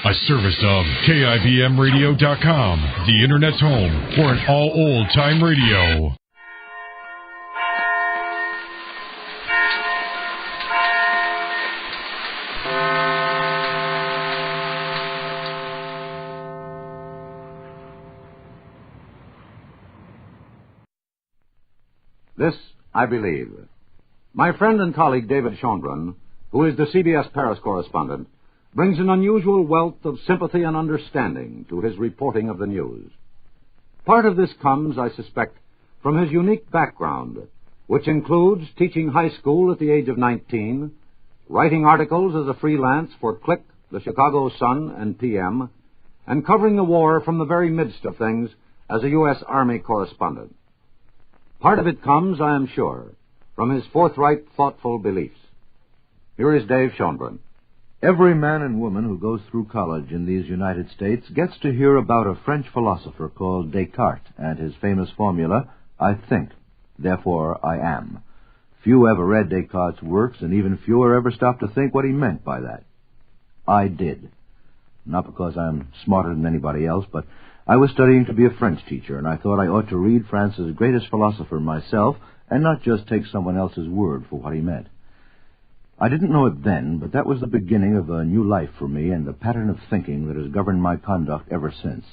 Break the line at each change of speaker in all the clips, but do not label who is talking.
A service of KIBMradio.com, the Internet's home for an all old-time radio.
This, I believe. My friend and colleague David Schonbrun, who is the CBS Paris correspondent, brings an unusual wealth of sympathy and understanding to his reporting of the news. Part of this comes, I suspect, from his unique background, which includes teaching high school at the age of 19, writing articles as a freelance for Click, the Chicago Sun, and PM, and covering the war from the very midst of things as a U.S. Army correspondent. Part of it comes, I am sure, from his forthright, thoughtful beliefs. Here is Dave Schonbrun.
Every man and woman who goes through college in these United States gets to hear about a French philosopher called Descartes and his famous formula, I think, therefore I am. Few ever read Descartes' works, and even fewer ever stopped to think what he meant by that. I did. Not because I'm smarter than anybody else, but I was studying to be a French teacher, and I thought I ought to read France's greatest philosopher myself and not just take someone else's word for what he meant. I didn't know it then, but that was the beginning of a new life for me and a pattern of thinking that has governed my conduct ever since.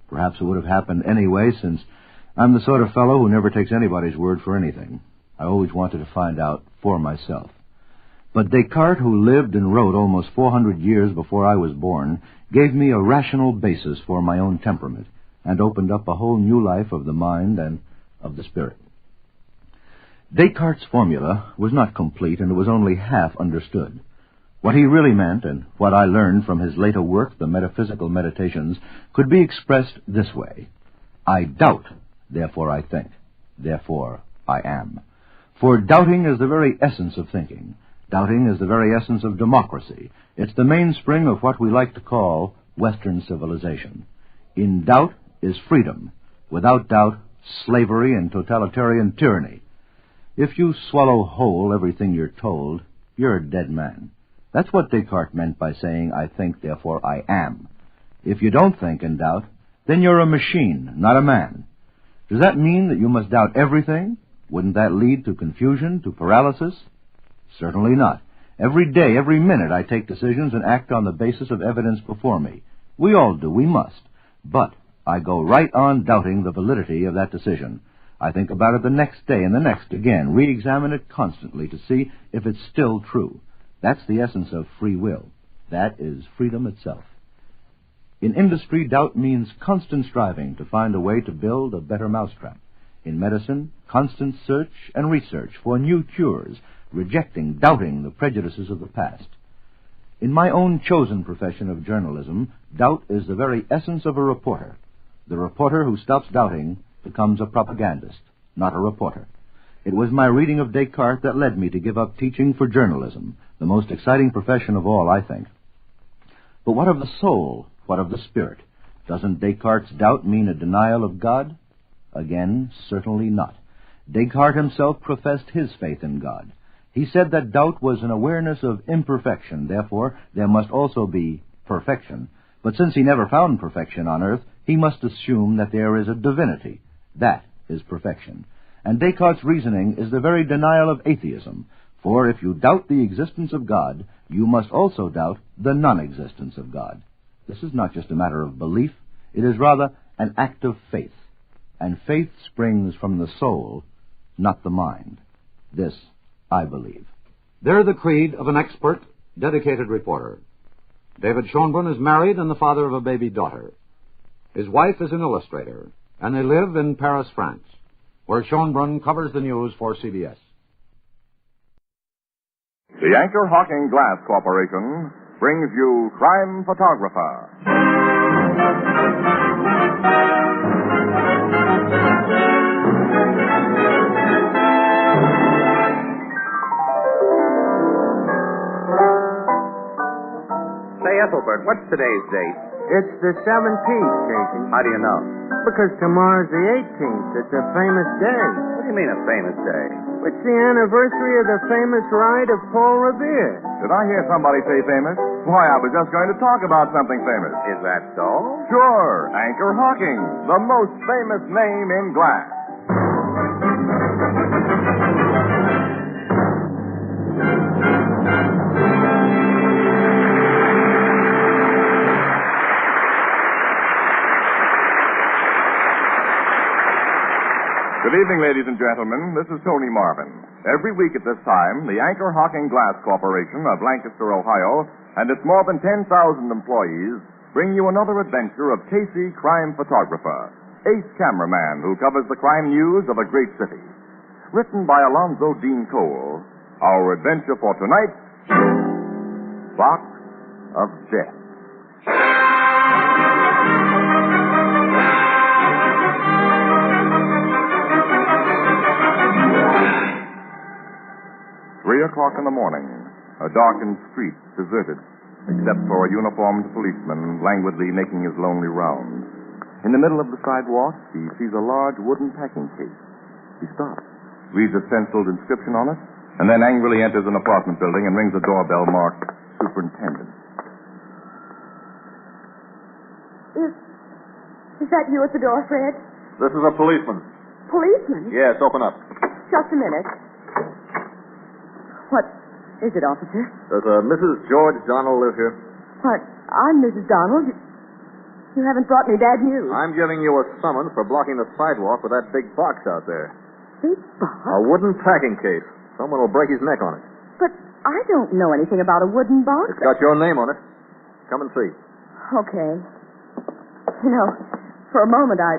Perhaps it would have happened anyway, since I'm the sort of fellow who never takes anybody's word for anything. I always wanted to find out for myself. But Descartes, who lived and wrote almost 400 years before I was born, gave me a rational basis for my own temperament and opened up a whole new life of the mind and of the spirit. Descartes' formula was not complete, and it was only half understood. What he really meant, and what I learned from his later work, the Metaphysical Meditations, could be expressed this way. I doubt, therefore I think, therefore I am. For doubting is the very essence of thinking. Doubting is the very essence of democracy. It's the mainspring of what we like to call Western civilization. In doubt is freedom. Without doubt, slavery and totalitarian tyranny. If you swallow whole everything you're told, you're a dead man. That's what Descartes meant by saying, I think, therefore I am. If you don't think and doubt, then you're a machine, not a man. Does that mean that you must doubt everything? Wouldn't that lead to confusion, to paralysis? Certainly not. Every day, every minute, I take decisions and act on the basis of evidence before me. We all do, we must. But I go right on doubting the validity of that decision. I think about it the next day and the next again, re-examine it constantly to see if it's still true. That's the essence of free will. That is freedom itself. In industry, doubt means constant striving to find a way to build a better mousetrap. In medicine, constant search and research for new cures, rejecting, doubting the prejudices of the past. In my own chosen profession of journalism, doubt is the very essence of a reporter. The reporter who stops doubting becomes a propagandist, not a reporter. It was my reading of Descartes that led me to give up teaching for journalism, the most exciting profession of all, I think. But what of the soul? What of the spirit? Doesn't Descartes' doubt mean a denial of God? Again, certainly not. Descartes himself professed his faith in God. He said that doubt was an awareness of imperfection, therefore there must also be perfection. But since he never found perfection on earth, he must assume that there is a divinity. That is perfection. And Descartes' reasoning is the very denial of atheism, for if you doubt the existence of God, you must also doubt the non-existence of God. This is not just a matter of belief, it is rather an act of faith. And faith springs from the soul, not the mind. This I believe.
They're the creed of an expert, dedicated reporter. David Schonbrun is married and the father of a baby daughter. His wife is an illustrator, and they live in Paris, France, where Schonbrun covers the news for CBS.
The Anchor Hawking Glass Corporation brings you Crime Photographer.
Say, Ethelbert, what's today's date?
It's the 17th, Casey.
How do you know?
Because tomorrow's the 18th. It's a famous day.
What do you mean a famous day?
It's the anniversary of the famous ride of Paul Revere.
Did I hear somebody say famous? Why, I was just going to talk about something famous.
Is that so?
Sure, Anchor Hawking, the most famous name in glass. Good evening, ladies and gentlemen. This is Tony Marvin. Every week at this time, the Anchor Hawking Glass Corporation of Lancaster, Ohio, and its more than 10,000 employees bring you another adventure of Casey, crime photographer, ace cameraman who covers the crime news of a great city. Written by Alonzo Dean Cole, our adventure for tonight, Box of Death. O'clock in the morning, a darkened street deserted, except for a uniformed policeman languidly making his lonely rounds. In the middle of the sidewalk, he sees a large wooden packing case. He stops, reads a stenciled inscription on it, and then angrily enters an apartment building and rings a doorbell marked Superintendent.
Is that you at the door, Fred?
This is a policeman.
Policeman?
Yes, open up.
Just a minute. What is it, officer?
Does Mrs. George Donald live here?
What? I'm Mrs. Donald. You haven't brought me bad news.
I'm giving you a summons for blocking the sidewalk with that big box out there.
Big box?
A wooden packing case. Someone will break his neck on it.
But I don't know anything about a wooden box.
It's got your name on it. Come and see.
Okay. You know, for a moment I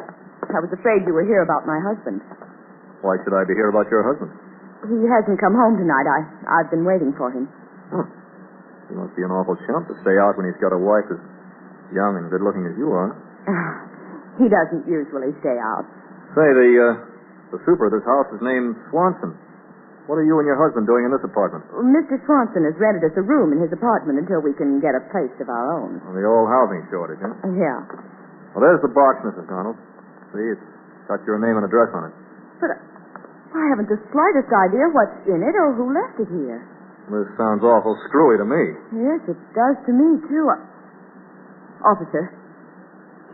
was afraid you were here about my husband.
Why should I be here about your husband?
He hasn't come home tonight. I've been waiting for him.
He must be an awful chump to stay out when he's got a wife as young and good-looking as you are.
He doesn't usually stay out.
Say, the super of this house is named Swanson. What are you and your husband doing in this apartment?
Mr. Swanson has rented us a room in his apartment until we can get a place of our own.
The old housing shortage, huh?
Yeah.
Well, there's the box, Mrs. Donald. See, it's got your name and address on it.
But I haven't the slightest idea what's in it or who left it here.
This sounds awful screwy to me.
Yes, it does to me, too. Officer,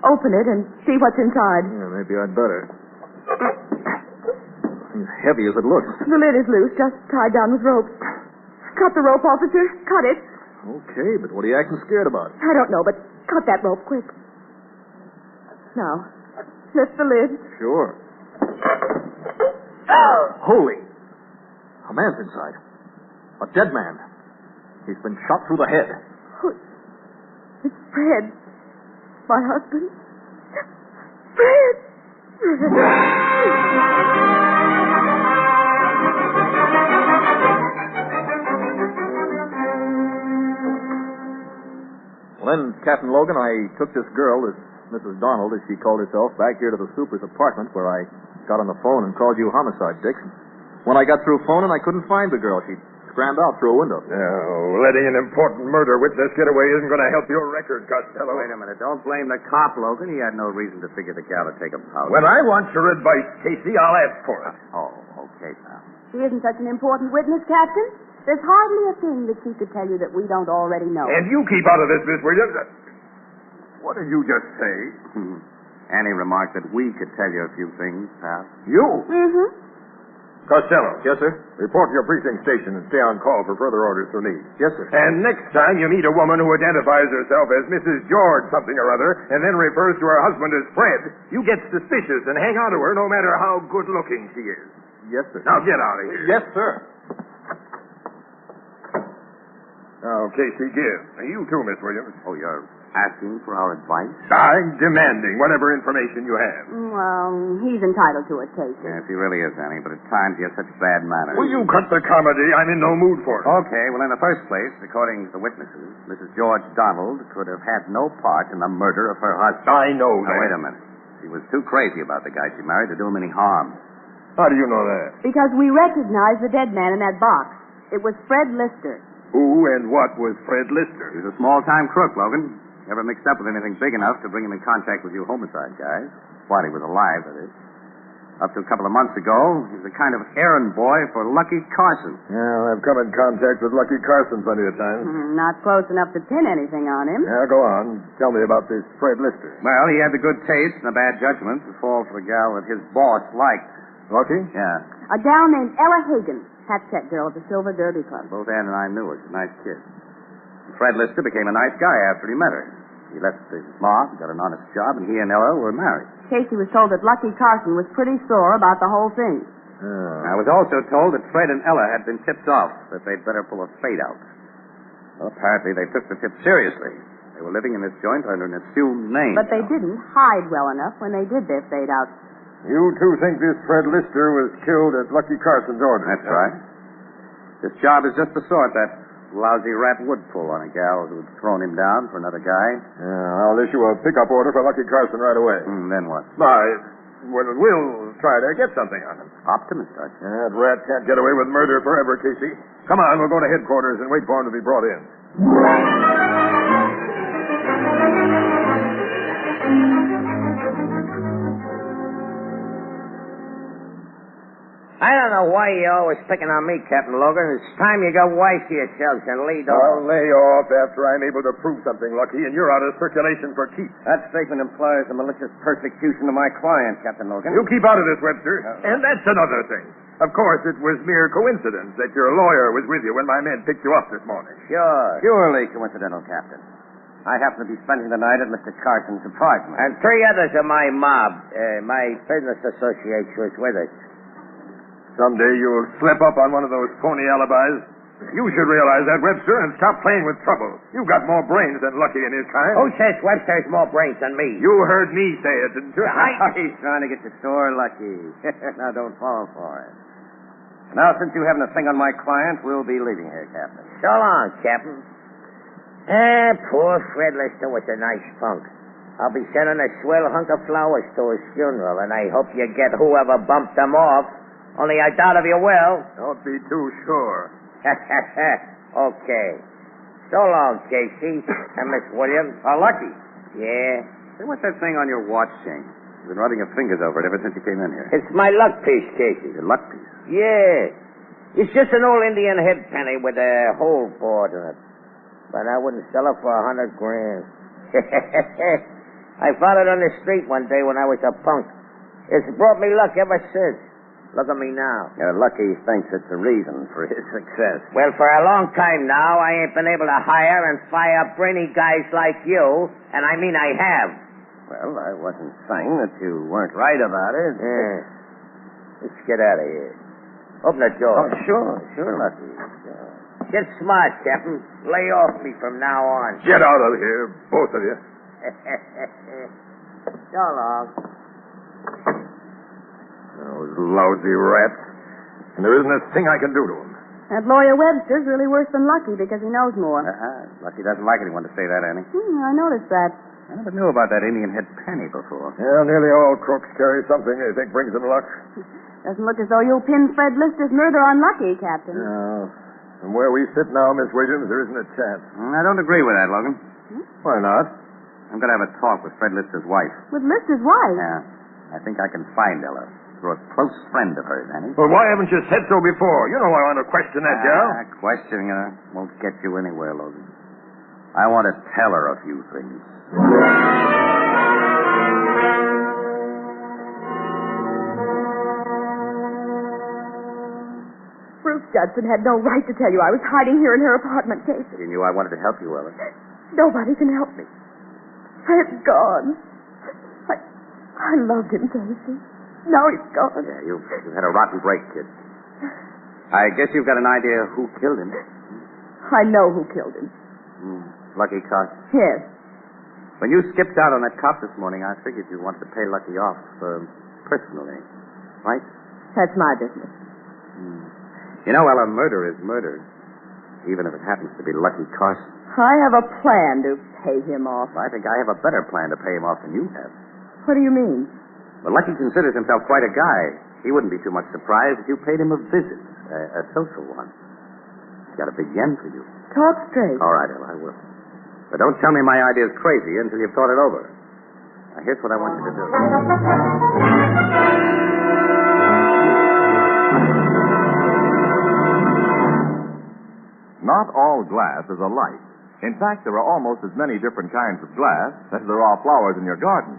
open it and see what's inside.
Yeah, maybe I'd better. It's heavy as it looks.
The lid is loose, just tied down with ropes. Cut the rope, officer. Cut it.
Okay, but what are you acting scared about?
I don't know, but cut that rope quick. Now, lift the lid.
Sure. Holy! A man's inside. A dead man. He's been shot through the head.
Oh, it's Fred. My husband. Fred!
Well, then, Captain Logan, I took this girl, this Mrs. Donald, as she called herself, back here to the super's apartment where I got on the phone and called you homicide, Dix. When I got through phoning, I couldn't find the girl. She scrammed out through a window.
No, letting an important murder witness get away isn't going to help your record, Costello.
Wait a minute. Don't blame the cop, Logan. He had no reason to figure the gal would take a powder.
When I want your advice, Casey, I'll ask for it.
Oh, okay, pal.
She isn't such an important witness, Captain. There's hardly a thing that she could tell you that we don't already know.
And you keep out of this, Miss Williams. What did you just say?
Annie remarked that we could tell you a few things, pal.
You?
Mm-hmm.
Costello.
Yes, sir?
Report to your precinct station and stay on call for further orders from me.
Yes, sir.
And next time you meet a woman who identifies herself as Mrs. George something or other and then refers to her husband as Fred, you get suspicious and hang on to her no matter how good-looking she is.
Yes, sir.
Now get out of here.
Yes, sir.
Now, Casey, give. You too, Miss Williams.
Oh, you're asking for our advice?
I'm demanding whatever information you have.
Well, he's entitled to it, Casey.
Yes, he really is, Annie, but at times he has such bad manners.
Will you cut the comedy? I'm in no mood for it.
Okay, well, in the first place, according to the witnesses, Mrs. George Donald could have had no part in the murder of her husband.
I know
Now,
that.
wait a minute. She was too crazy about the guy she married to do him any harm.
How do you know that?
Because we recognize the dead man in that box. It was Fred Lister.
Who and what was Fred Lister?
He was a small-time crook, Logan. Never mixed up with anything big enough to bring him in contact with you homicide guys. While he was alive, that is. Up to a couple of months ago, he was a kind of errand boy for Lucky Carson.
Yeah, I've come in contact with Lucky Carson plenty of times.
Not close enough to pin anything on him.
Yeah, go on. Tell me about this Fred Lister.
Well, he had the good taste and the bad judgment to fall for the gal that his boss liked.
Lucky?
Yeah.
A gal named Ella Hagen, hat check girl at the Silver Derby Club.
Both Ann and I knew her. She's a nice kid. Fred Lister became a nice guy after he met her. He left the mob, got an honest job, and he and Ella were married.
Casey was told that Lucky Carson was pretty sore about the whole thing.
I was also told that Fred and Ella had been tipped off that they'd better pull a fade out. Well, apparently they took the tip seriously. They were living in this joint under an assumed name.
But they didn't hide well enough when they did their fade out.
You two think this Fred Lister was killed at Lucky Carson's order?
That's right. This job is just the sort that lousy rat would pull on a gal who'd thrown him down for another guy.
Yeah, I'll issue a pickup order for Lucky Carson right away.
Then what?
We'll try to get something on him.
Optimist, aren't you?
That rat can't get away with murder forever, Casey. Come on, we'll go to headquarters and wait for him to be brought in.
I don't know why you're always picking on me, Captain Logan. It's time you got wise to yourselves and lead off.
I'll lay off after I'm able to prove something, Lucky, and you're out of circulation for keeps.
That statement implies a malicious persecution of my client, Captain Logan.
You keep out of this, Webster. And that's another thing. Of course, it was mere coincidence that your lawyer was with you when my men picked you up this morning.
Sure. Purely coincidental, Captain. I happen to be spending the night at Mr. Carson's apartment.
And 3 others of my mob, my business associates, was with us.
Someday you'll slip up on one of those phony alibis. You should realize that, Webster, and stop playing with trouble. You've got more brains than Lucky and his kind.
Who says Webster has more brains than me?
You heard me say it, didn't you?
He's trying to get you sore, Lucky. Now, don't fall for it. Now, since you haven't a thing on my client, we'll be leaving here, Captain.
So long, Captain. Poor Fred Lister was a nice punk. I'll be sending a swell hunk of flowers to his funeral, and I hope you get whoever bumped them off. Only I doubt if you will.
Don't be too sure.
Okay. So long, Casey. And Miss Williams.
Lucky.
Yeah?
Say, what's that thing on your watch chain? You've been running your fingers over it ever since you came in here.
It's my luck piece, Casey.
Your luck piece?
Yeah. It's just an old Indian head penny with a hole bored in it. But I wouldn't sell it for $100,000. I found it on the street one day when I was a punk. It's brought me luck ever since. Look at me now.
Lucky thinks it's a reason for his success.
Well, for a long time now, I ain't been able to hire and fire brainy guys like you, and I mean I have.
Well, I wasn't saying that you weren't right about it.
Yeah. Let's get out of here. Open the door.
Oh, sure, Lucky. Sure.
Get smart, Captain. Lay off me from now on.
Get out of here, both of you.
So long.
Those lousy rats. And there isn't a thing I can do to them.
That lawyer Webster's really worse than Lucky because he knows more.
Lucky doesn't like anyone to say that, Annie.
I noticed that.
I never knew about that Indian head penny before.
Yeah, nearly all crooks carry something they think brings them luck.
Doesn't look as though you'll pin Fred Lister's murder on Lucky, Captain.
No. From where we sit now, Miss Williams, there isn't a chance.
I don't agree with that, Logan.
Why not?
I'm going to have a talk with Fred Lister's wife.
With Lister's wife?
Yeah. I think I can find Ella. You're a close friend of hers, Annie.
Well, why haven't you said so before? You know I want to question that gal.
Questioning her won't get you anywhere, Logan. I want to tell her a few things.
Bruce Judson had no right to tell you I was hiding here in her apartment, Casey.
He knew I wanted to help you, Ella.
Nobody can help me. Fred's gone. I loved him, Casey. Now he's gone.
Yeah, you had a rotten break, kid. I guess you've got an idea who killed him.
I know who killed him.
Lucky Carson.
Yes.
When you skipped out on that cop this morning, I figured you wanted to pay Lucky off personally. Right?
That's my business.
You know, Ella, murder is murder. Even if it happens to be Lucky Carson.
I have a plan to pay him off.
I think I have a better plan to pay him off than you have.
What do you mean?
Well, Lucky considers himself quite a guy. He wouldn't be too much surprised if you paid him a visit, a social one. He's got a big yen for you.
Talk straight.
All right, Ella, I will. But don't tell me my idea's crazy until you've thought it over. Now, here's what I want you to do.
Not all glass is alike. In fact, there are almost as many different kinds of glass as there are flowers in your garden.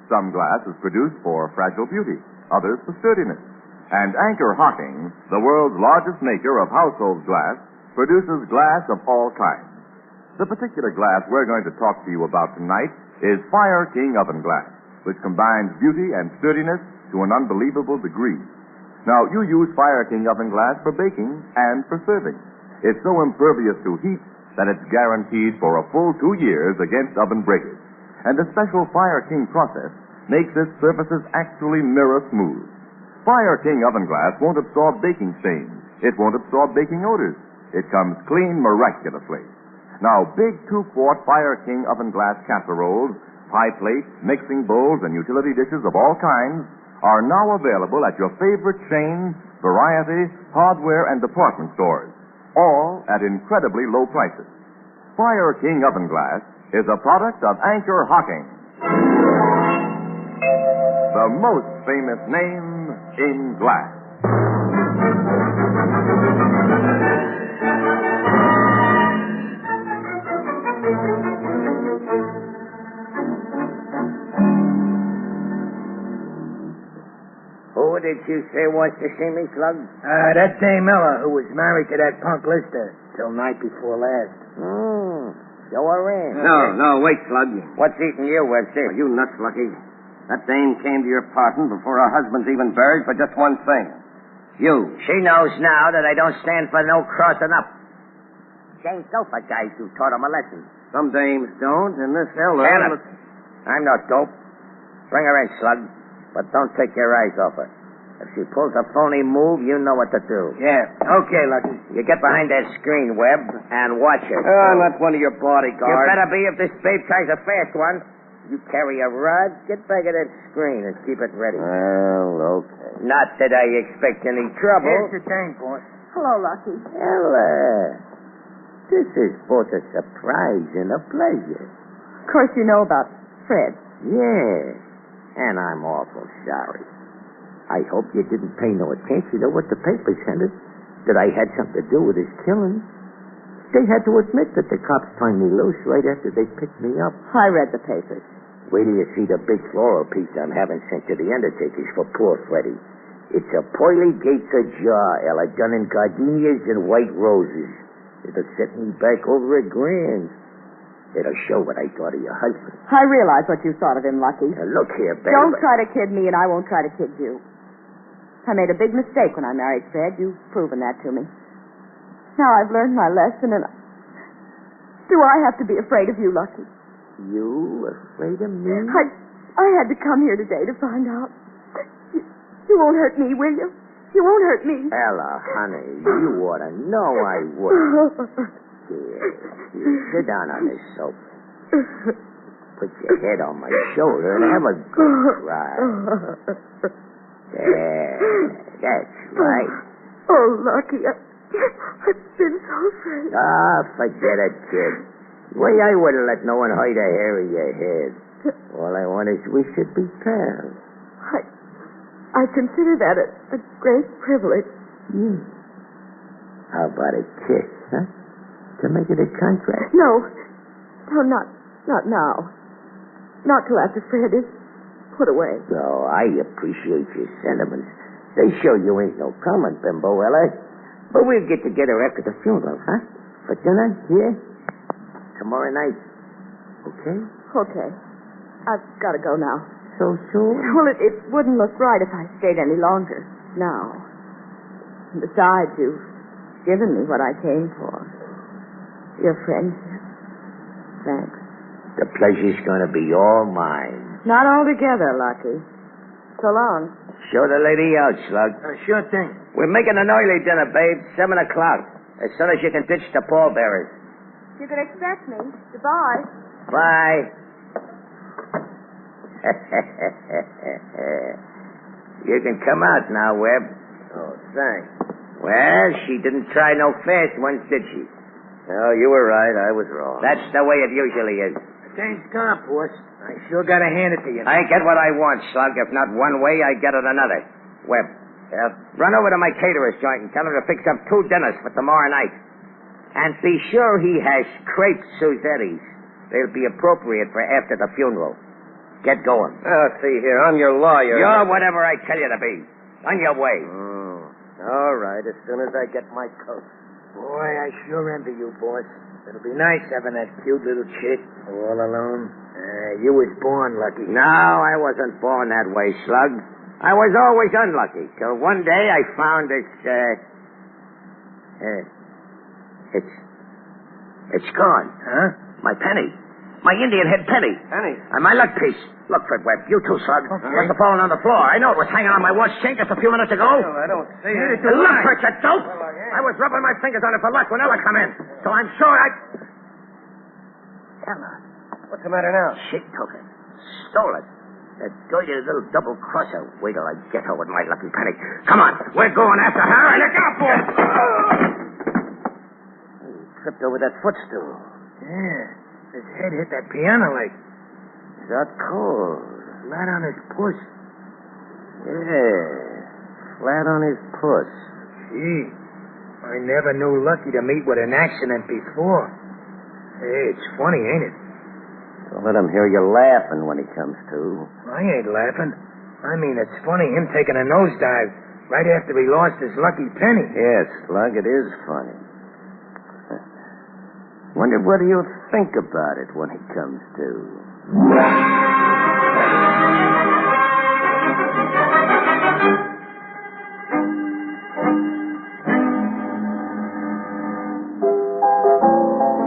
Some glass is produced for fragile beauty, others for sturdiness. And Anchor Hocking, the world's largest maker of household glass, produces glass of all kinds. The particular glass we're going to talk to you about tonight is Fire King oven glass, which combines beauty and sturdiness to an unbelievable degree. Now, you use Fire King oven glass for baking and for serving. It's so impervious to heat that it's guaranteed for a full 2 years against oven breakage. And the special Fire King process makes its surfaces actually mirror smooth. Fire King oven glass won't absorb baking stains. It won't absorb baking odors. It comes clean miraculously. Now, big 2-quart Fire King oven glass casseroles, pie plates, mixing bowls, and utility dishes of all kinds are now available at your favorite chain, variety, hardware, and department stores, all at incredibly low prices. Fire King oven glass is a product of Anchor Hocking, the most famous name in glass.
Who did you say wants to see me, Slug?
That Dame Ella, who was married to that punk Lister till night before last.
Show her in.
No, wait, Slug.
What's eating you, Webster?
You nuts, Lucky. That dame came to your apartment before her husband's even buried for just one thing. You.
She knows now that I don't stand for no crossing up. Same sofa guys who taught him a lesson.
Some dames don't, and this Ella...
Hannah, I'm not dope. Bring her in, Slug. But don't take your eyes off her. If she pulls a phony move, you know what to do.
Yeah, okay, Lucky.
You get behind that screen, Webb, and watch her.
I'm not one of your bodyguards.
You better be if this babe tries a fast one. You carry a rod, get back at that screen and keep it ready.
Well, okay.
Not that I expect any trouble.
Here's the thing, boss.
Hello, Lucky.
Ella, this is both a surprise and a pleasure.
Of course you know about Fred.
Yes, and I'm awful sorry. I hope you didn't pay no attention to what the papers hinted, that I had something to do with his killing. They had to admit that the cops turned me loose right after they picked me up.
I read the papers.
Wait till you see the big floral piece I'm having sent to the undertakers for poor Freddie. It's a pearly gates ajar, Ella, done in gardenias and white roses. It'll set me back over $1,000. It'll show what I thought of your husband.
I realize what you thought of him, Lucky.
Now, look here, baby.
Don't try to kid me, and I won't try to kid you. I made a big mistake when I married Fred. You've proven that to me. Now I've learned my lesson, and do I have to be afraid of you, Lucky?
You afraid of me?
I had to come here today to find out. You won't hurt me, will you? You won't hurt me.
Ella, honey, you ought to know I would. Here, sit down on this sofa. Put your head on my shoulder and have a good cry. There, that's right.
Oh, Lucky, I've been so afraid.
Forget it, kid. Why, I wouldn't let no one hide a hair of your head. All I want is we should be pals.
I consider that a great privilege.
How about a kiss, huh? To make it a contract?
No, not now. Not till after Fred is put away.
Oh, I appreciate your sentiments. They show you ain't no common bimbo, Ella. But we'll get together after the funeral, huh? For dinner, here? Tomorrow night. Okay?
Okay. I've got to go now.
So soon?
Well, it wouldn't look right if I stayed any longer now. And besides, you've given me what I came for. Your friendship. Thanks.
The pleasure's going to be all mine.
Not altogether, Lucky. So long.
Show the lady out, Slug.
Sure thing.
We're making an early dinner, babe. 7 o'clock. As soon as you can ditch the pallbearers.
You can expect me. Goodbye.
Bye. You can come out now, Webb.
Oh, thanks.
Well, she didn't try no fast ones, did she?
No, you were right. I was wrong.
That's the way it usually is.
Dame's gone, boss. I sure got to hand it to you.
I get what I want, Slug. If not one way, I get it another. Webb, run over to my caterer's joint and tell her to fix up 2 dinners for tomorrow night. And be sure he has crepe Suzettis. They'll be appropriate for after the funeral. Get going.
See here, I'm your lawyer.
You're whatever I tell you to be. On your way.
All right, as soon as I get my coat.
Boy, I sure envy you, boss. It'll be nice having that cute little chick all alone. You was born lucky.
No, I wasn't born that way, Slug. I was always unlucky, till one day I found it's gone.
Huh?
My penny. My Indian head penny.
Penny?
And my luck piece. Look, Fred Webb. You too, Slug.
Okay.
Must have fallen on the floor. I know it was hanging on my watch chain just a few minutes ago.
Well, I don't see it.
Look, Fred, you dope. I was rubbing my fingers on it for luck when Ella come in. So I'm sure Ella.
What's the matter now?
She took it. Stole it. That dirty little double-crosser. Wait till I get her with my lucky penny. Come on. We're going after her. Look out, boy. He tripped over that footstool.
Yeah. His head hit that piano like.
Got cold.
Flat on his puss.
Yeah. Flat on his puss.
Gee. I never knew Lucky to meet with an accident before. Hey, it's funny, ain't it?
Don't let him hear you laughing when he comes to.
I ain't laughing. I mean, it's funny him taking a nosedive right after he lost his lucky penny.
Yes, Slug, it is funny. Wonder what he'll think about it when he comes to.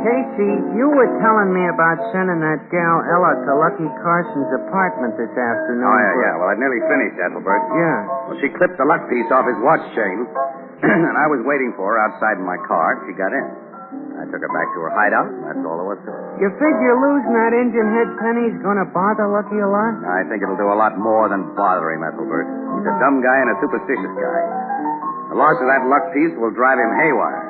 Casey, you were telling me about sending that gal Ella to Lucky Carson's apartment this afternoon.
Oh, yeah. Well, I'd nearly finished, Ethelbert.
Yeah.
Well, she clipped the luck piece off his watch chain, and I was waiting for her outside in my car. She got in. I took her back to her hideout, and that's all there was to it.
You figure losing that Indian head penny's gonna bother Lucky a lot?
I think it'll do a lot more than bother him, Ethelbert. He's a dumb guy and a superstitious guy. The loss of that luck piece will drive him haywire.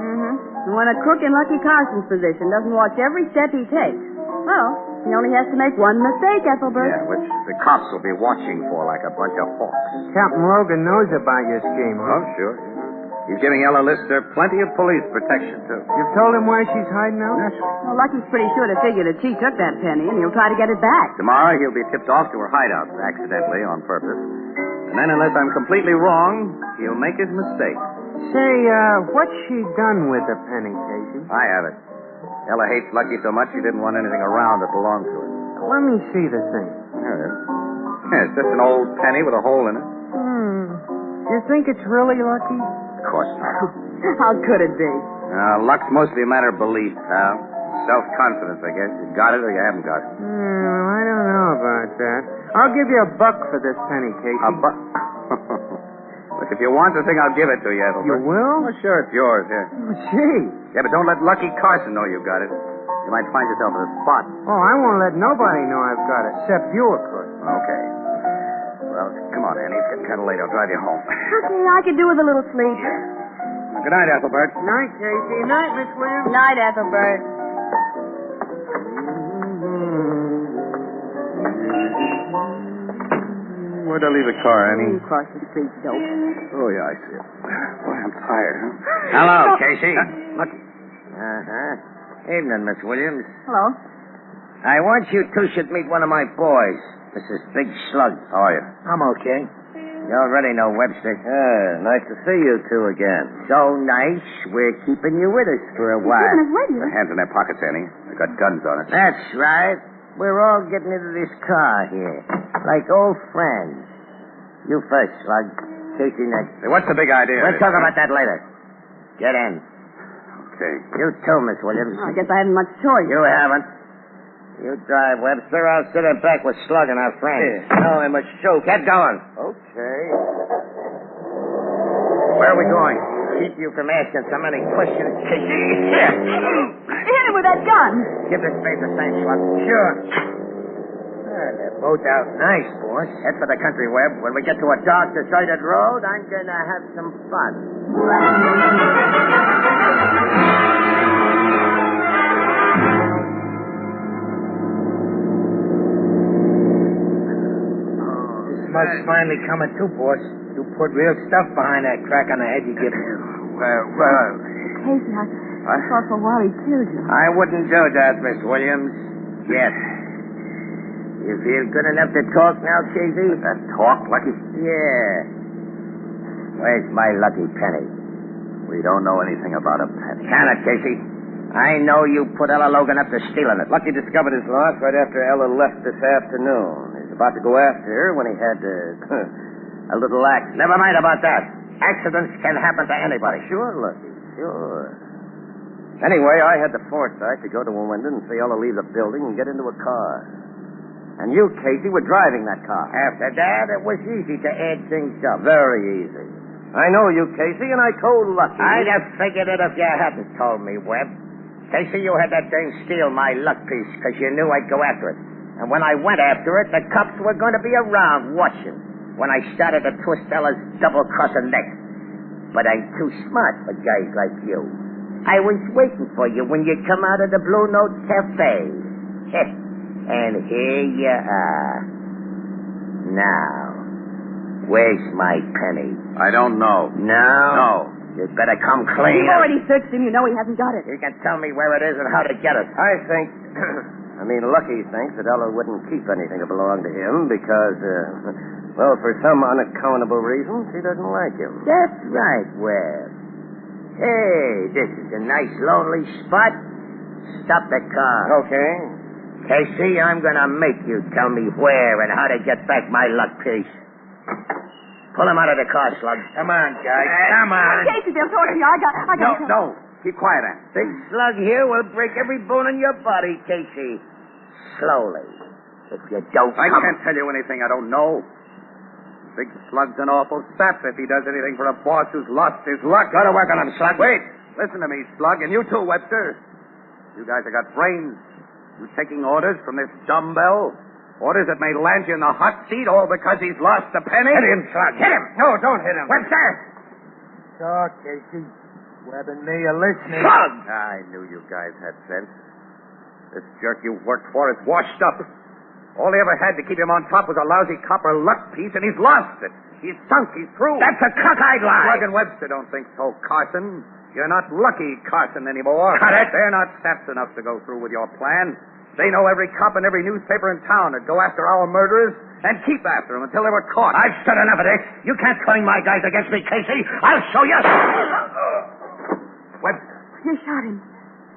And when a crook in Lucky Carson's position doesn't watch every step he takes, well, he only has to make one mistake, Ethelbert.
Yeah, which the cops will be watching for like a bunch of hawks.
Captain Logan knows about your scheme, huh?
Oh, sure. He's giving Ella Lister plenty of police protection, too.
You've told him where she's hiding out?
Well, Lucky's pretty sure to figure that she took that penny, and he'll try to get it back.
Tomorrow he'll be tipped off to her hideout, accidentally, on purpose. And then, unless I'm completely wrong, he'll make his mistake.
Say, what's she done with the penny, Casey?
I have it. Ella hates Lucky so much she didn't want anything around that belonged to her.
Let me see the thing.
There it is. Yeah, it's just an old penny with a hole in it.
You think it's really Lucky?
Of course not.
How could it be?
Luck's mostly a matter of belief, pal. Self-confidence, I guess. You got it or you haven't got it.
Well, I don't know about that. I'll give you $1 for this penny, Casey.
$1? Look, if you want the thing, I'll give it to you, Ethelbert.
You will?
Oh, sure, it's yours, here.
Oh, gee.
Yeah, but don't let Lucky Carson know you've got it. You might find yourself in a spot.
Oh, I won't let nobody know I've got it, except you, of course.
Okay. Well, come on, Annie. It's getting kind of late. I'll drive you home.
Okay, I could do with a little sleep.
Well, good night, Ethelbert.
Night, Casey. Night, Miss Williams.
Night, Ethelbert.
Where'd I leave the car, Annie?
Across the street, dope.
Oh, yeah, I see it. Boy, I'm tired, huh?
Hello, Casey. Look. Evening, Miss Williams.
Hello.
I want you two should meet one of my boys. This is Big Slug.
How are you?
I'm okay.
You already know Webster.
Nice to see you two again.
So nice, we're keeping you with us for a while.
Keeping us with you?
Their hands in their pockets, Annie. They got guns on us.
That's right. We're all getting into this car here, like old friends. You first, Slug. Casey next.
Hey, what's the big idea?
We'll talk about that later. Get in.
Okay.
You too, Miss Williams.
I guess I haven't much choice.
You haven't. You drive, Webster. I'll sit in back with Slug and our friends.
No, I must show.
Get going.
Okay.
Where are we going? Keep you from asking so many questions, Casey. Here.
Hit him with that gun.
Give this face a thanks, Slug.
Sure. They're both out nice, boss.
Head for the country, Webb. When we get to a dark, deserted road, I'm going to have some fun.
Mug's finally coming too, boss. You put real stuff behind that crack on the head you give me.
Well.
Casey, I thought for a while he killed you.
I wouldn't do that, Miss Williams. Yes. You feel good enough to talk now, Casey?
Talk, Lucky?
Yeah. Where's my lucky penny?
We don't know anything about a penny.
Can it, Casey? I know you put Ella Logan up to stealing it.
Lucky discovered his loss right after Ella left this afternoon. He was about to go after her when he had a little accident.
Never mind about that. Accidents can happen to anybody.
Sure, Lucky, sure. Anyway, I had the foresight to go to a window and see Ella leave the building and get into a car. And you, Casey, were driving that car.
After that, it was easy to add things up.
Very easy. I know you, Casey, and I told Lucky.
I'd have figured it if you hadn't told me, Webb. Casey, you had that dame steal my luck piece because you knew I'd go after it. And when I went after it, the cops were going to be around watching when I started to twist Ella's double-crossing neck. But I'm too smart for guys like you. I was waiting for you when you come out of the Blue Note Cafe. And here you are. Now, where's my penny?
I don't know.
No?
No.
You'd better come clean.
You've already searched him. You know he hasn't got it.
You can tell me where it is and how to get it.
I think, Lucky thinks that Ella wouldn't keep anything that belonged to him because, well, for some unaccountable reason, she doesn't like him.
That's right, Webb. Hey, this is a nice lonely spot. Stop the car.
Okay.
Casey, I'm going to make you tell me where and how to get back my luck piece. Pull him out of the car, Slug.
Come on, guys. Come on.
Casey, they'll torture you. I got
No. Keep quiet, Ann.
Big Slug here will break every bone in your body, Casey. Slowly. If you don't
I can't tell you anything I don't know. Big Slug's an awful sap if he does anything for a boss who's lost his luck.
Go to work on him, Slug.
Wait. Listen to me, Slug, and you too, Webster. You guys have got brains. You taking orders from this dumbbell? Orders that may land you in the hot seat all because he's lost a penny?
Hit him, Slug. Hit him.
No, don't hit him.
Webster!
Talk, Casey. Webb and me are listening.
Slug!
I knew you guys had sense. This jerk you worked for is washed up. All he ever had to keep him on top was a lousy copper luck piece, and he's lost it. He's sunk. He's through.
That's a cockeyed lie.
Slug and Webster don't think so, Carson. You're not Lucky Carson anymore.
Cut it.
They're not saps enough to go through with your plan. They know every cop and every newspaper in town would go after our murderers and keep after them until they were caught.
I've said enough of this. You can't turn my guys against me, Casey. I'll show you.
Webster.
You shot him.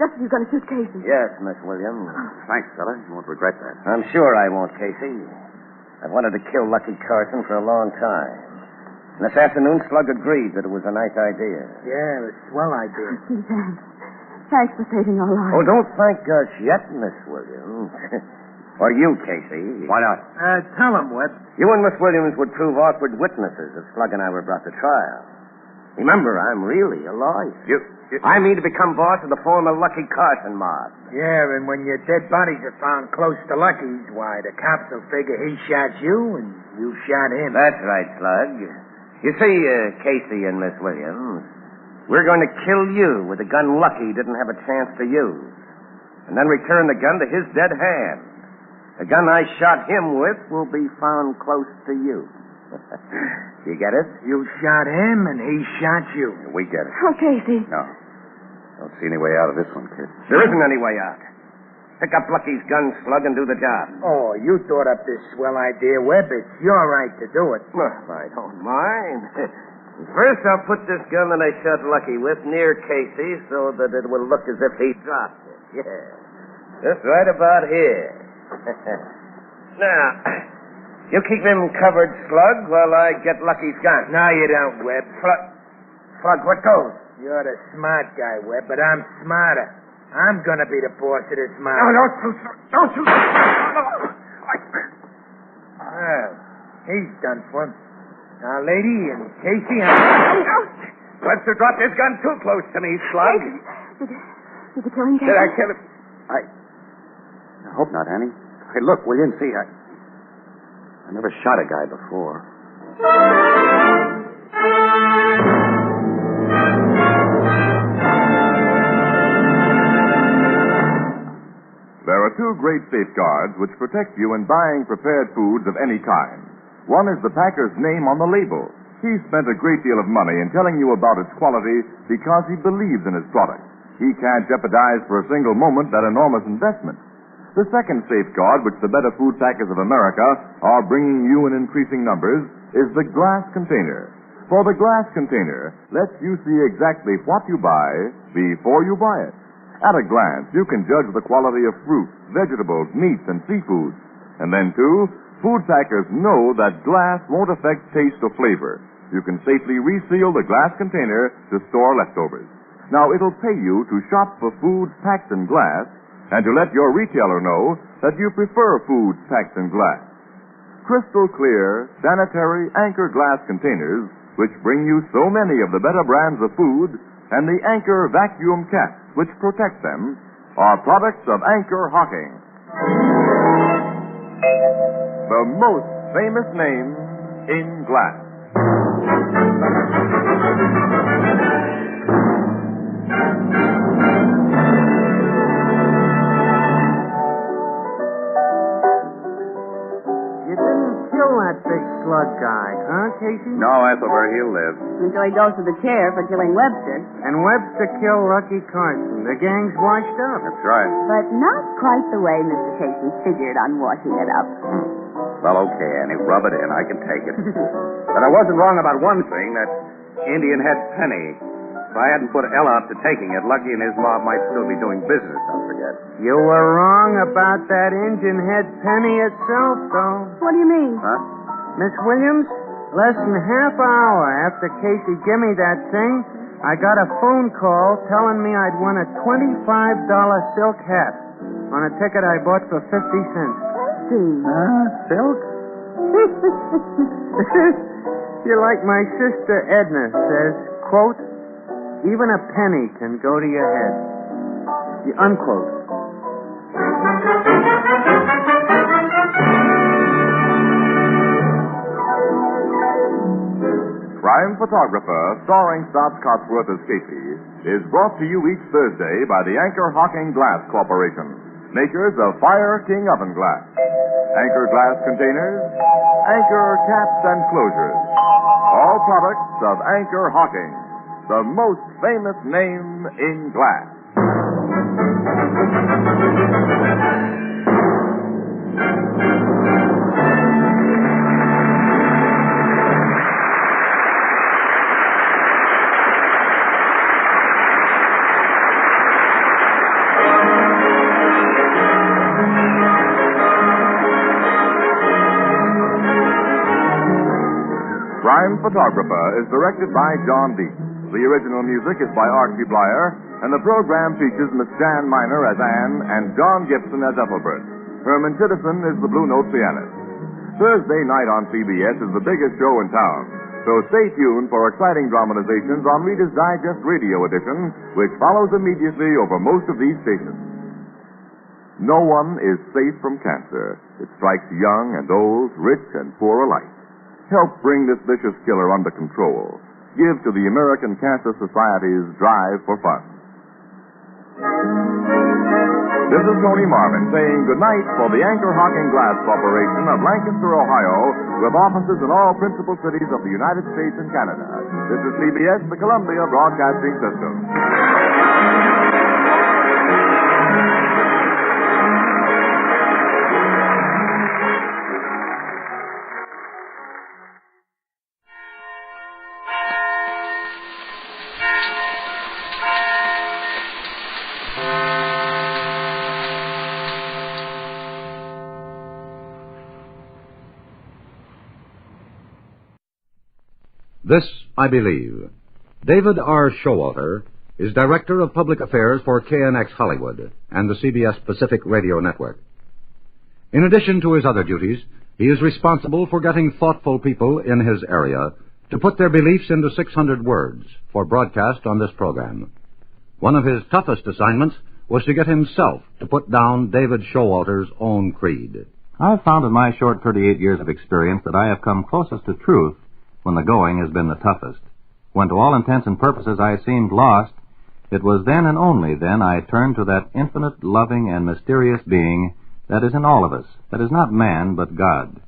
Just as you're going to shoot Casey.
Yes, Miss Williams.
Thanks, fella. You won't regret that.
I'm sure I won't, Casey. I've wanted to kill Lucky Carson for a long time. And this afternoon, Slug agreed that it was a nice idea.
Yeah, a swell idea.
Gee, thanks. Thanks for saving our lives.
Oh, don't thank us yet, Miss Williams. Or you, Casey.
Why not?
Tell him, Webb.
You and Miss Williams would prove awkward witnesses if Slug and I were brought to trial. Remember, I'm really a lawyer. I mean to become boss of the former Lucky Carson mob.
Yeah, and when your dead bodies are found close to Lucky's, why, the cops will figure he shot you and you shot him.
That's right, Slug. You see, Casey and Miss Williams, we're going to kill you with a gun Lucky didn't have a chance to use, and then return the gun to his dead hand. The gun I shot him with will be found close to you. You get it?
You shot him and he shot you.
We get it.
Oh, Casey.
No. Don't see any way out of this one, kid.
There isn't any way out. Pick up Lucky's gun, Slug, and do the job.
Oh, you thought up this swell idea, Webb. It's your right to do it.
Well, I don't mind. First, I'll put this gun that I shot Lucky with near Casey so that it will look as if he dropped it. Yeah. Just right about here. Now, you keep him covered, Slug, while I get Lucky's gun.
No, you don't, Webb.
Slug, what goes?
You're the smart guy, Webb, but I'm smarter. I'm gonna be the boss of this mob.
No, don't shoot.
Well, he's done for. Now, lady and Casey,
Webster dropped his gun too close to me, Slug.
Did you kill him, Casey?
Did I kill him? I hope not, Annie. Hey, look, will you see? I never shot a guy before.
There are two great safeguards which protect you in buying prepared foods of any kind. One is the packer's name on the label. He spent a great deal of money in telling you about its quality because he believes in his product. He can't jeopardize for a single moment that enormous investment. The second safeguard which the better food packers of America are bringing you in increasing numbers is the glass container. For the glass container lets you see exactly what you buy before you buy it. At a glance, you can judge the quality of fruit, vegetables, meats, and seafood. And then, too, food packers know that glass won't affect taste or flavor. You can safely reseal the glass container to store leftovers. Now, it'll pay you to shop for foods packed in glass and to let your retailer know that you prefer foods packed in glass. Crystal clear, sanitary Anchor glass containers, which bring you so many of the better brands of food, and the Anchor vacuum caps, which protect them, are products of Anchor Hocking. The most famous name in glass.
You didn't kill that big slug guy, huh, Casey?
No, Ethelbert, he'll live.
Until he goes to the chair for killing Webster.
And Webster killed Lucky Carson. The gang's washed up.
That's right.
But not quite the way Mr. Casey figured on washing it up.
Well, okay, Annie, rub it in. I can take it. But I wasn't wrong about one thing, that Indian head penny. If I hadn't put Ella up to taking it, Lucky and his mob might still be doing business, don't forget.
You were wrong about that Indian head penny itself, though.
What do you mean?
Huh?
Miss Williams, less than half an hour after Casey gave me that thing, I got a phone call telling me I'd won a $25 silk hat on a ticket I bought for 50 cents.
Silk?
You're like my sister Edna says, quote, even a penny can go to your head. Unquote.
Crime Photographer, starring Stotts Cotsworth as Casey, is brought to you each Thursday by the Anchor Hocking Glass Corporation, makers of Fire King Oven Glass, Anchor Glass Containers, Anchor Caps and Closures, all products of Anchor Hocking, the most famous name in glass. Crime Photographer is directed by John Deep. The original music is by Archie Blyer, and the program features Miss Jan Miner as Anne and John Gibson as Ethelbert. Herman Chittison is the Blue Note pianist. Thursday night on CBS is the biggest show in town, so stay tuned for exciting dramatizations on Reader's Digest Radio Edition, which follows immediately over most of these stations. No one is safe from cancer. It strikes young and old, rich and poor alike. Help bring this vicious killer under control. Give to the American Cancer Society's Drive for Fun. This is Tony Marvin saying goodnight for the Anchor Hocking Glass Corporation of Lancaster, Ohio, with offices in all principal cities of the United States and Canada. This is CBS, the Columbia Broadcasting System.
This, I believe. David R. Showalter is Director of Public Affairs for KNX Hollywood and the CBS Pacific Radio Network. In addition to his other duties, he is responsible for getting thoughtful people in his area to put their beliefs into 600 words for broadcast on this program. One of his toughest assignments was to get himself to put down David Showalter's own creed.
I've found in my short 38 years of experience that I have come closest to truth when the going has been the toughest. When to all intents and purposes I seemed lost, it was then and only then I turned to that infinite, loving, and mysterious being that is in all of us, that is not man, but God.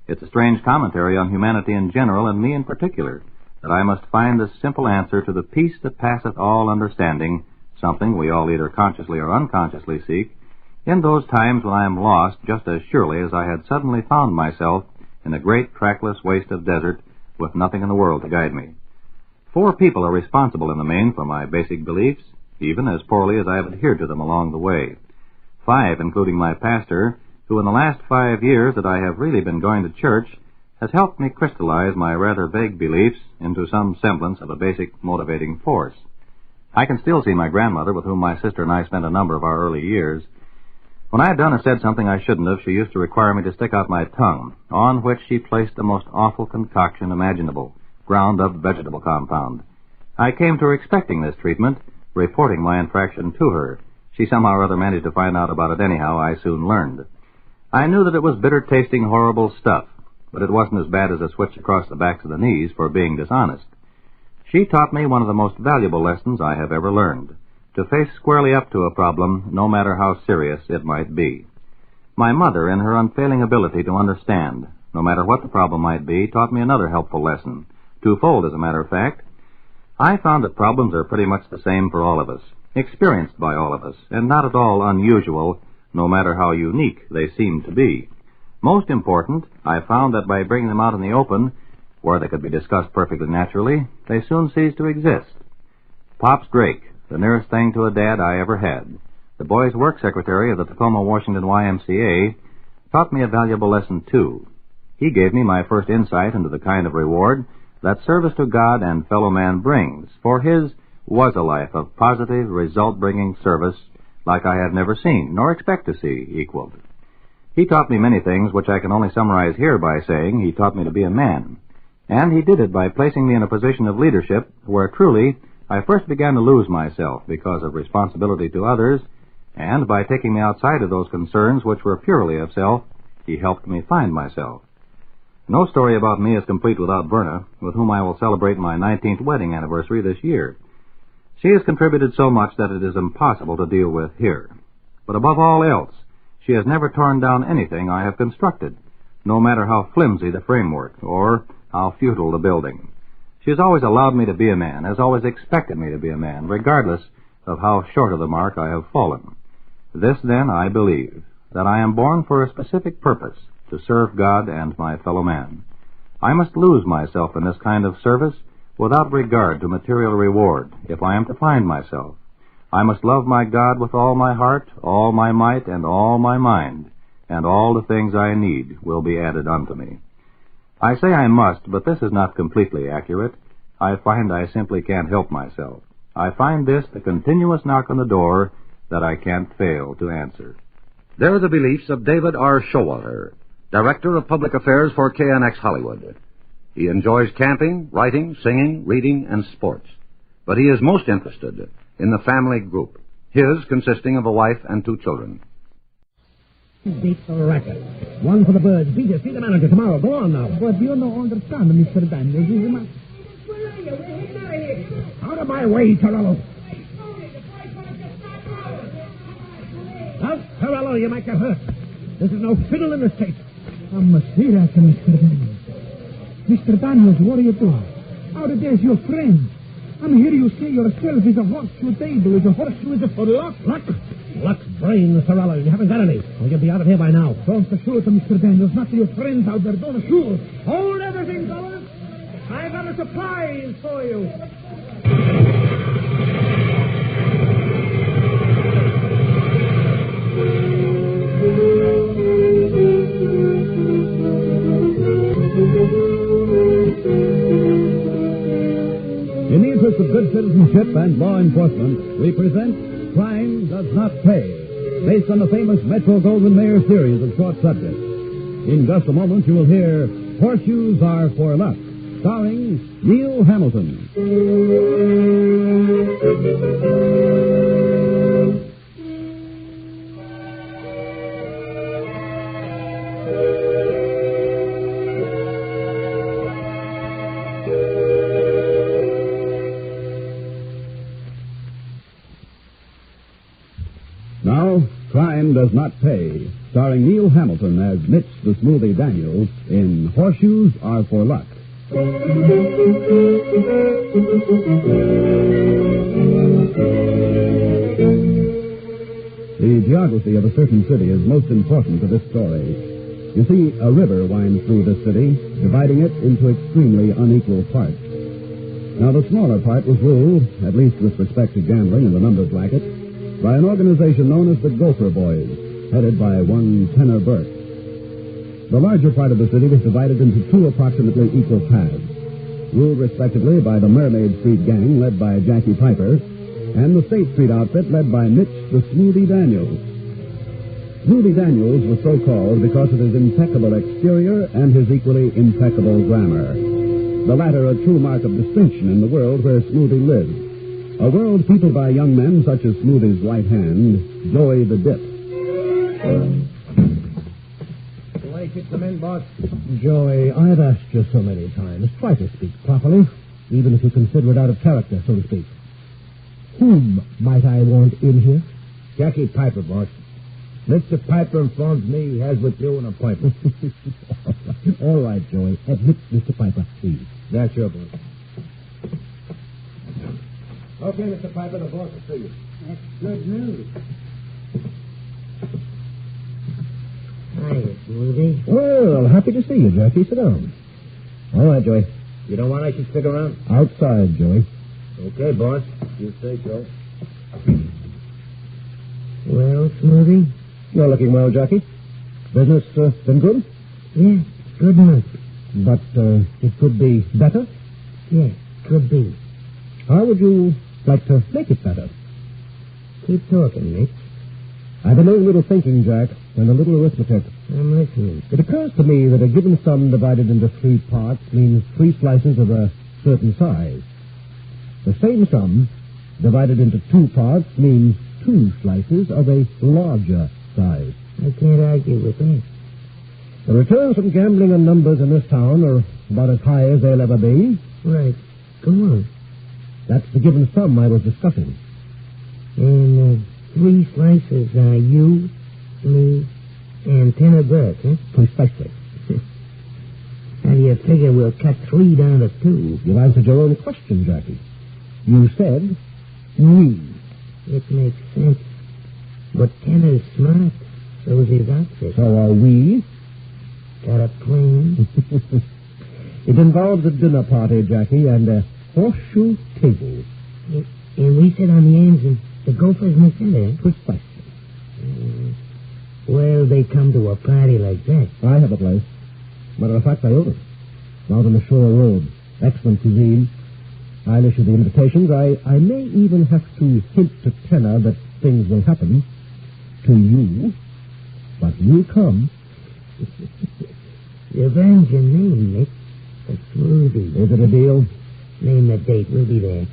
It's a strange commentary on humanity in general and me in particular, that I must find the simple answer to the peace that passeth all understanding, something we all either consciously or unconsciously seek, in those times when I am lost just as surely as I had suddenly found myself in a great trackless waste of desert with nothing in the world to guide me. 4 people are responsible in the main for my basic beliefs, even as poorly as I have adhered to them along the way. 5, including my pastor, who in the last 5 years that I have really been going to church, has helped me crystallize my rather vague beliefs into some semblance of a basic motivating force. I can still see my grandmother, with whom my sister and I spent a number of our early years. When I had done or said something I shouldn't have, she used to require me to stick out my tongue, on which she placed the most awful concoction imaginable, ground-up vegetable compound. I came to her expecting this treatment, reporting my infraction to her. She somehow or other managed to find out about it anyhow, I soon learned. I knew that it was bitter-tasting, horrible stuff, but it wasn't as bad as a switch across the backs of the knees for being dishonest. She taught me one of the most valuable lessons I have ever learned, to face squarely up to a problem, no matter how serious it might be. My mother, in her unfailing ability to understand, no matter what the problem might be, taught me another helpful lesson, twofold as a matter of fact. I found that problems are pretty much the same for all of us, experienced by all of us, and not at all unusual, no matter how unique they seem to be. Most important, I found that by bringing them out in the open, where they could be discussed perfectly naturally, they soon ceased to exist. Pops Drake, the nearest thing to a dad I ever had, the boys' work secretary of the Tacoma, Washington YMCA, taught me a valuable lesson, too. He gave me my first insight into the kind of reward that service to God and fellow man brings, for his was a life of positive, result-bringing service like I had never seen, nor expect to see, equaled. He taught me many things which I can only summarize here by saying he taught me to be a man. And he did it by placing me in a position of leadership where truly I first began to lose myself because of responsibility to others, and by taking me outside of those concerns which were purely of self, he helped me find myself. No story about me is complete without Verna, with whom I will celebrate my 19th wedding anniversary this year. She has contributed so much that it is impossible to deal with here. But above all else, she has never torn down anything I have constructed, no matter how flimsy the framework or how futile the building. She has always allowed me to be a man, has always expected me to be a man, regardless of how short of the mark I have fallen. This, then, I believe, that I am born for a specific purpose, to serve God and my fellow man. I must lose myself in this kind of service without regard to material reward, if I am to find myself. I must love my God with all my heart, all my might, and all my mind, and all the things I need will be added unto me. I say I must, but this is not completely accurate. I find I simply can't help myself. I find this the continuous knock on the door that I can't fail to answer.
They're the beliefs of David R. Showalter, Director of Public Affairs for KNX Hollywood. He enjoys camping, writing, singing, reading, and sports. But he is most interested in the family group, his consisting of a wife and 2 children.
Beats the racket. One for the birds. Beat it. See the manager tomorrow. Go on now. But you don't understand, Mr. Daniels. Where are you? We're heading out of here. Out of my way, Torello. Now, Torello, you might get hurt. This is no fiddle in the state. I must see that, Mr. Daniels. Mr. Daniels, what are you doing? Out of there's your friend. I'm here you say yourself is a horseshoe table, is a horseshoe for luck. Luck? Luck's brains, Torello. You haven't got any. Well, you'll be out of here by now. Don't shoot, Mr. Daniels. Not to your friends out there. Don't shoot. Hold everything, fellas. I got a surprise for you.
In the interest of good citizenship and law enforcement, we present Crime Does Not Pay, based on the famous Metro-Goldwyn-Mayer series of short subjects. In just a moment, you will hear Horseshoes Are For Luck, starring Neil Hamilton. Now, Crime Does Not Pay, starring Neil Hamilton as Mitch the Smoothie Daniels in Horseshoes Are For Luck. The geography of a certain city is most important to this story. You see, a river winds through this city, dividing it into extremely unequal parts. Now, the smaller part was ruled, at least with respect to gambling and the numbers racket, by an organization known as the Gopher Boys, headed by one Tenor Burt. The larger part of the city was divided into two approximately equal paths, ruled respectively by the Mermaid Street Gang, led by Jackie Piper, and the State Street outfit, led by Mitch the Smoothie Daniels. Smoothie Daniels was so called because of his impeccable exterior and his equally impeccable grammar. The latter a true mark of distinction in the world where Smoothie lives. A world peopled by young men such as Smoothie's right hand, Joey the Dip.
Why kick them in, boss? Joey, I've asked you so many times. Try to speak properly, even if you consider it out of character, so to speak. Whom might I want in here?
Jackie Piper, boss. Mr. Piper informs me he has with you an appointment.
All right, Joey. Admit Mr. Piper, please.
That's your boss. Okay, Mr. Piper, the boss will see you.
That's good news. Hiya, Smoothie.
Well, happy to see you, Jackie. Sit down. All right, Joey.
You don't want I should stick around?
Outside, Joey.
Okay, boss. You say so.
Well, Smoothie?
You're looking well, Jackie. Business been good?
Yeah, good enough.
But it could be better?
Yeah, could be.
How would you like to make it better?
Keep talking, Nick.
I've been doing a little thinking, Jack, and a little arithmetic.
I'm listening.
It occurs to me that a given sum divided into 3 parts means 3 slices of a certain size. The same sum divided into 2 parts means 2 slices of a larger size.
I can't argue with that.
The returns from gambling on numbers in this town are about as high as they'll ever be.
Right. Go on.
That's the given sum I was discussing.
And 3 slices are you, me, and Tenor Burt, huh?
Precisely.
How do you figure we'll cut 3 down to 2?
You answered your own question, Jackie. You said we.
It makes sense. But Tenor's smart. So's his outfit.
So are we.
Got a plan?
It involves a dinner party, Jackie, and a horseshoe table.
And we sit on the ends and the Gophers in the center.
Precisely.
Well, they come to a party like that.
I have a place. Matter of fact, I own it. Out on the shore road. Excellent cuisine. I'll issue the invitations. I may even have to hint to Tenor that things will happen to you. But you come.
You've earned your name, Nick. A Smoothie.
Is it a deal?
Name the date. We'll be there.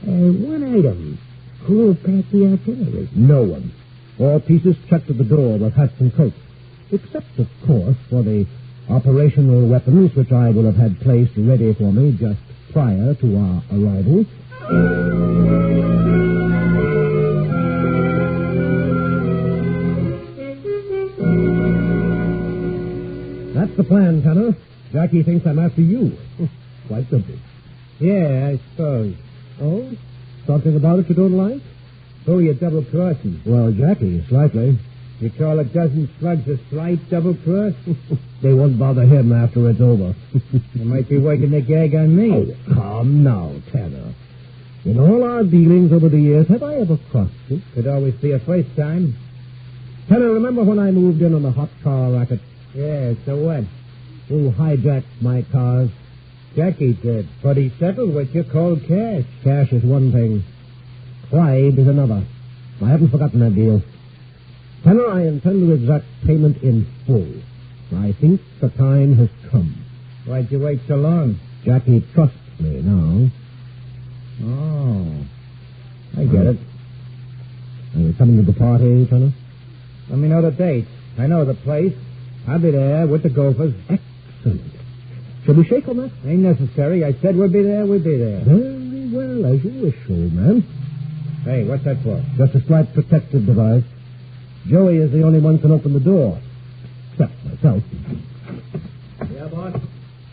One item. Who'll pack the artillery?
No one. All pieces checked at the door with hats and coats. Except, of course, for the operational weapons which I will have had placed ready for me just prior to our arrival. That's the plan, Tenor. Jackie thinks I'm after you. Quite simple.
Yeah, I suppose.
Oh? Something about it you don't like?
Oh, you're double-crossing.
Well, Jackie, slightly.
You call a dozen slugs a slight double-cross?
They won't bother him after it's over.
They might be working the gag on me.
Oh, come now, Tenor. In all our dealings over the years, have I ever crossed you?
Could always be a first time.
Tenor, remember when I moved in on the hot car racket?
Yeah, so what?
Who hijacked my cars?
Jackie did. But he settled with you cold cash.
Cash is one thing. Pride is another. I haven't forgotten that deal. Tenor, I intend to exact payment in full. I think the time has come.
Why'd you wait so long?
Jackie trusts me now.
Oh. I get it.
Are you coming to the party, Tenor?
Let me know the date. I know the place. I'll be there with the Gophers.
Excellent. Shall we shake on that?
Ain't necessary. I said we'll be there, we'll be there.
Very well, as you wish, old man.
Hey, what's that for?
Just a slight protective device. Joey is the only one who can open the door. Except myself.
Yeah, boss?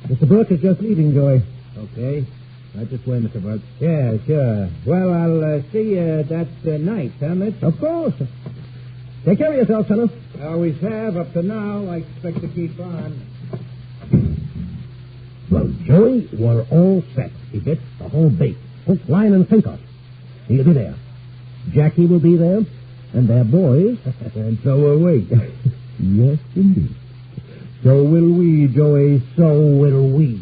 Mr. Burke is just leaving, Joey.
Okay. Right this way, Mr. Burke. Yeah, sure. Well, I'll see you that night, huh, Mitch?
Of course. Take care of yourself, Tenor.
I always have up to now. I expect to keep on.
Well, Joey, we're all set. He bit the whole bait. Hook, line, and sinker. He'll be there. Jackie will be there. And their boys.
And so will we.
Yes, indeed. So will we, Joey. So will we.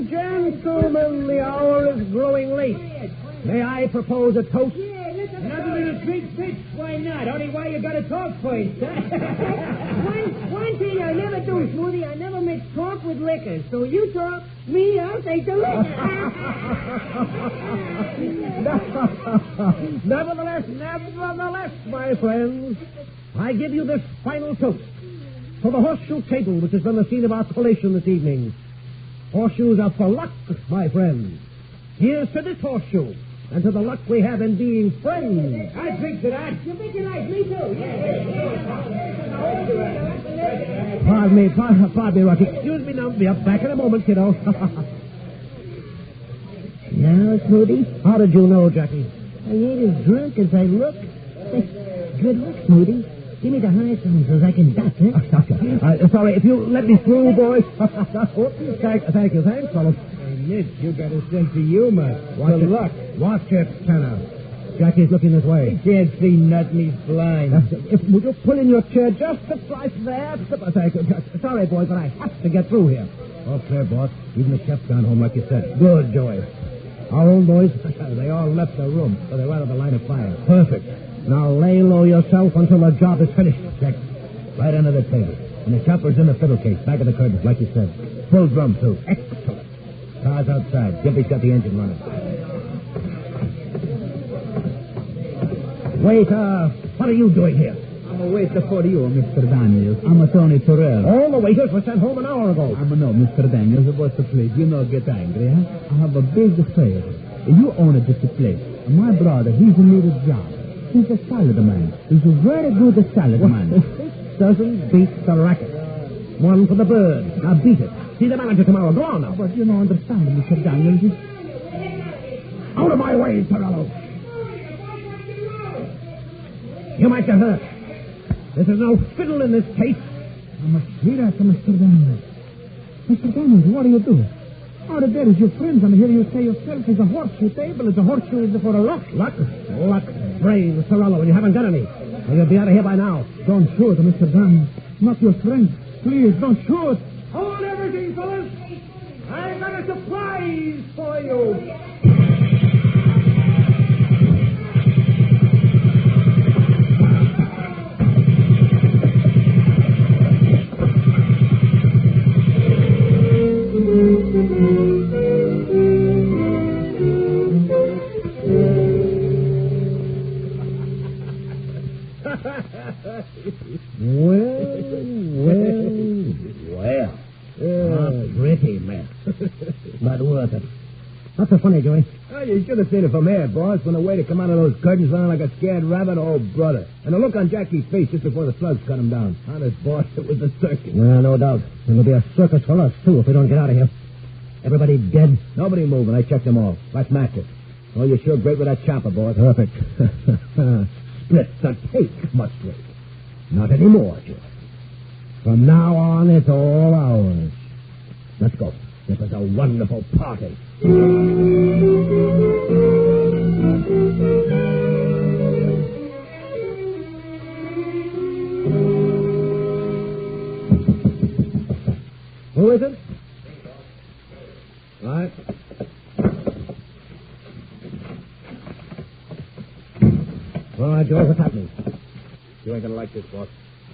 Gentlemen, the hour is growing late. May I propose a toast?
Another little treat, bitch. Why not? Only why you gotta talk first, huh?
One thing I never do, Smoothie, I never mix talk with liquor. So you talk, me, I'll take the liquor.
Nevertheless, my friends, I give you this final toast for the horseshoe table, which has been the scene of our collation this evening. Horseshoes are for luck, my friends. Here's to this horseshoe, and to the luck we have in being friends.
I drink to that.
You think you like me, too?
Pardon me, Rocky. Excuse me now. Be up back in a moment, kiddo.
Now, Smoothie?
How did you know, Jackie?
I ain't as drunk as I look. Good luck, Smoothie. Give me the high sign so I can duck, huh?
Sorry, if you let me through, boys. Thank you. Thanks, fellows.
Mitch, you got a sense of humor. Good luck.
Watch it, Tanner. Jackie's looking this way.
He can't see nothing. He's blind.
Would you pull in your chair just a slice there? Thank you. Sorry, boys, but I have to get through here.
All clear, boss. Even the chef's gone home, like you said.
Good, Joey. Our own boys?
They all left the room, so they're out of the line of fire.
Perfect. Now lay low yourself until the job is finished.
Check. Right under the table. And the chopper's in the fiddle case, back of the curtains, like you said. Full drum, too.
Excellent.
Car's outside. Gimpy's got the engine running.
Wait, what are you doing here?
I'm a waiter for you, Mr. Daniels. I'm a Tony Terrell.
All the waiters were sent home an hour ago.
I know, Mr. Daniels. What's the place? You know, get angry, huh? I have a big affair. You own a this place. My brother, he's a little job. He's a salad man. He's a very good salad man.
This doesn't beat the racket. One for the bird. Now beat it. See the manager tomorrow. Go on now.
But you don't understand, Mr. Daniels.
Out of my way, Torello. You might get hurt. This is no fiddle in this case.
I'm afraid of Mr. Daniels. Mr. Daniels, what do you do? Out of there is your friends, and here you say yourself is a horseshoe table. It's a horseshoe is for a luck.
Luck? Brains, Torello, and you haven't got any. Well, you'll be out of here by now.
Don't shoot, Mr. Daniels. Not your friend. Please, don't shoot.
Hold everything, fellas. I've got a surprise for you. Pretty mess. But worth it. Not so funny, Joey.
Oh, you should have seen it from here, boss. When the waiter come out of those curtains running like a scared rabbit, oh, brother. And the look on Jackie's face just before the slugs cut him down. Honest, boss, it was a circus.
Well, no doubt. It'll be a circus for us, too, if we don't get out of here. Everybody dead?
Nobody moving. I checked them all. Like matches. Oh, you're sure great with that chopper, boss.
Perfect. Split the cake, must we? Not anymore, Joe. From now on, it's all ours. Let's go. This was a wonderful party. Who is it? Right. All right, Joe, what's happening?
You ain't gonna like this, boss.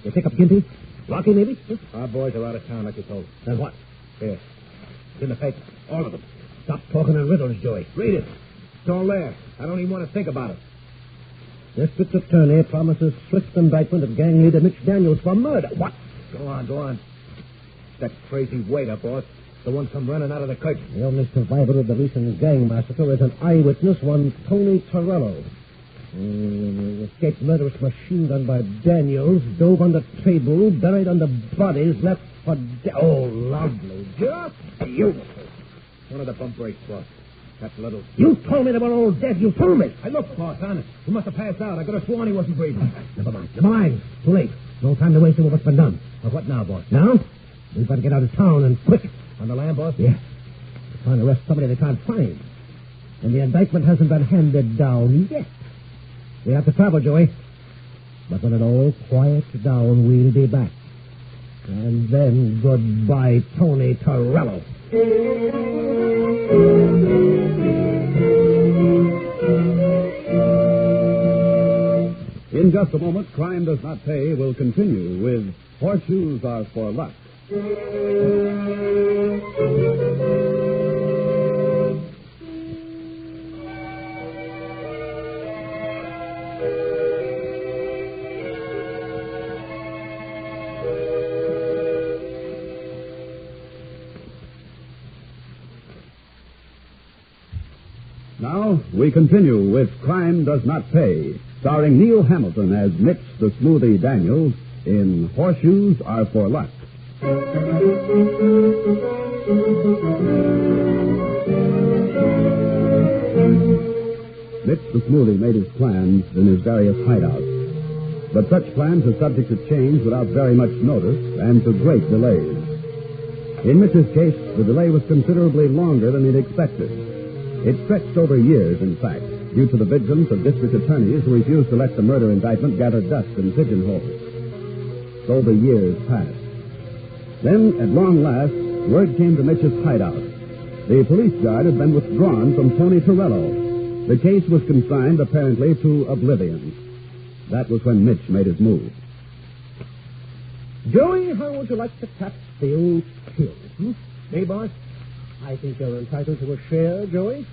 You pick up Gimpy? Rocky, maybe?
Our boys are out of town, like you told.
Then what?
Here. It's in the paper. All of them.
Stop talking in riddles, Joey.
Read it. It's all there. I don't even want to think about it.
District Attorney promises swift indictment of gang leader Mitch Daniels for murder. What?
Go on. That crazy waiter, boss. The one come running out of the curtain.
The only survivor of the recent gang massacre is an eyewitness, one Tony Torello. Escaped murderous machine gun by Daniels, dove on the table, buried under bodies, left for oh, lovely. Just beautiful.
One of the bump brakes, boss. That's little.
You told me they were all dead. You told me.
Hey, look, boss, honest. He must have passed out. I could have sworn he wasn't breathing.
Never mind. Too late. No time to waste over what's been done.
Well, what now, boss?
Now? We've got to get out of town and quick.
On the land, boss?
Yeah. They're trying to arrest somebody they can't find. And the indictment hasn't been handed down yet. We have to travel, Joey. But when it all quiets down, we'll be back. And then goodbye, Tony Torello.
In just a moment, Crime Does Not Pay will continue with Horseshoes Are For Luck. Now, we continue with Crime Does Not Pay, starring Neil Hamilton as Mitch the Smoothie Daniels in Horseshoes Are For Luck. Mitch the Smoothie made his plans in his various hideouts. But such plans are subject to change without very much notice and to great delays. In Mitch's case, the delay was considerably longer than he'd expected. It stretched over years, in fact, due to the vigilance of district attorneys who refused to let the murder indictment gather dust in pigeonholes. So the years passed. Then, at long last, word came to Mitch's hideout. The police guard had been withdrawn from Tony Torello. The case was consigned, apparently, to oblivion. That was when Mitch made his move.
Joey, how would you like to tap the old pill? Hey, boss? I think you're entitled to a share, Joey.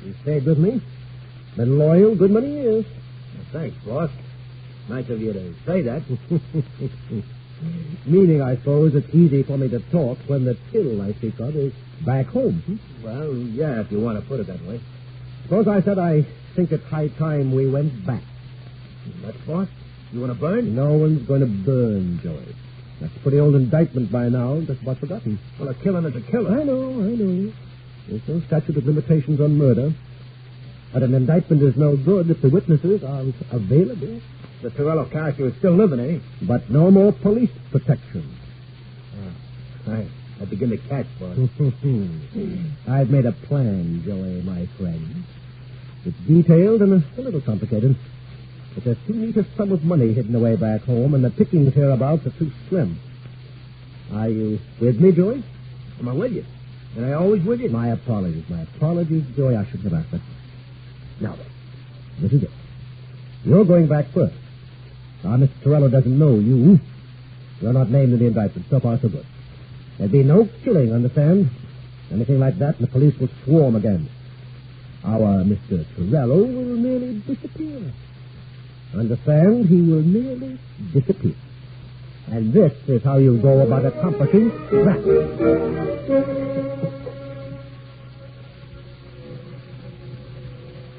You stayed with me. Been loyal good many years.
Well, thanks, boss. Nice of you to say that.
Meaning, I suppose, it's easy for me to talk when the till I speak of is back home.
Well, yeah, if you want to put it that way.
Suppose I said I think it's high time we went back.
What, boss? You want to burn?
No one's going to burn, Joey. That's a pretty old indictment by now, just about forgotten.
Well, a killing is a killer.
I know. There's no statute of limitations on murder. But an indictment is no good if the witnesses aren't available.
The Torello character is still living, eh?
But no more police protection.
I begin to catch, boss.
I've made a plan, Joey, my friend. It's detailed and a little complicated. But there's too neat a sum of money hidden away back home, and the pickings hereabouts are too slim. Are you with me, Joey?
Am I with you? And I always with you?
My apologies, Joey. I shouldn't have asked that. Now then, this is it. You're going back first. Now, Mr. Torello doesn't know you. You're not named in the indictment. So far, so good. There'd be no killing, understand? Anything like that, and the police will swarm again. Our Mr. Torello will merely disappear. Understand? He will merely disappear. And this is how you go about accomplishing that.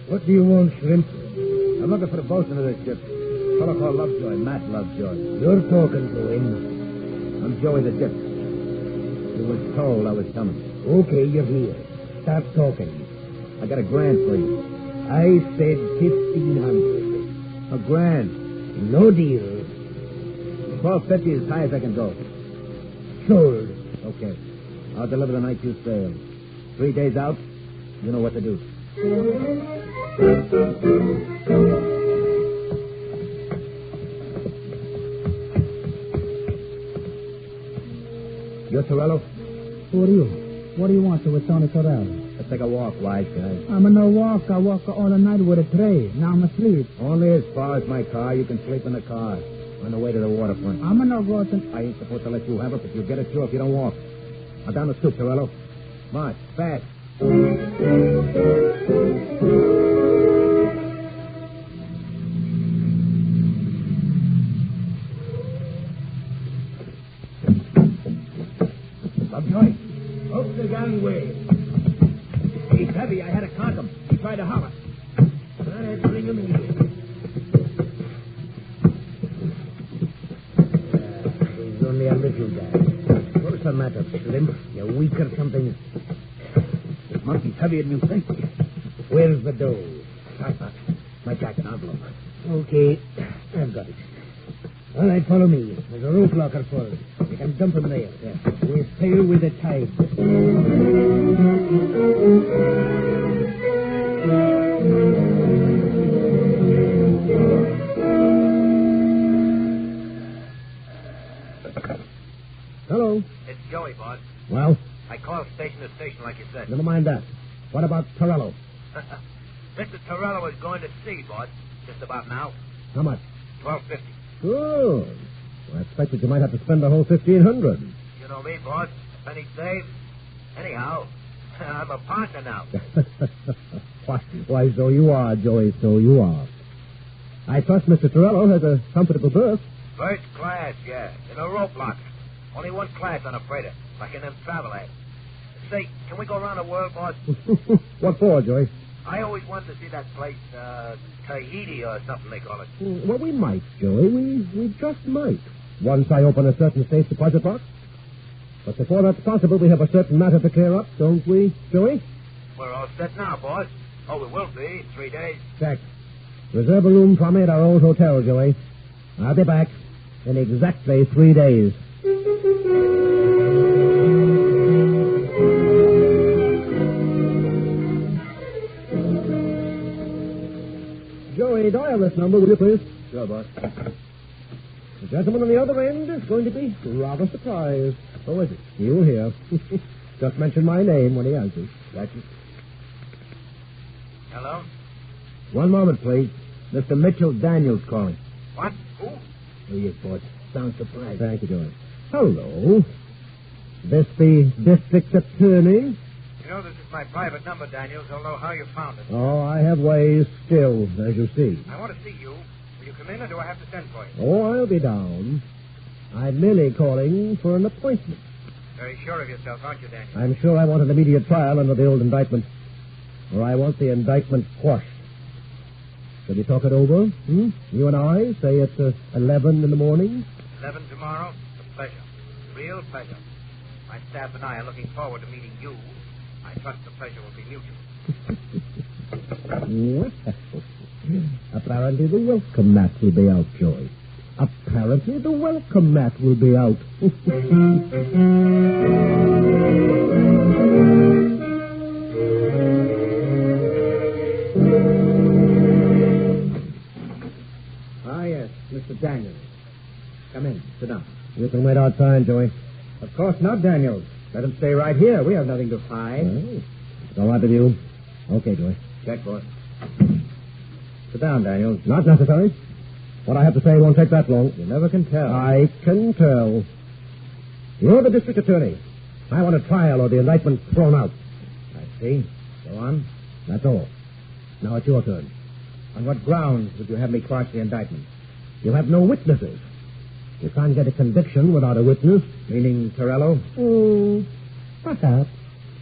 What do you want, Shrimp? I'm looking for the bosun of this ship. A fellow called Lovejoy, Matt Lovejoy.
You're talking to him.
I'm Joey the Dip. He was told I was coming.
Okay, you're here. Stop talking.
I got $1,000 for you.
I said 1,500.
$1,000.
No deal.
1250 is as high as I can go.
Sold.
Okay. I'll deliver the night you sail. 3 days out, you know what to do. You're Torello?
Who are you? What do you want with Tony Torello?
Let's take a walk, wise guy.
I'm in no walk. I walk all the night with a tray. Now I'm asleep.
Only as far as my car. You can sleep in the car. On the way to the waterfront.
I'm in no go to...
I ain't supposed to let you have it, but you'll get it too if you don't walk. Now down the stoop, Torello. March, fast.
Lovejoy, up the gangway. He's heavy. I had to conk him. He tried to holler. All right, bring him in. a little guy. What's the matter, Slim? You weak or something?
This monkey's heavier than you think.
Where's the dough? My jacket envelope. Okay, I've got it. All right, follow me. There's a rope locker for us. You can dump him there. We'll sail with the tide. Hello.
It's Joey, boss.
Well?
I called station to station like you said.
Never mind that. What about Torello?
Mr. Torello is going to sea, boss. Just about now.
How much?
$12.50.
Good. Well, I expected you might have to spend the whole $1,500.
You know me, boss. Penny saved. Anyhow, I'm a partner now.
Why, so you are, Joey, so you are. I trust Mr. Torello has a comfortable berth.
First class, yeah. In a rope locker. Only one class on a freighter, like in them travel ads. Say, can we go around the world, boss?
What for, Joey?
I always wanted to see that place, Tahiti or something they call it.
Well, we might, Joey. We just might. Once I open a certain safe deposit box. But before that's possible, we have a certain matter to clear up, don't we, Joey?
We're all set now, boss. Oh, we will be in 3 days.
Check. Reserve a room for me at our old hotel, Joey. I'll be back in exactly 3 days. Joey, dial this number, will you please?
Sure, boss.
The gentleman on the other end is going to be rather surprised. Oh, is it? You'll hear. Just mention my name when he answers. That's it.
Hello?
One moment, please. Mr. Mitchell Daniels calling.
What? Who?
Oh, yes, boss. Sounds surprised. Thank you, Joey. Hello. This the district attorney?
You know, this is my private number, Daniels. Don't know how you found it.
Oh, I have ways still, as you see.
I want to see you. Will you come in, or do I have to send for you?
Oh, I'll be down. I'm merely calling for an appointment.
Very sure of yourself, aren't you, Daniels?
I'm sure I want an immediate trial under the old indictment. Or I want the indictment quashed. Shall we talk it over? You and I, say at 11 in the morning?
11 tomorrow? A pleasure. Real pleasure. My staff and I are looking forward to meeting you. I trust the pleasure will be mutual.
Well, apparently the welcome mat will be out, Joey. Apparently the welcome mat will be out. Ah, yes, Mr. Daniels. Come in. Sit down. You can wait outside, Joey. Of course not, Daniels. Let him stay right here. We have nothing to hide. Oh. All right with you? Okay, Joey. Check, boss. Sit down, Daniels. Not necessary. What I have to say won't take that long. You never can tell. I can tell. You're the district attorney. I want a trial or the indictment thrown out. I see. Go on. That's all. Now it's your turn. On what grounds would you have me quash the indictment? You have no witnesses. You can't get a conviction without a witness. Meaning Torello? Oh, perhaps.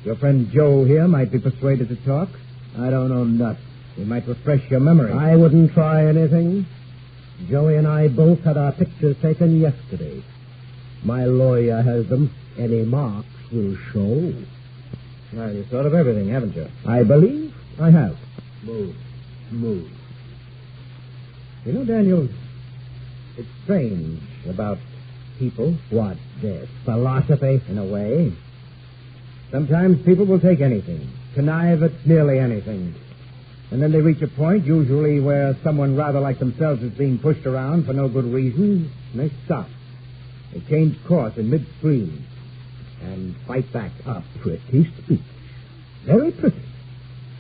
Your friend Joe here might be persuaded to talk. I don't know nuts. He might refresh your memory. I wouldn't try anything. Joey and I both had our pictures taken yesterday. My lawyer has them. Any marks will show. Well, you've thought of everything, haven't you? I believe I have. Move. You know, Daniels, it's strange about people. What, this? Philosophy? In a way. Sometimes people will take anything, connive at nearly anything. And then they reach a point, usually where someone rather like themselves is being pushed around for no good reason, and they stop. They change course in midstream and fight back. A pretty speech. Very pretty.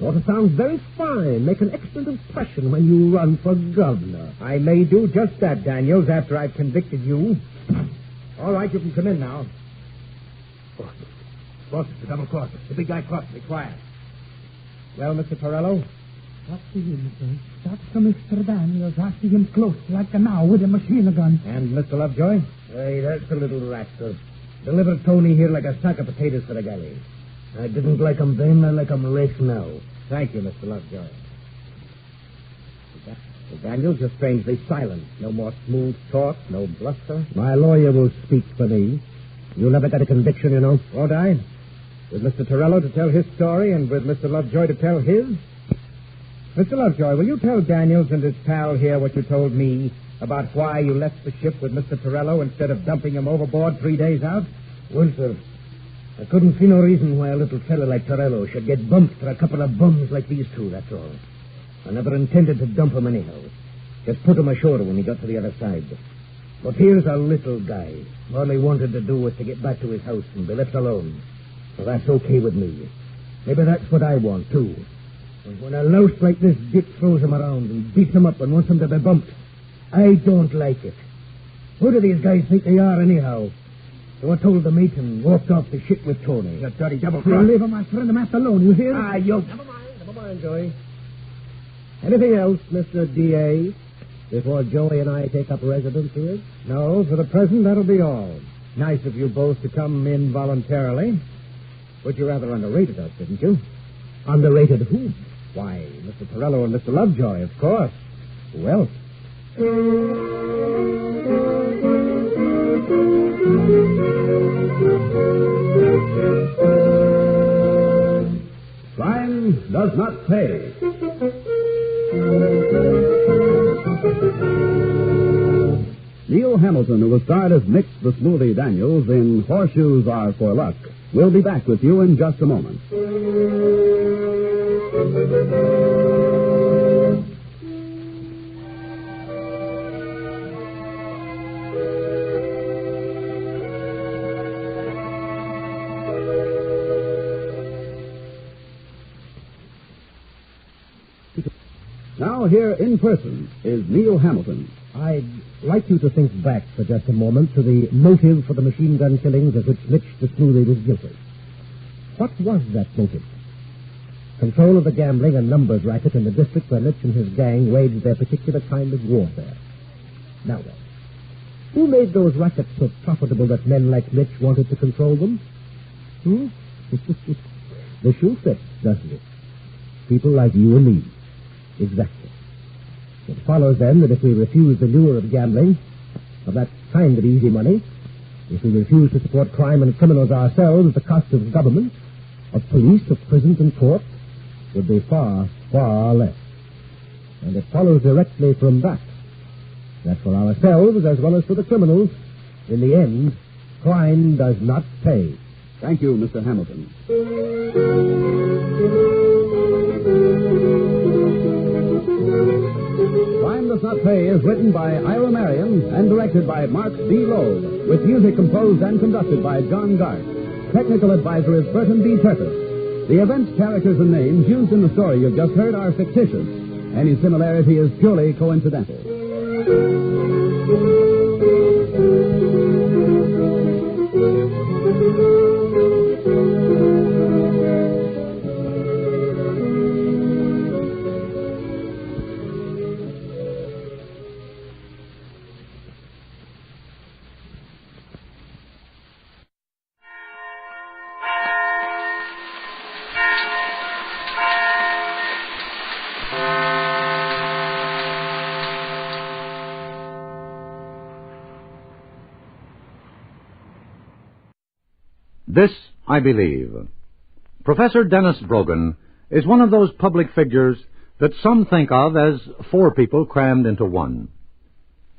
Ought to sound very fine, make an excellent impression when you run for governor. I may do just that, Daniels, after I've convicted you. All right, you can come in now. Crosses, the double crosses. The big guy crosses. Be quiet. Well, Mr. Torello?
What's the use, That's to Mr. Daniels. I see him close, like now, with a machine gun.
And Mr. Lovejoy? Hey, that's a little rascal. Delivered Tony here like a sack of potatoes for the galley. I didn't like him then, I like him less now. Thank you, Mr. Lovejoy. Daniels, you're strangely silent. No more smooth talk, no bluster. My lawyer will speak for me. You'll never get a conviction, you know. Won't I? With Mr. Torello to tell his story and with Mr. Lovejoy to tell his? Mr. Lovejoy, will you tell Daniels and his pal here what you told me about why you left the ship with Mr. Torello instead of dumping him overboard 3 days out? Well, sir, I couldn't see no reason why a little fellow like Torello should get bumped for a couple of bums like these two, that's all. I never intended to dump him anyhow. Just put him ashore when he got to the other side. But here's a little guy. All he wanted to do was to get back to his house and be left alone. So that's okay with me. Maybe that's what I want, too. And when a louse like this Dick throws him around and beats him up and wants him to be bumped, I don't like it. Who do these guys think they are, anyhow? So I told the mate and walked off the ship with Tony. You dirty double-cross.
Leave my friend Matt alone, you hear?
You... Never mind, Joey. Anything else, Mr. D.A., before Joey and I take up residence here?
No, for the present, that'll be all. Nice of you both to come in voluntarily. But you rather underrated us, didn't you?
Underrated whom?
Why, Mr. Torello and Mr. Lovejoy, of course. Who else?
Crime does not pay. Neil Hamilton, who was starred as Mix the Smoothie Daniels in Horseshoes Are For Luck, will be back with you in just a moment. Now, here in person is Neil Hamilton.
I'd like you to think back for just a moment to the motive for the machine gun killings of which Mitch the Smoothie was guilty. What was that motive? Control of the gambling and numbers racket in the district where Mitch and his gang waged their particular kind of warfare. Now then, who made those rackets so profitable that men like Mitch wanted to control them? The shoe fits, doesn't it? People like you and me. Exactly. It follows, then, that if we refuse the lure of gambling, of that kind of easy money, if we refuse to support crime and criminals ourselves, the cost of government, of police, of prisons and courts, would be far, far less. And it follows directly from that for ourselves, as well as for the criminals, in the end, crime does not pay.
Thank you, Mr. Hamilton. Crime Does Not Pay is written by Ira Marion and directed by Mark D. Lowe, with music composed and conducted by John Garth. Technical advisor is Burton B. Turtis. The events, characters, and names used in the story you've just heard are fictitious. Any similarity is purely coincidental.
This I believe. Professor Dennis Brogan is one of those public figures that some think of as four people crammed into one.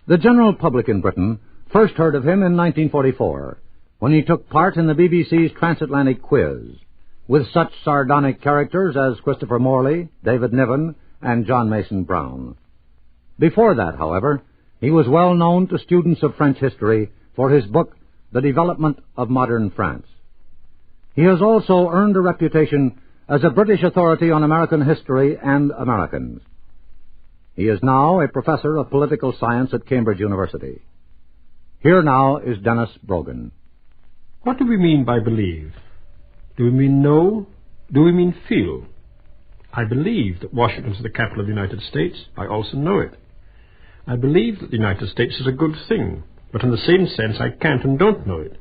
The general public in Britain first heard of him in 1944, when he took part in the BBC's Transatlantic Quiz, with such sardonic characters as Christopher Morley, David Niven, and John Mason Brown. Before that, however, he was well known to students of French history for his book, The Development of Modern France. He has also earned a reputation as a British authority on American history and Americans. He is now a professor of political science at Cambridge University. Here now is Dennis Brogan.
What do we mean by believe? Do we mean know? Do we mean feel? I believe that Washington is the capital of the United States. I also know it. I believe that the United States is a good thing, but in the same sense I can't and don't know it.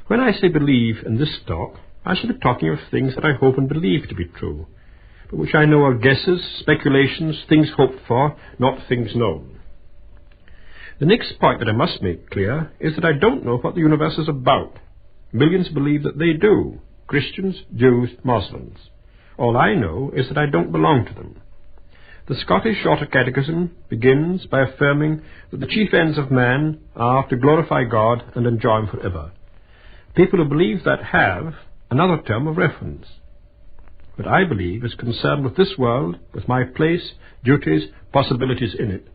When I say believe in this talk, I shall be talking of things that I hope and believe to be true. but which I know are guesses, speculations, things hoped for, not things known. The next point that I must make clear is that I don't know what the universe is about. Millions believe that they do. Christians, Jews, Muslims. All I know is that I don't belong to them. The Scottish Shorter Catechism begins by affirming that the chief ends of man are to glorify God and enjoy Him forever. People who believe that have another term of reference. What I believe is concerned with this world, with my place, duties, possibilities in it.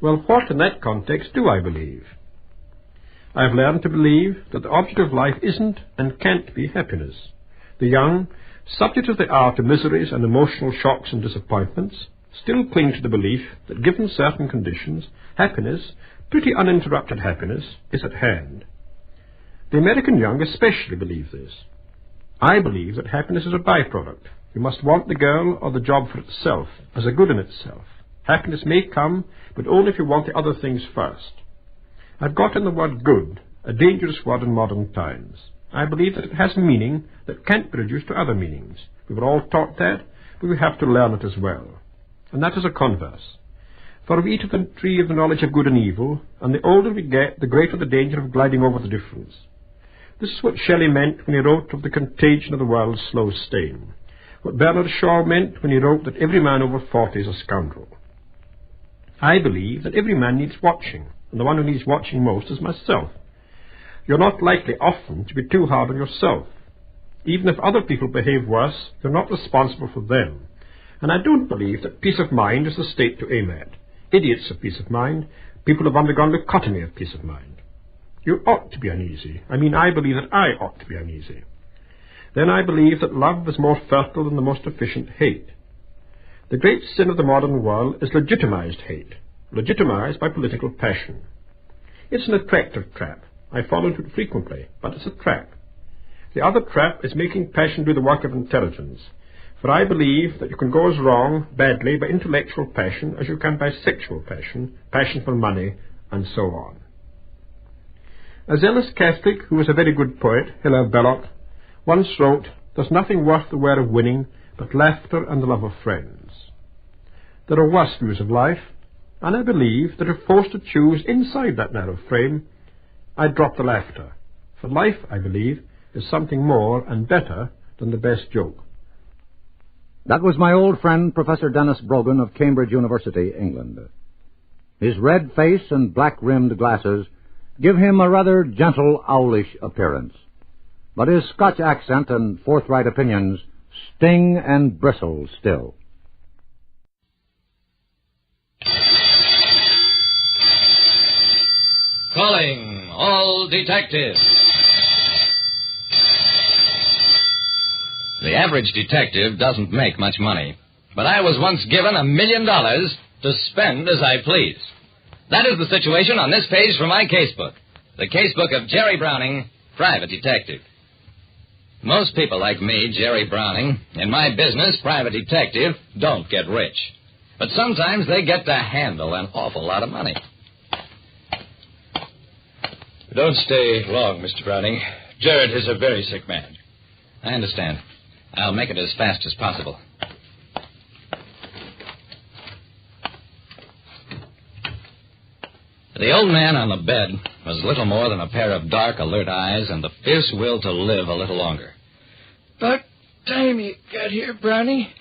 Well, what in that context do I believe? I have learned to believe that the object of life isn't and can't be happiness. The young, subject as they are to miseries and emotional shocks and disappointments, still cling to the belief that given certain conditions, happiness, pretty uninterrupted happiness, is at hand. The American young especially believe this. I believe that happiness is a byproduct. You must want the girl or the job for itself, as a good in itself. Happiness may come, but only if you want the other things first. I've got in the word good, a dangerous word in modern times. I believe that it has a meaning that can't be reduced to other meanings. We were all taught that, but we have to learn it as well. And that is a converse. For we eat of the tree of the knowledge of good and evil, and the older we get, the greater the danger of gliding over the difference. This is what Shelley meant when he wrote of the contagion of the world's slow stain. What Bernard Shaw meant when he wrote that every man over 40 is a scoundrel. I believe that every man needs watching, and the one who needs watching most is myself. You're not likely often to be too hard on yourself. Even if other people behave worse, you're not responsible for them. And I don't believe that peace of mind is the state to aim at. Idiots have peace of mind. People who have undergone dichotomy of peace of mind. You ought to be uneasy. I believe that I ought to be uneasy. Then I believe that love is more fertile than the most efficient hate. The great sin of the modern world is legitimized hate, legitimized by political passion. It's an attractive trap. I fall into it frequently, but it's a trap. The other trap is making passion do the work of intelligence, for I believe that you can go as wrong badly by intellectual passion as you can by sexual passion, passion for money, and so on. A zealous Catholic, who was a very good poet, Hilaire Belloc, once wrote, "There's nothing worth the wear of winning but laughter and the love of friends." There are worse views of life, and I believe that if forced to choose inside that narrow frame, I'd drop the laughter. For life, I believe, is something more and better than the best joke.
That was my old friend, Professor Dennis Brogan of Cambridge University, England. His red face and black-rimmed glasses give him a rather gentle, owlish appearance. But his Scotch accent and forthright opinions sting and bristle still.
Calling all detectives. The average detective doesn't make much money, but I was once given $1 million to spend as I please. That is the situation on this page from my casebook, the casebook of Jerry Browning, private detective. Most people like me, Jerry Browning, in my business, private detective, don't get rich. But sometimes they get to handle an awful lot of money.
Don't stay long, Mr. Browning. Jared is a very sick man.
I understand. I'll make it as fast as possible. The old man on the bed was little more than a pair of dark, alert eyes and the fierce will to live a little longer.
About time you got here, Brownie.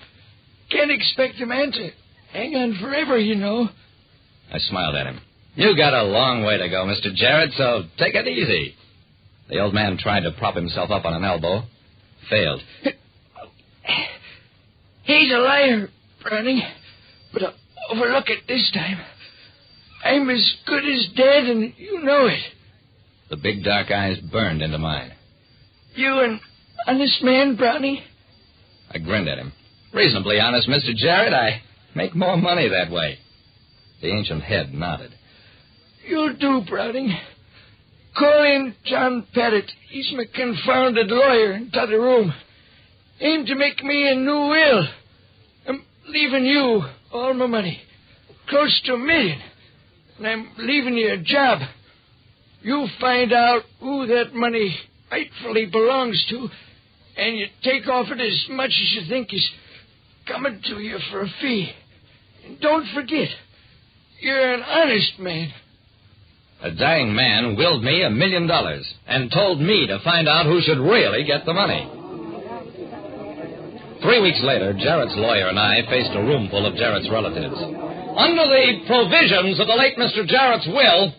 Can't expect a man to hang on forever, you know.
I smiled at him. You got a long way to go, Mr. Jarrett, so take it easy. The old man tried to prop himself up on an elbow. Failed.
He's a liar, Brownie, but I'll overlook it this time. I'm as good as dead, and you know it.
The big dark eyes burned into mine.
You an honest man, Brownie?
I grinned at him. Reasonably honest, Mr. Jarrett. I make more money that way. The ancient head nodded.
You'll do, Brownie. Call in John Pettit. He's my confounded lawyer in the other room. Aim to make me a new will. I'm leaving you all my money. Close to $1 million. And I'm leaving you a job. You find out who that money rightfully belongs to, and you take off it as much as you think is coming to you for a fee. And don't forget, you're an honest man.
A dying man willed me $1 million and told me to find out who should really get the money. 3 weeks later, Jarrett's lawyer and I faced a room full of Jarrett's relatives. Under the provisions of the late Mr. Jarrett's will,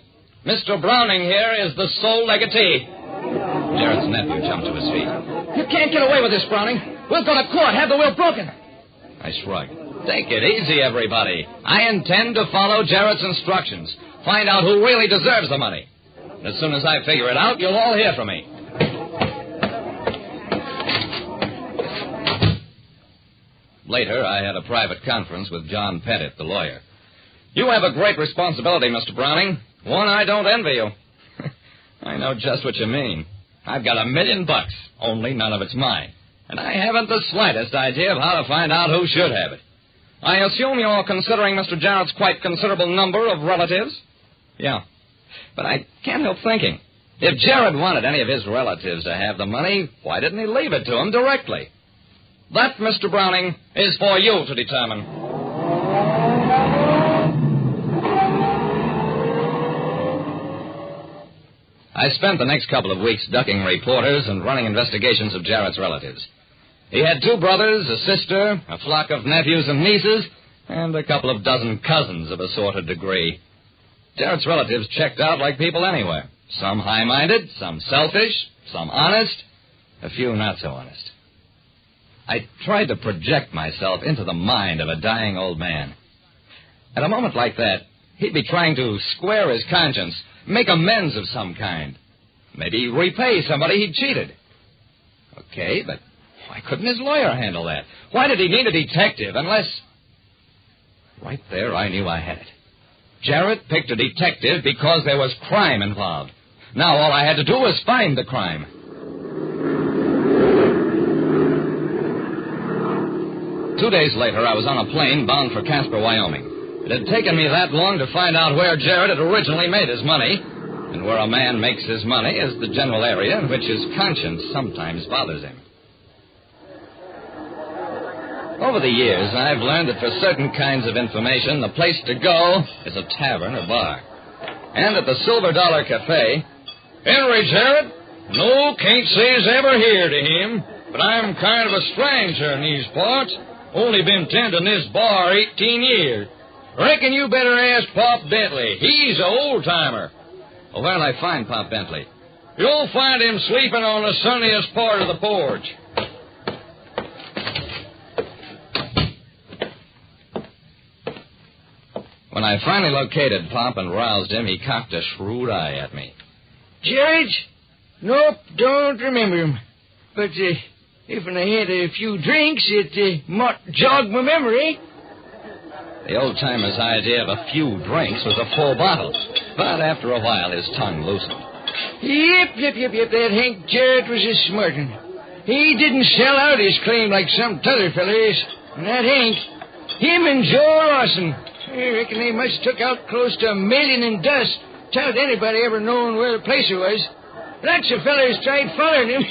Mr. Browning here is the sole legatee. Jarrett's nephew jumped to his feet.
You can't get away with this, Browning. We'll go to court, have the will broken.
I shrugged. Take it easy, everybody. I intend to follow Jarrett's instructions. Find out who really deserves the money. And as soon as I figure it out, you'll all hear from me. Later, I had a private conference with John Pettit, the lawyer. You have a great responsibility, Mr. Browning. One I don't envy you. I know just what you mean. I've got $1 million, only none of it's mine. And I haven't the slightest idea of how to find out who should have it. I assume you're considering Mr. Jarrett's quite considerable number of relatives? Yeah. But I can't help thinking, if Jarrett wanted any of his relatives to have the money, why didn't he leave it to them directly? That, Mr. Browning, is for you to determine. I spent the next couple of weeks ducking reporters and running investigations of Jarrett's relatives. He had 2 brothers, a sister, a flock of nephews and nieces, and a couple of dozen cousins of assorted degree. Jarrett's relatives checked out like people anywhere. Some high-minded, some selfish, some honest, a few not so honest. I tried to project myself into the mind of a dying old man. At a moment like that, he'd be trying to square his conscience, make amends of some kind. Maybe repay somebody he'd cheated. Okay, but why couldn't his lawyer handle that? Why did he need a detective unless... Right there, I knew I had it. Jarrett picked a detective because there was crime involved. Now all I had to do was find the crime. Two days later, I was on a plane bound for Casper, Wyoming. It had taken me that long to find out where Jarrett had originally made his money, and where a man makes his money is the general area in which his conscience sometimes bothers him. Over the years, I've learned that for certain kinds of information, the place to go is a tavern or bar. And at the Silver Dollar Cafe, Henry Jarrett? No, can't say as ever heard of him, but I'm kind of a stranger in these parts. Only been tending this bar 18 years. Reckon you better ask Pop Bentley. He's an old-timer. Well, where'll I find Pop Bentley? You'll find him sleeping on the sunniest part of the porch. When I finally located Pop and roused him, he cocked a shrewd eye at me.
Jarrett? Nope, don't remember him. But if I had a few drinks, it might jog my memory.
The old-timer's idea of a few drinks was a full bottle. But after a while, his tongue loosened.
Yep. That Hank Jarrett was a smart one. He didn't sell out his claim like some t'other fellers. And that Hank, him and Joe Lawson, I reckon they must have took out close to $1 million in dust without anybody ever knowing where the placer was. Lots of fellers tried following him.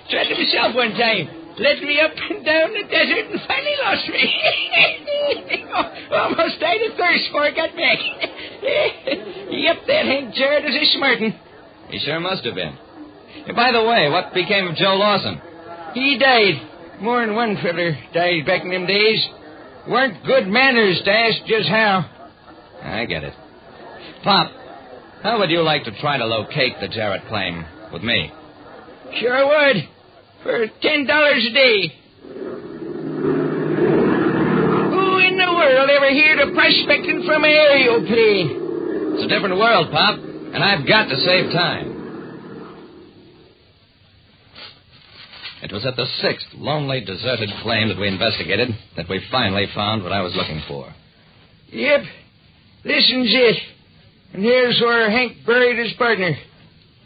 Tried to himself one time. Led me up and down the desert and finally lost me. Almost died of thirst before I got back. Yep, that Hank Jarrett is a smart one.
He sure must have been. And by the way, what became of Joe Lawson?
He died. More than one feller died back in them days. Weren't good manners to ask just how.
I get it. Pop, how would you like to try to locate the Jarrett claim with me?
Sure would. For $10 a day. Who in the world ever heard of prospecting from an aeroplane?
It's a different world, Pop, and I've got to save time. It was at the 6th lonely, deserted claim that we investigated that we finally found what I was looking for.
Yep. This's it. And here's where Hank buried his partner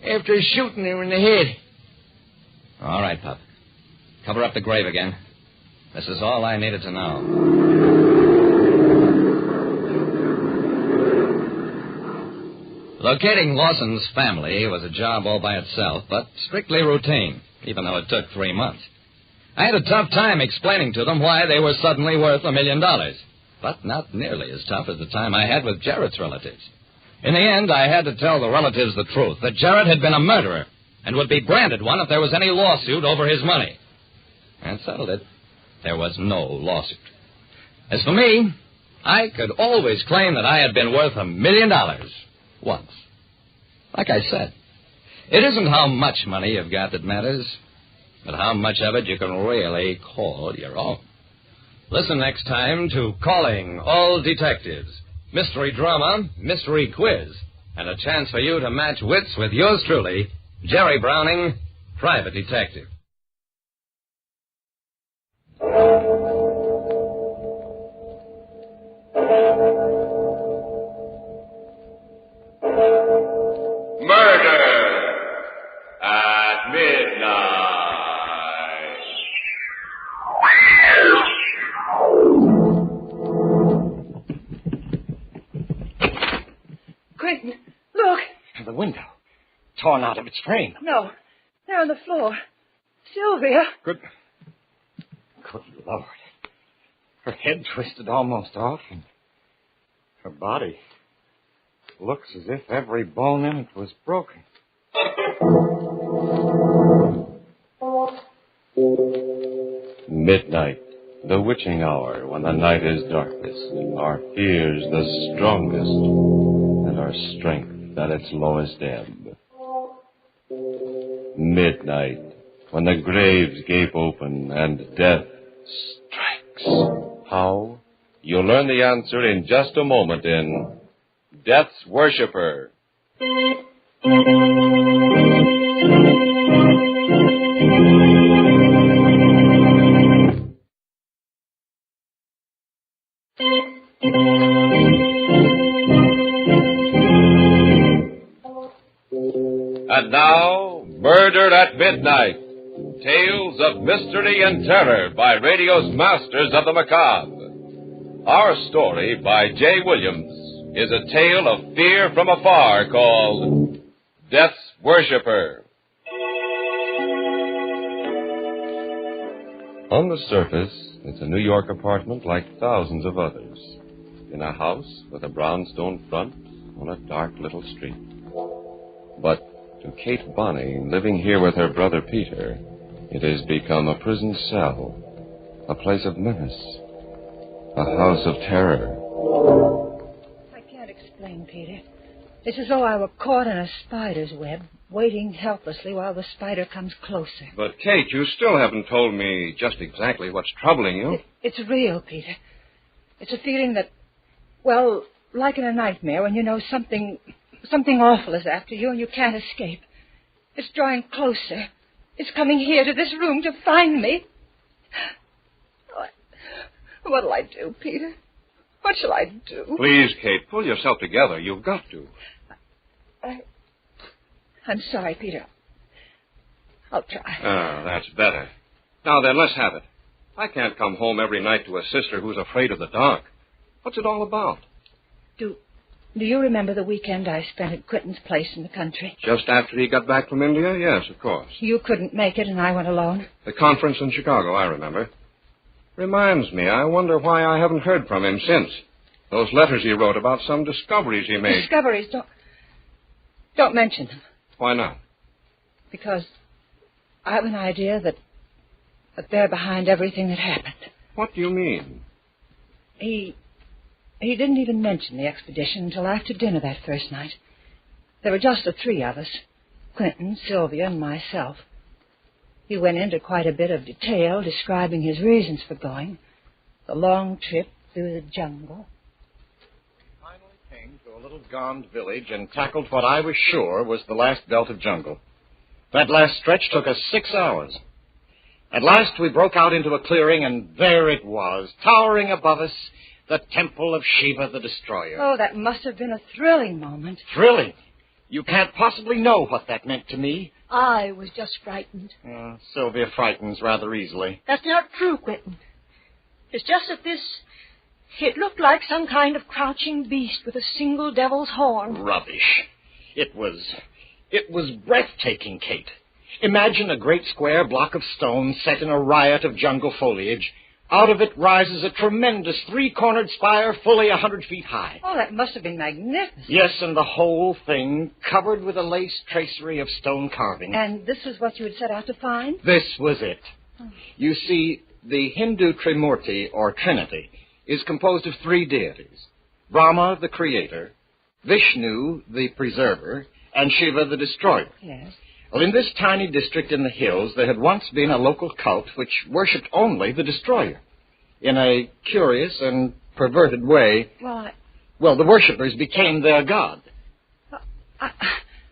after shooting him in the head.
All right, Pop. Cover up the grave again. This is all I needed to know. Locating Lawson's family was a job all by itself, but strictly routine, even though it took 3 months. I had a tough time explaining to them why they were suddenly worth $1 million. But not nearly as tough as the time I had with Jarrett's relatives. In the end, I had to tell the relatives the truth, that Jarrett had been a murderer and would be branded one if there was any lawsuit over his money. And settled it. There was no lawsuit. As for me, I could always claim that I had been worth $1 million once. Like I said, it isn't how much money you've got that matters, but how much of it you can really call your own. Listen next time to Calling All Detectives. Mystery drama, mystery quiz, and a chance for you to match wits with yours truly, Jerry Browning, Private Detective.
Murder at midnight.
Quentin, look.
The window. Torn out of its frame.
No, they're on the floor. Sylvia.
Good Lord. Her head twisted almost off, and her body looks as if every bone in it was broken.
Midnight, the witching hour, when the night is darkest, our fears the strongest, and our strength at its lowest ebb. Midnight, when the graves gape open and death strikes. How? You'll learn the answer in just a moment in Death's Worshipper. And now, Murder at Midnight. Tales of mystery and terror by radio's masters of the macabre. Our story by J. Williams is a tale of fear from afar called Death's Worshipper. On the surface, it's a New York apartment like thousands of others. In a house with a brownstone front on a dark little street. But to Kate Bonney, living here with her brother Peter, it has become a prison cell, a place of menace, a house of terror.
I can't explain, Peter. It's as though I were caught in a spider's web, waiting helplessly while the spider comes closer.
But, Kate, you still haven't told me just exactly what's troubling you.
It's real, Peter. It's a feeling that, well, like in a nightmare when you know something awful is after you and you can't escape. It's drawing closer. It's coming here to this room to find me. What'll I do, Peter? What shall I do?
Please, Kate, pull yourself together. You've got to.
I'm sorry, Peter. I'll try.
Ah, that's better. Now then, let's have it. I can't come home every night to a sister who's afraid of the dark. What's it all about?
Do you remember the weekend I spent at Quentin's place in the country?
Just after he got back from India? Yes, of course.
You couldn't make it and I went alone?
The conference in Chicago, I remember. Reminds me, I wonder why I haven't heard from him since. Those letters he wrote about some discoveries he made.
Discoveries? Don't mention them.
Why not?
Because I have an idea that they're behind everything that happened.
What do you mean?
He didn't even mention the expedition until after dinner that first night. There were just the three of us, Quentin, Sylvia, and myself. He went into quite a bit of detail describing his reasons for going, the long trip through the jungle.
Finally came to a little gond village and tackled what I was sure was the last belt of jungle. That last stretch took us 6 hours. At last we broke out into a clearing, and there it was, towering above us, the temple of Shiva the Destroyer.
Oh, that must have been a thrilling moment.
Thrilling? You can't possibly know what that meant to me.
I was just frightened.
Sylvia frightens rather easily.
That's not true, Quentin. It's just that it looked like some kind of crouching beast with a single devil's horn.
Rubbish. It was breathtaking, Kate.
Imagine a great square block of stone set in a riot of jungle foliage. Out of it rises a tremendous three-cornered spire fully 100 feet high.
Oh, that must have been magnificent.
Yes, and the whole thing covered with a lace tracery of stone carving.
And this is what you had set out to find?
This was it. You see, the Hindu Trimurti, or Trinity, is composed of three deities. Brahma, the creator, Vishnu, the preserver, and Shiva, the destroyer.
Yes.
Well, in this tiny district in the hills, there had once been a local cult which worshipped only the destroyer. In a curious and perverted way, well, the worshippers became their god.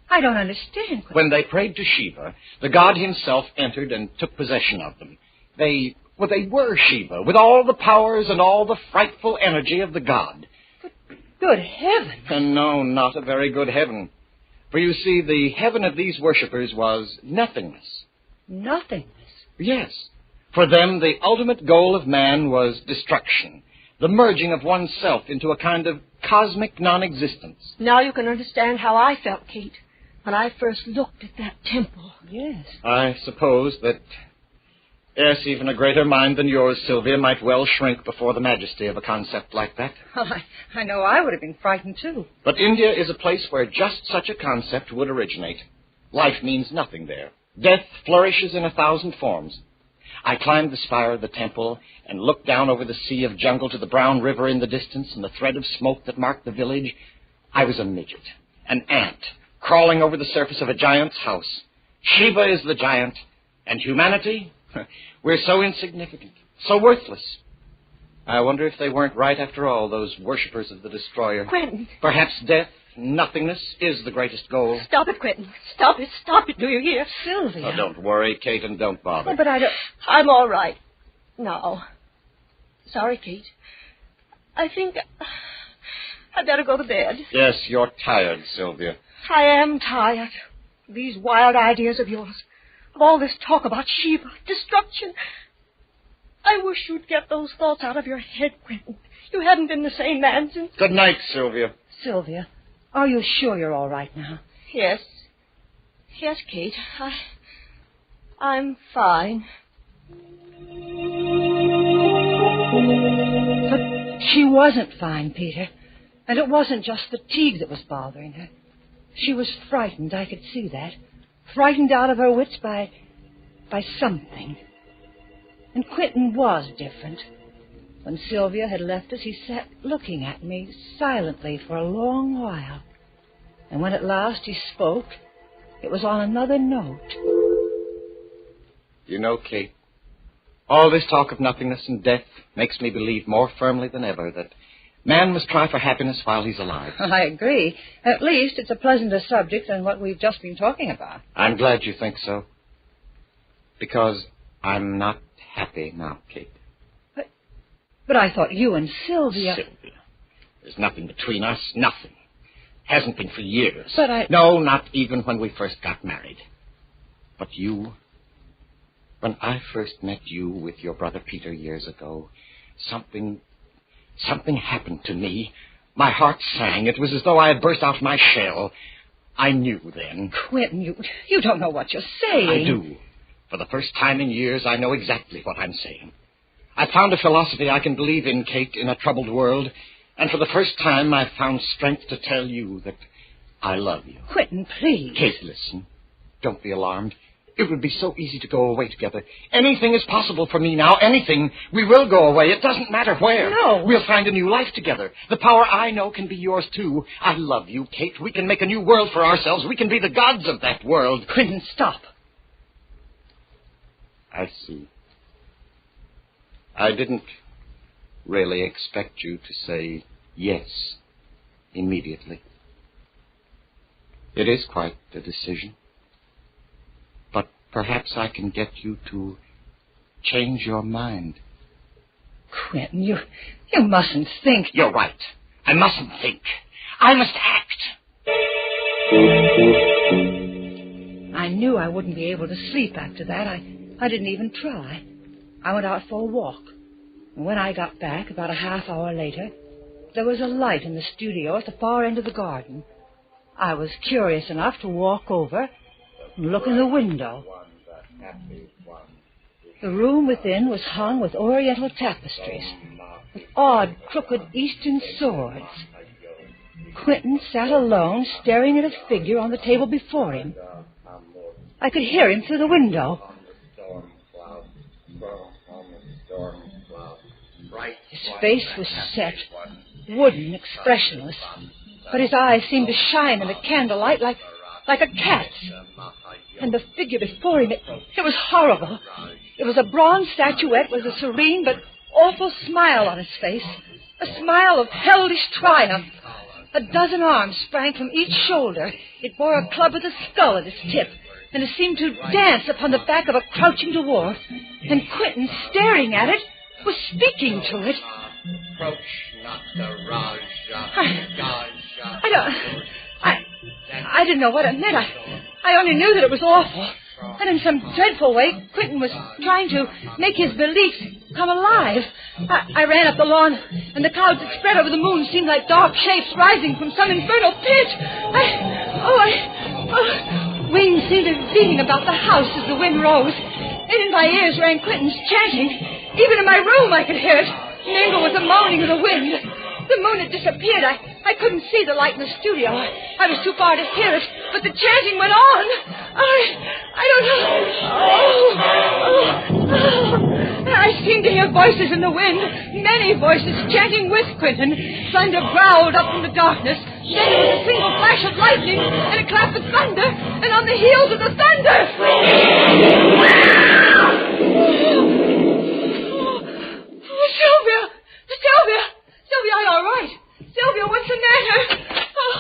I don't understand.
When they prayed to Shiva, the god himself entered and took possession of them. They were Shiva, with all the powers and all the frightful energy of the god.
Good heaven.
And no, not a very good heaven. For you see, the heaven of these worshippers was nothingness.
Nothingness?
Yes. For them, the ultimate goal of man was destruction, the merging of oneself into a kind of cosmic non-existence.
Now you can understand how I felt, Kate, when I first looked at that temple.
Yes.
I suppose that, yes, even a greater mind than yours, Sylvia, might well shrink before the majesty of a concept like that.
Well, I know I would have been frightened, too.
But India is a place where just such a concept would originate. Life means nothing there. Death flourishes in 1,000 forms. I climbed the spire of the temple and looked down over the sea of jungle to the brown river in the distance and the thread of smoke that marked the village. I was a midget, an ant, crawling over the surface of a giant's house. Shiva is the giant, and humanity? We're so insignificant, so worthless. I wonder if they weren't right after all, those worshippers of the destroyer.
Quentin.
Perhaps death, nothingness, is the greatest goal.
Stop it, Quentin. Stop it, do you hear?
Sylvia.
Oh, don't worry, Kate, and don't bother.
Oh, but I don't...
I'm all right. No. Sorry, Kate. I think I'd better go to bed.
Yes, you're tired, Sylvia.
I am tired. These wild ideas of yours. Of all this talk about Shiva, destruction. I wish you'd get those thoughts out of your head, Quentin. You haven't been the same man since...
Good night, Sylvia.
Sylvia, are you sure you're all right now?
Yes. Yes, Kate. I'm fine.
But she wasn't fine, Peter. And it wasn't just fatigue that was bothering her. She was frightened, I could see that. Frightened out of her wits by something. And Quentin was different. When Sylvia had left us, he sat looking at me silently for a long while. And when at last he spoke, it was on another note.
You know, Kate, all this talk of nothingness and death makes me believe more firmly than ever that man must try for happiness while he's alive.
I agree. At least it's a pleasanter subject than what we've just been talking about.
I'm glad you think so. Because I'm not happy now, Kate.
But I thought you and Sylvia...
Sylvia. There's nothing between us, nothing. Hasn't been for years.
But I...
No, not even when we first got married. But you... When I first met you with your brother Peter years ago, something happened to me. My heart sang. It was as though I had burst out of my shell. I knew then.
Quentin, you don't know what you're saying.
I do. For the first time in years, I know exactly what I'm saying. I found a philosophy I can believe in, Kate, in a troubled world. And for the first time, I've found strength to tell you that I love you.
Quentin, please.
Kate, listen. Don't be alarmed. It would be so easy to go away together. Anything is possible for me now. Anything. We will go away. It doesn't matter where.
No.
We'll find a new life together. The power I know can be yours, too. I love you, Kate. We can make a new world for ourselves. We can be the gods of that world.
Quentin, stop.
I see. I didn't really expect you to say yes immediately. It is quite a decision. But perhaps I can get you to change your mind.
Quentin, you mustn't think...
You're right. I mustn't think. I must act.
I knew I wouldn't be able to sleep after that. I didn't even try. I went out for a walk. And when I got back, about a half hour later, there was a light in the studio at the far end of the garden. I was curious enough to walk over, and look in the window. The room within was hung with oriental tapestries, with odd, crooked Eastern swords. Quentin sat alone, staring at a figure on the table before him. I could hear him through the window. His face was set, wooden, expressionless, but his eyes seemed to shine in the candlelight like a cat's. And the figure before him, it was horrible. It was a bronze statuette with a serene but awful smile on his face, a smile of hellish triumph. A dozen arms sprang from each shoulder. It bore a club with a skull at its tip, and it seemed to dance upon the back of a crouching dwarf. And Quentin, staring at it, was speaking to it.
Approach not the Raja.
I didn't know what it meant. I only knew that it was awful. And in some dreadful way, Quentin was trying to make his beliefs come alive. I ran up the lawn, and the clouds that spread over the moon seemed like dark shapes rising from some infernal pit. Wings seemed to be beating about the house as the wind rose. And in my ears rang Quentin's chanting. Even in my room I could hear it, mingled with the moaning of the wind. The moon had disappeared. I couldn't see the light in the studio. I was too far to hear it, but the chanting went on. I don't know. I seemed to hear voices in the wind, many voices chanting with Quentin. Thunder growled up from the darkness. Then there was a single flash of lightning and a clap of thunder, and on the heels of the thunder... Sylvia, are you all right? Sylvia, what's the matter? Oh,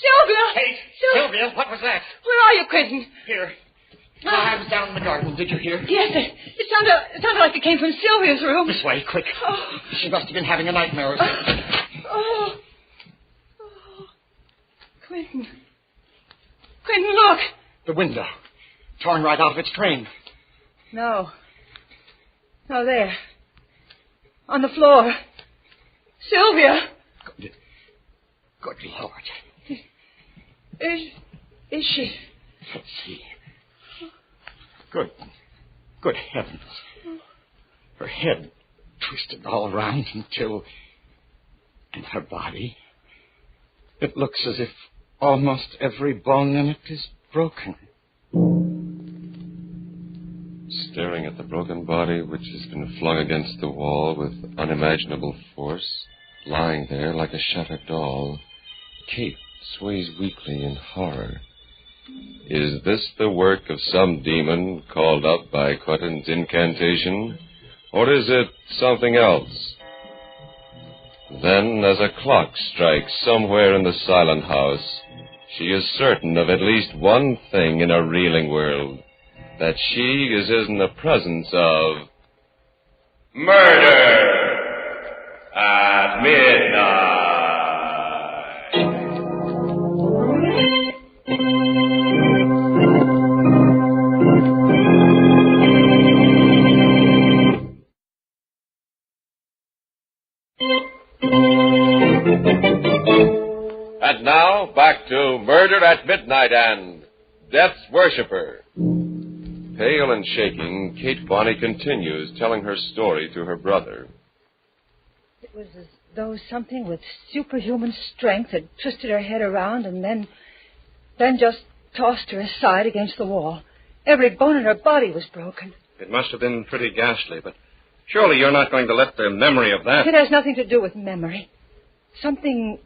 Sylvia!
Kate! Sylvia, what was that?
Where are you, Quentin?
Here. I was down in the garden. Did you hear?
Yes, it sounded like it came from Sylvia's room.
This way, quick. Oh. She must have been having a nightmare or something.
Quentin, look!
The window. Torn right out of its frame.
No, there. On the floor. Sylvia!
Good Lord.
Is she?
Let's see. Good heavens. Her head twisted all around until... And her body... It looks as if almost every bone in it is broken.
Staring at the broken body, which has been flung against the wall with unimaginable force, lying there like a shattered doll, Kate sways weakly in horror. Is this the work of some demon called up by Quentin's incantation, or is it something else? Then, as a clock strikes somewhere in the silent house, she is certain of at least one thing in a reeling world, that she is in the presence of...
Murder at midnight.
And now, back to Murder at Midnight and Death's Worshipper. Pale and shaking, Kate Bonney continues telling her story to her brother.
It was as though something with superhuman strength had twisted her head around and then just tossed her aside against the wall. Every bone in her body was broken.
It must have been pretty ghastly, but surely you're not going to let the memory of that...
It has nothing to do with memory. Something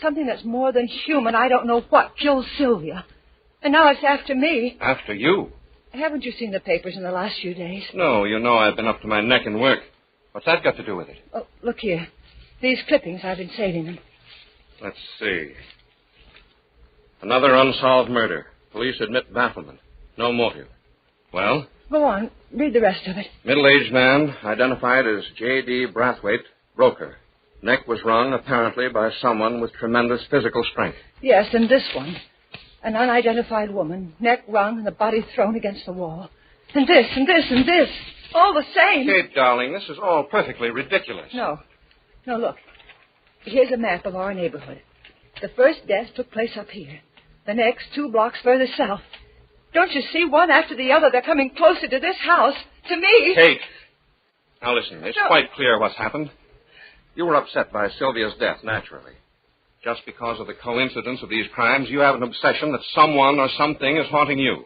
that's more than human. I don't know what killed Sylvia. And now it's after me.
After you?
Haven't you seen the papers in the last few days?
No, you know I've been up to my neck in work. What's that got to do with it?
Oh, look here. These clippings, I've been saving them.
Let's see. Another unsolved murder. Police admit bafflement. No motive. Well?
Go on. Read the rest of it.
Middle-aged man, identified as J.D. Brathwaite, broker. Neck was wrung, apparently, by someone with tremendous physical strength.
Yes, and this one. An unidentified woman, neck wrung and the body thrown against the wall. And this, and this, and this. All the same.
Kate, darling, this is all perfectly ridiculous.
No, look. Here's a map of our neighborhood. The first death took place up here. The next, 2 blocks further south. Don't you see? One after the other, they're coming closer to this house, to me.
Kate. Now listen, it's quite clear what's happened. You were upset by Sylvia's death, naturally. Just because of the coincidence of these crimes, you have an obsession that someone or something is haunting you.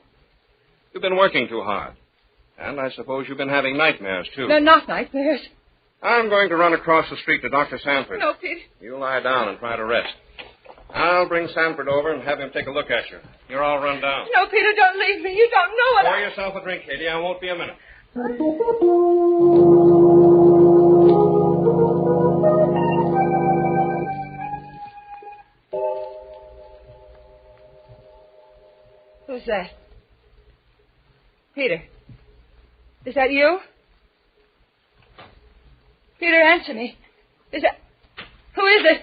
You've been working too hard. And I suppose you've been having nightmares, too.
They're not nightmares.
I'm going to run across the street to Dr. Sanford.
No, Peter.
You lie down and try to rest. I'll bring Sanford over and have him take a look at you. You're all run down.
No, Peter, don't leave me. You don't know what
Pour yourself a drink, Katie. I won't be a minute.
Who's that? Peter. Is that you? Peter, answer me. Is that... Who is it?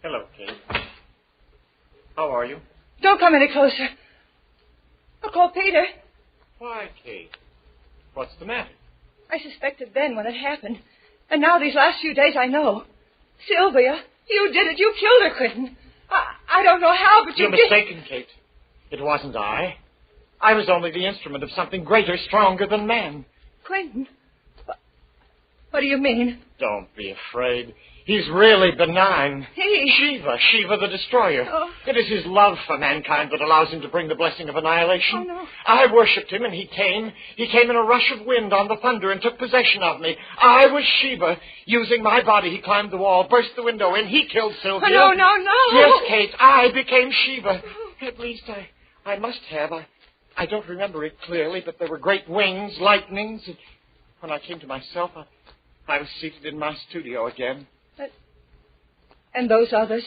Hello, Kate. How are you?
Don't come any closer. I'll call Peter.
Why, Kate? What's the matter?
I suspected then when it happened. And now these last few days I know. Sylvia, you did it. You killed her, Quentin. I don't know how, but
You're mistaken, Kate. It wasn't I. I was only the instrument of something greater, stronger than man.
Quentin? What do you mean?
Don't be afraid. He's really benign.
He?
Shiva the Destroyer.
Oh.
It is his love for mankind that allows him to bring the blessing of annihilation.
Oh, no.
I worshipped him, and he came. He came in a rush of wind on the thunder and took possession of me. I was Shiva. Using my body, he climbed the wall, burst the window in. He killed Sylvia.
Oh, no.
Yes, Kate, I became Shiva. At least I must have. I don't remember it clearly, but there were great wings, lightnings. And when I came to myself, I was seated in my studio again.
And those others?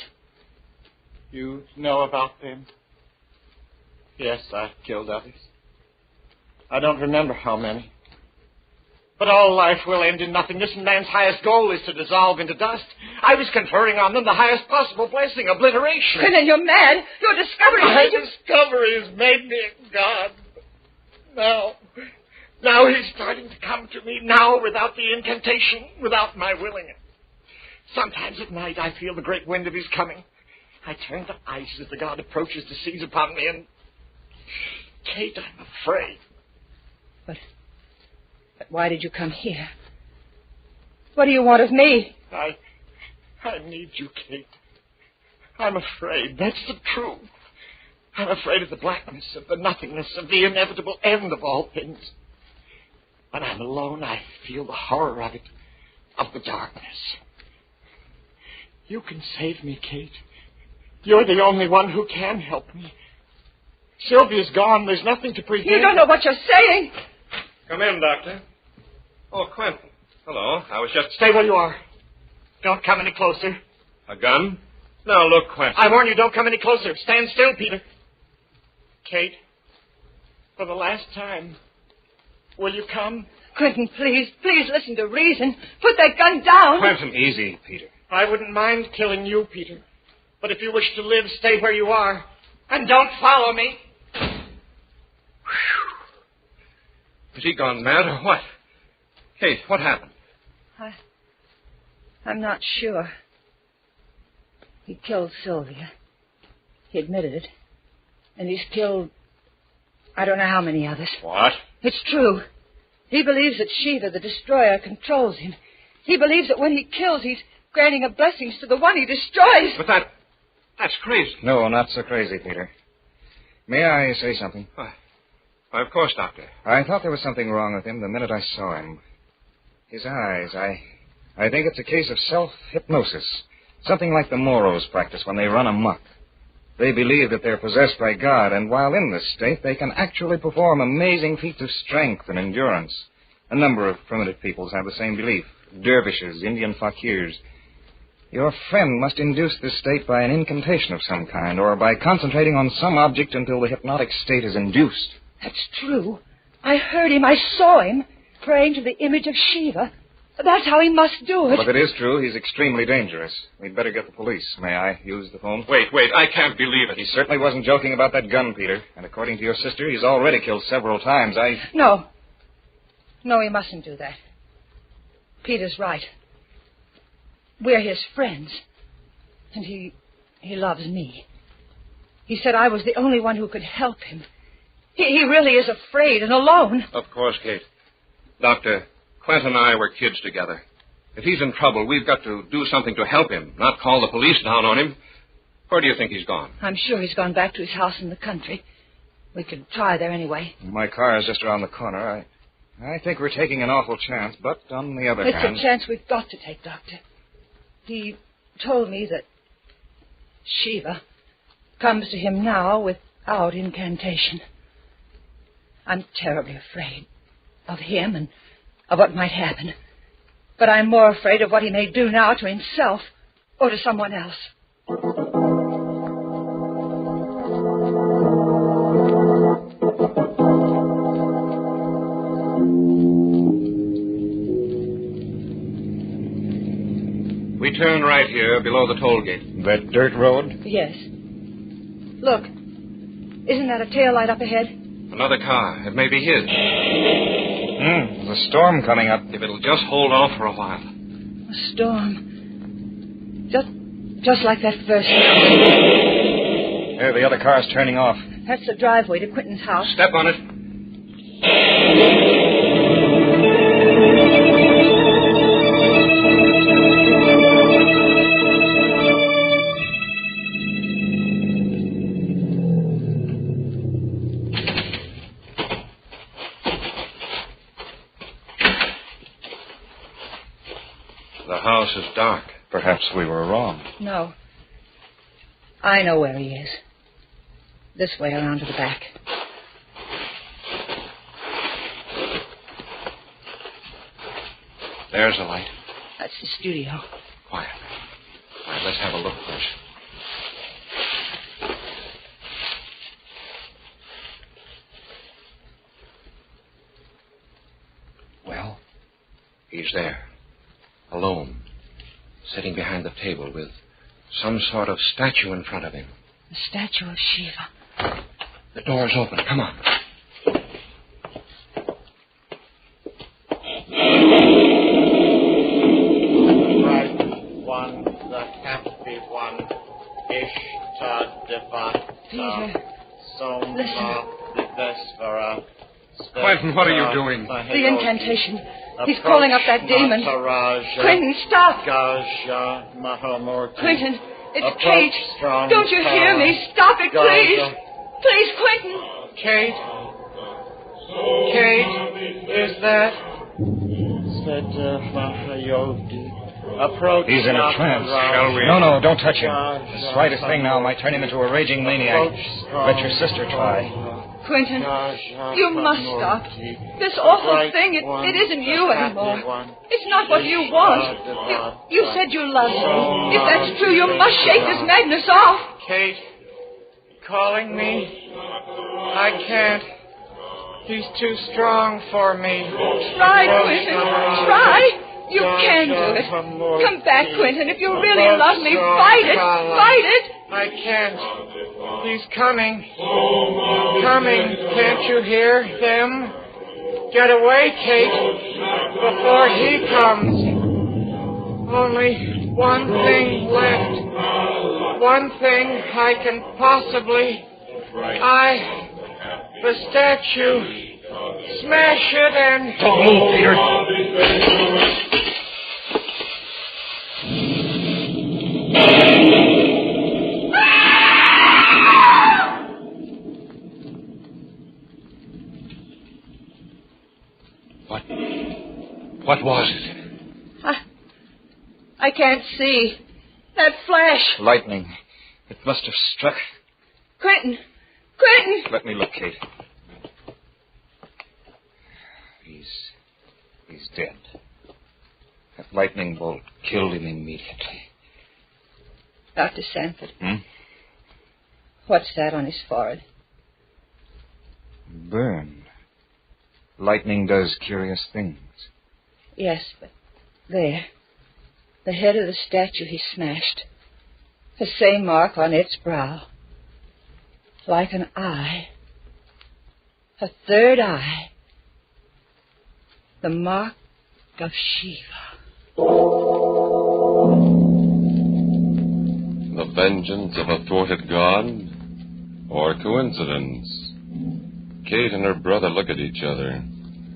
You know about them? Yes, I killed others. I don't remember how many. But all life will end in nothingness, and man's highest goal is to dissolve into dust. I was conferring on them the highest possible blessing, obliteration.
And then you're mad. Your discovery...
My discovery has made me a god. Now he's starting to come to me, now without the incantation, without my willing it. Sometimes at night I feel the great wind of his coming. I turn to ice as the god approaches to seize upon me, and... Kate, I'm afraid.
But why did you come here? What do you want of me?
I need you, Kate. I'm afraid. That's the truth. I'm afraid of the blackness, of the nothingness, of the inevitable end of all things. When I'm alone, I feel the horror of it, of the darkness. You can save me, Kate. You're the only one who can help me. Sylvia's gone. There's nothing to prevent...
You don't know what you're saying.
Come in, Doctor. Oh, Quentin. Hello. I was just...
Stay where you are. Don't come any closer.
A gun? Now, look, Quentin.
I warn you, don't come any closer. Stand still, Peter. Kate, for the last time, will you come?
Quentin, please listen to reason. Put that gun down.
Quentin, easy, Peter.
I wouldn't mind killing you, Peter. But if you wish to live, stay where you are. And don't follow me.
Has he gone mad or what? Kate, what happened?
I'm not sure. He killed Sylvia. He admitted it. And he's killed... I don't know how many others.
What?
It's true. He believes that Shiva, the Destroyer, controls him. He believes that when he kills, he's granting a blessings to the one he destroys.
But that's crazy.
No, not so crazy, Peter. May I say something?
Why, of course, Doctor.
I thought there was something wrong with him the minute I saw him. His eyes, I think it's a case of self-hypnosis. Something like the Moros practice when they run amok. They believe that they're possessed by God, and while in this state, they can actually perform amazing feats of strength and endurance. A number of primitive peoples have the same belief. Dervishes, Indian fakirs. Your friend must induce this state by an incantation of some kind, or by concentrating on some object until the hypnotic state is induced.
That's true. I heard him. I saw him praying to the image of Shiva. That's how he must do it.
Well, if it is true, he's extremely dangerous. We'd better get the police. May I use the phone?
Wait, I can't believe it.
He certainly wasn't joking about that gun, Peter. And according to your sister, he's already killed several times.
No, he mustn't do that. Peter's right. We're his friends. And he He loves me. He said I was the only one who could help him. He really is afraid and alone.
Of course, Kate. Doctor, Quint and I were kids together. If he's in trouble, we've got to do something to help him, not call the police down on him. Where do you think he's gone?
I'm sure he's gone back to his house in the country. We could try there anyway.
My car is just around the corner. I think we're taking an awful chance, but on the other hand...
It's a chance we've got to take, Doctor. He told me that Shiva comes to him now without incantation. I'm terribly afraid of him and of what might happen. But I'm more afraid of what he may do now to himself or to someone else.
We turn right here below the toll gate.
That dirt road?
Yes. Look, isn't that a tail light up ahead?
Another car. It may be his.
There's a storm coming up.
If it'll just hold off for a while.
A storm. Just like that first one.
There, the other car's turning off.
That's the driveway to Quentin's house.
Step on it. The house is dark.
Perhaps we were wrong.
No. I know where he is. This way around to the back.
There's a light.
That's the studio.
Quiet. All right, let's have a look first. Well, he's there. Alone. Sitting behind the table with some sort of statue in front of him.
The statue of Shiva.
The door's open. Come on.
The bright one, the happy one, Ishtadevata,
Peter,
Soma, Vivesvara.
Quentin, what are you doing?
the incantation. He's calling up that demon. Quentin, stop. Quentin, it's Kate. Don't you hear me? Stop it, please. Please, Quentin.
Kate? Kate, is that? Approach.
He's in a trance.
Shall we?
No, don't touch him. The slightest thing now might turn him into a raging maniac. Let your sister try.
Quentin, you must stop. This awful thing, it isn't you anymore. It's not what you want. You said you loved me. If that's true, you must shake this madness off.
Kate, calling me? I can't. He's too strong for me.
Try, Quentin. Try. You can do it. Come back, Quentin. If you really love me, fight it. Fight it.
I can't. He's coming. Coming. Can't you hear them? Get away, Kate, before he comes. Only one thing left. One thing I can possibly... the statue. Smash it and...
Don't move, Peter. What was it?
I can't see. That flash.
Lightning. It must have struck.
Quentin. Quentin.
Let me look, Kate. He's dead. That lightning bolt killed him immediately.
Dr. Sanford. What's that on his forehead?
Burn. Lightning does curious things.
Yes, but there. The head of the statue he smashed. The same mark on its brow. Like an eye. A third eye. The mark of Shiva.
The vengeance of a thwarted god? Or coincidence? Kate and her brother look at each other,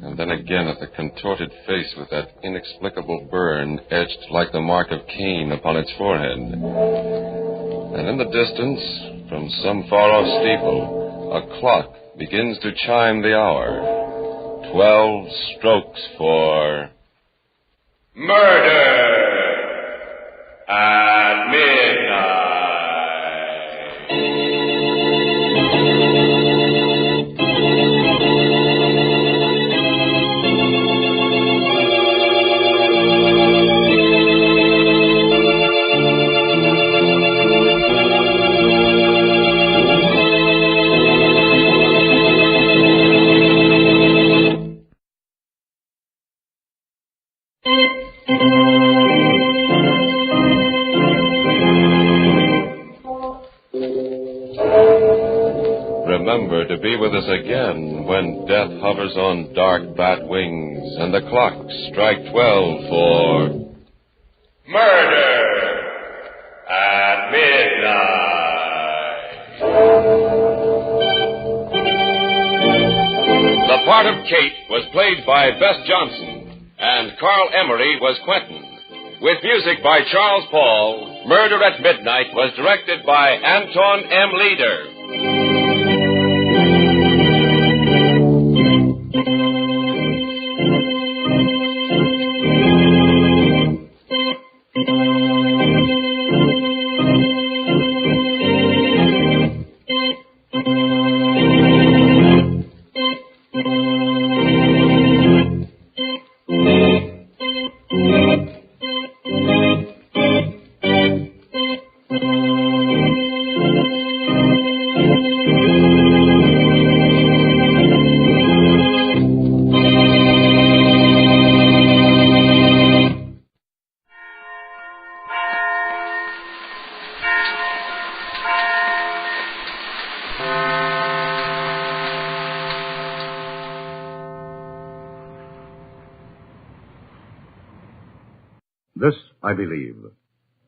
and then again at the contorted face with that inexplicable burn etched like the mark of Cain upon its forehead. And in the distance, from some far-off steeple, a clock begins to chime the hour. 12 strokes for... murder at midnight. Remember to be with us again when death hovers on dark bat wings and the clocks strike 12 for murder at midnight. The part of Kate was played by Bess Johnson, and Carl Emery was Quentin. With music by Charles Paul, Murder at Midnight was directed by Anton M. Leader.
This I believe.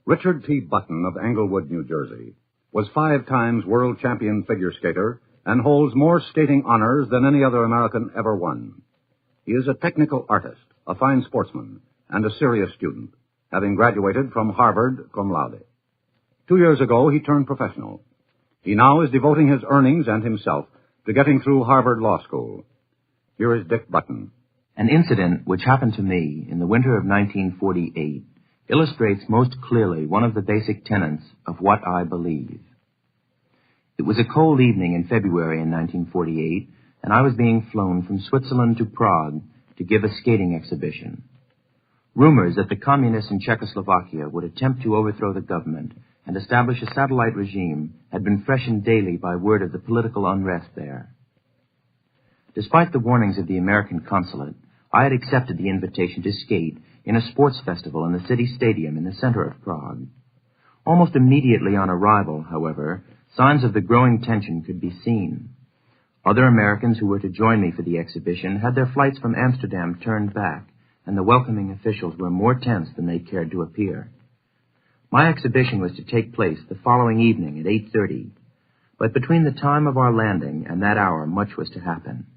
Richard T. Burton of Englewood, New Jersey, was 5 times world champion figure skater and holds more skating honors than any other American ever won. He is a technical artist, a fine sportsman, and a serious student, having graduated from Harvard cum laude. 2 years ago, he turned professional. He now is devoting his earnings and himself to getting through Harvard Law School. Here is Dick Burton.
An incident which happened to me in the winter of 1948 illustrates most clearly one of the basic tenets of what I believe. It was a cold evening in February in 1948, and I was being flown from Switzerland to Prague to give a skating exhibition. Rumors that the communists in Czechoslovakia would attempt to overthrow the government and establish a satellite regime had been freshened daily by word of the political unrest there. Despite the warnings of the American consulate, I had accepted the invitation to skate in a sports festival in the city stadium in the center of Prague. Almost immediately on arrival, however, signs of the growing tension could be seen. Other Americans who were to join me for the exhibition had their flights from Amsterdam turned back, and the welcoming officials were more tense than they cared to appear. My exhibition was to take place the following evening at 8:30, but between the time of our landing and that hour much was to happen.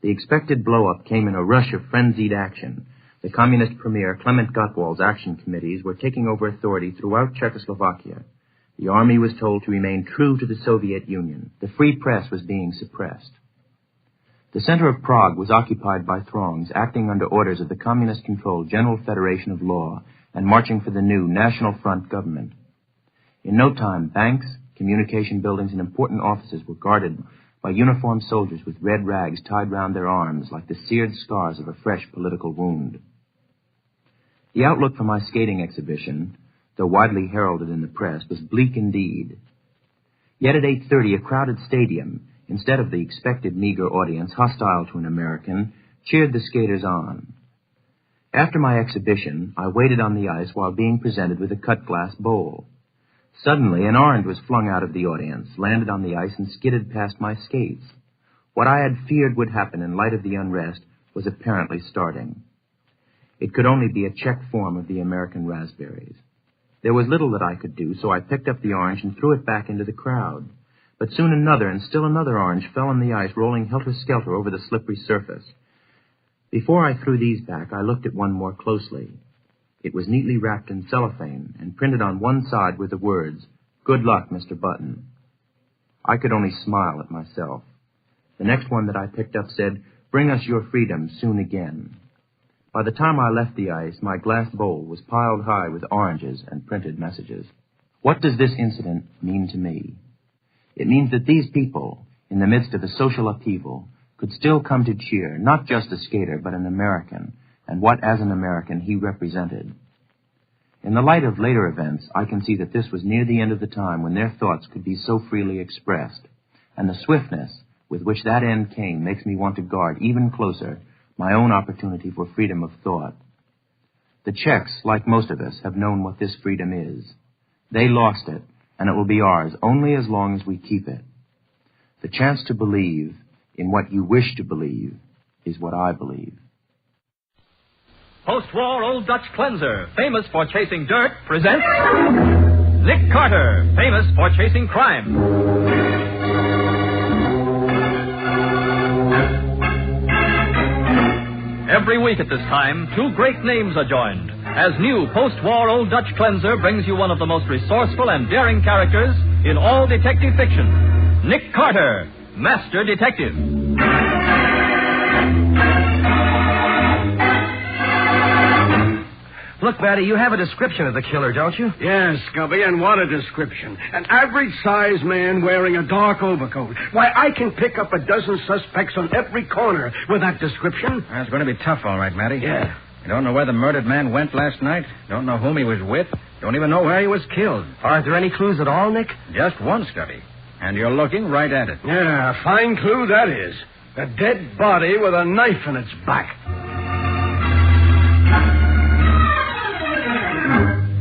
The expected blow-up came in a rush of frenzied action. The Communist Premier Clement Gottwald's action committees were taking over authority throughout Czechoslovakia. The army was told to remain true to the Soviet Union. The free press was being suppressed. The center of Prague was occupied by throngs acting under orders of the communist-controlled General Federation of Law and marching for the new National Front government. In no time, banks, communication buildings, and important offices were guarded by uniformed soldiers with red rags tied round their arms like the seared scars of a fresh political wound. The outlook for my skating exhibition, though widely heralded in the press, was bleak indeed. Yet at 8:30, a crowded stadium, instead of the expected meager audience hostile to an American, cheered the skaters on. After my exhibition, I waited on the ice while being presented with a cut-glass bowl. Suddenly, an orange was flung out of the audience, landed on the ice, and skidded past my skates. What I had feared would happen in light of the unrest was apparently starting. It could only be a Czech form of the American raspberries. There was little that I could do, so I picked up the orange and threw it back into the crowd. But soon another and still another orange fell on the ice, rolling helter-skelter over the slippery surface. Before I threw these back, I looked at one more closely. It was neatly wrapped in cellophane and printed on one side with the words, "Good luck, Mr. Button." I could only smile at myself. The next one that I picked up said, "Bring us your freedom soon again." By the time I left the ice, my glass bowl was piled high with oranges and printed messages. What does this incident mean to me? It means that these people, in the midst of a social upheaval, could still come to cheer not just a skater, but an American, and what, as an American, he represented. In the light of later events, I can see that this was near the end of the time when their thoughts could be so freely expressed, and the swiftness with which that end came makes me want to guard even closer my own opportunity for freedom of thought. The Czechs, like most of us, have known what this freedom is. They lost it, and it will be ours only as long as we keep it. The chance to believe in what you wish to believe is what I believe.
Post-war Old Dutch Cleanser, famous for chasing dirt, presents Nick Carter, famous for chasing crime. Every week at this time, two great names are joined, as new post-war Old Dutch Cleanser brings you one of the most resourceful and daring characters in all detective fiction, Nick Carter, Master Detective.
Look, Matty, you have a description of the killer, don't you?
Yes, Scubby, and what a description. An average-sized man wearing a dark overcoat. Why, I can pick up a dozen suspects on every corner with that description.
That's going to be tough, all right, Matty.
Yeah.
You don't know where the murdered man went last night? Don't know whom he was with? Don't even know where he was killed?
Aren't there any clues at all, Nick?
Just one, Scubby. And you're looking right at it.
Yeah, fine clue that is. A dead body with a knife in its back.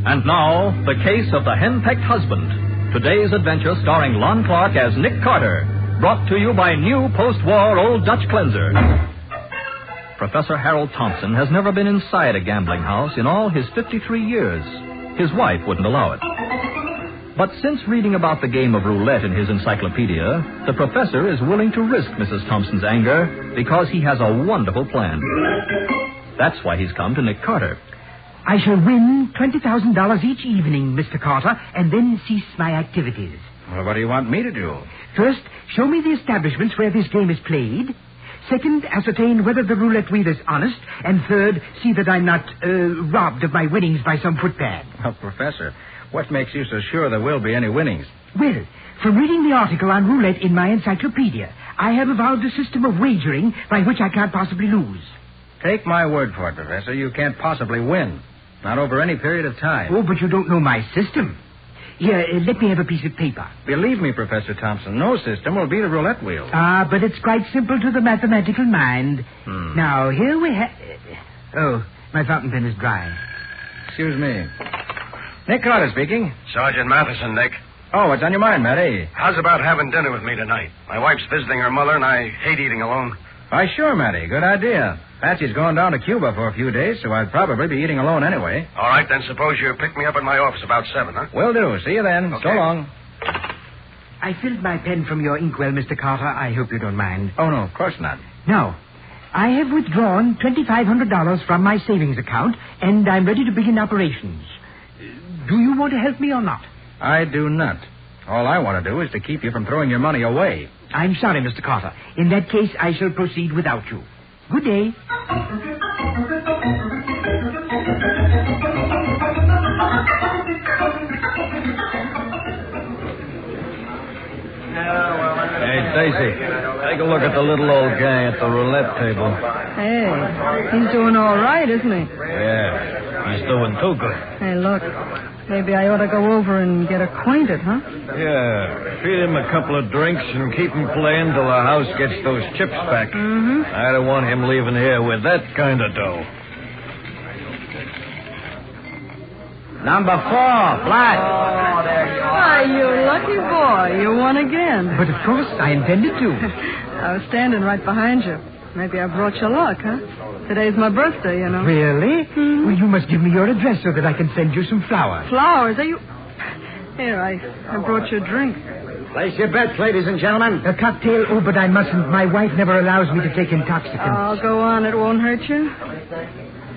And now, the case of the henpecked husband. Today's adventure starring Lon Clark as Nick Carter. Brought to you by new post-war Old Dutch Cleanser. Professor Harold Thompson has never been inside a gambling house in all his 53 years. His wife wouldn't allow it. But since reading about the game of roulette in his encyclopedia, the professor is willing to risk Mrs. Thompson's anger because he has a wonderful plan. That's why he's come to Nick Carter.
I shall win $20,000 each evening, Mr. Carter, and then cease my activities.
Well, what do you want me to do?
First, show me the establishments where this game is played. Second, ascertain whether the roulette wheel is honest. And third, see that I'm not robbed of my winnings by some footpad.
Well, Professor, what makes you so sure there will be any winnings?
Well, from reading the article on roulette in my encyclopedia, I have evolved a system of wagering by which I can't possibly lose.
Take my word for it, Professor. You can't possibly win. Not over any period of time.
Oh, but you don't know my system. Here, let me have a piece of paper.
Believe me, Professor Thompson, no system will beat a roulette wheel.
Ah, but it's quite simple to the mathematical mind. Now, here we have... Oh, my fountain pen is dry.
Excuse me. Nick Carter speaking.
Sergeant Matheson, Nick.
Oh, what's on your mind, Matty?
How's about having dinner with me tonight? My wife's visiting her mother, and I hate eating alone.
Why, sure, Matty. Good idea. Patsy's going down to Cuba for a few days, so I'd probably be eating alone anyway.
All right, then suppose you pick me up at my office about 7, huh?
Will do. See you then.
Okay.
So long.
I filled my pen from your inkwell, Mr. Carter. I hope you don't mind.
Oh, no, of course not.
Now, I have withdrawn $2,500 from my savings account, and I'm ready to begin operations. Do you want to help me or not?
I do not. All I want to do is to keep you from throwing your money away.
I'm sorry, Mr. Carter. In that case, I shall proceed without you. Good day.
Hey, Stacy, take a look at the little old guy at the roulette table.
Hey, he's doing all right, isn't he?
Yeah, he's doing too good.
Hey, look, maybe I ought to go over and get acquainted, huh?
Yeah, feed him a couple of drinks and keep him playing till the house gets those chips back.
Mm-hmm.
I don't want him leaving here with that kind of dough.
Number 4, flat.
Oh, there you are. Why, you lucky boy. You won again.
But of course, I intended to.
I was standing right behind you. maybe I brought you luck, huh? Today's my birthday, you know.
Really?
Mm-hmm.
Well, you must give me your address so that I can send you some flowers.
Flowers? Are you... Here, I brought you a drink.
Place your bets, ladies and gentlemen.
A cocktail? Oh, but I mustn't. My wife never allows me to take intoxicants.
I'll go on. It won't hurt you.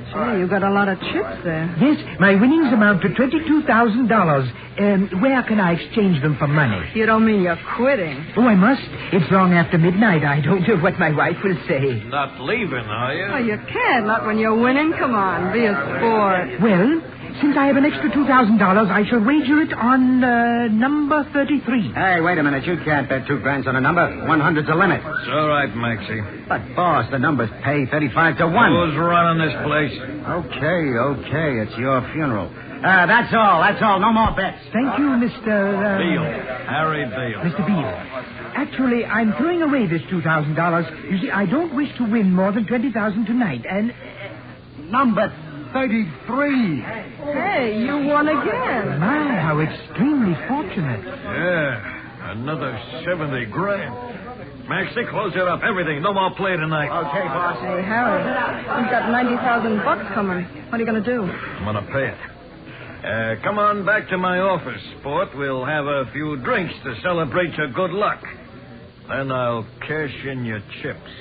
Gee, you got a lot of chips there.
Yes, my winnings amount to $22,000. Where can I exchange them for money?
You don't mean you're quitting?
Oh, I must. It's long after midnight. I don't know what my wife will say.
Not leaving, are you?
Oh, you can't. Not when you're winning. Come on, be a sport.
Well, since I have an extra $2,000, I shall wager it on number 33.
Hey, wait a minute. You can't bet $2,000 on a number. 100's the limit.
It's all right, Maxie.
But, boss, the numbers pay 35 to 1.
Who's running this place?
Okay. It's your funeral. That's all. No more bets.
Thank you, Mr.
Beale. Harry Beale.
Mr. Beale. Actually, I'm throwing away this $2,000. You see, I don't wish to win more than $20,000 tonight. And
number 33.
Hey, you won again.
My, how extremely fortunate.
Yeah, another 70 grand. Maxie, close it up. Everything. No more play tonight.
Okay, boss.
Hey, Harry, you've got $90,000 coming. What are you going to do?
I'm going to pay it. Come on back to my office, Sport. We'll have a few drinks to celebrate your good luck. Then I'll cash in your chips.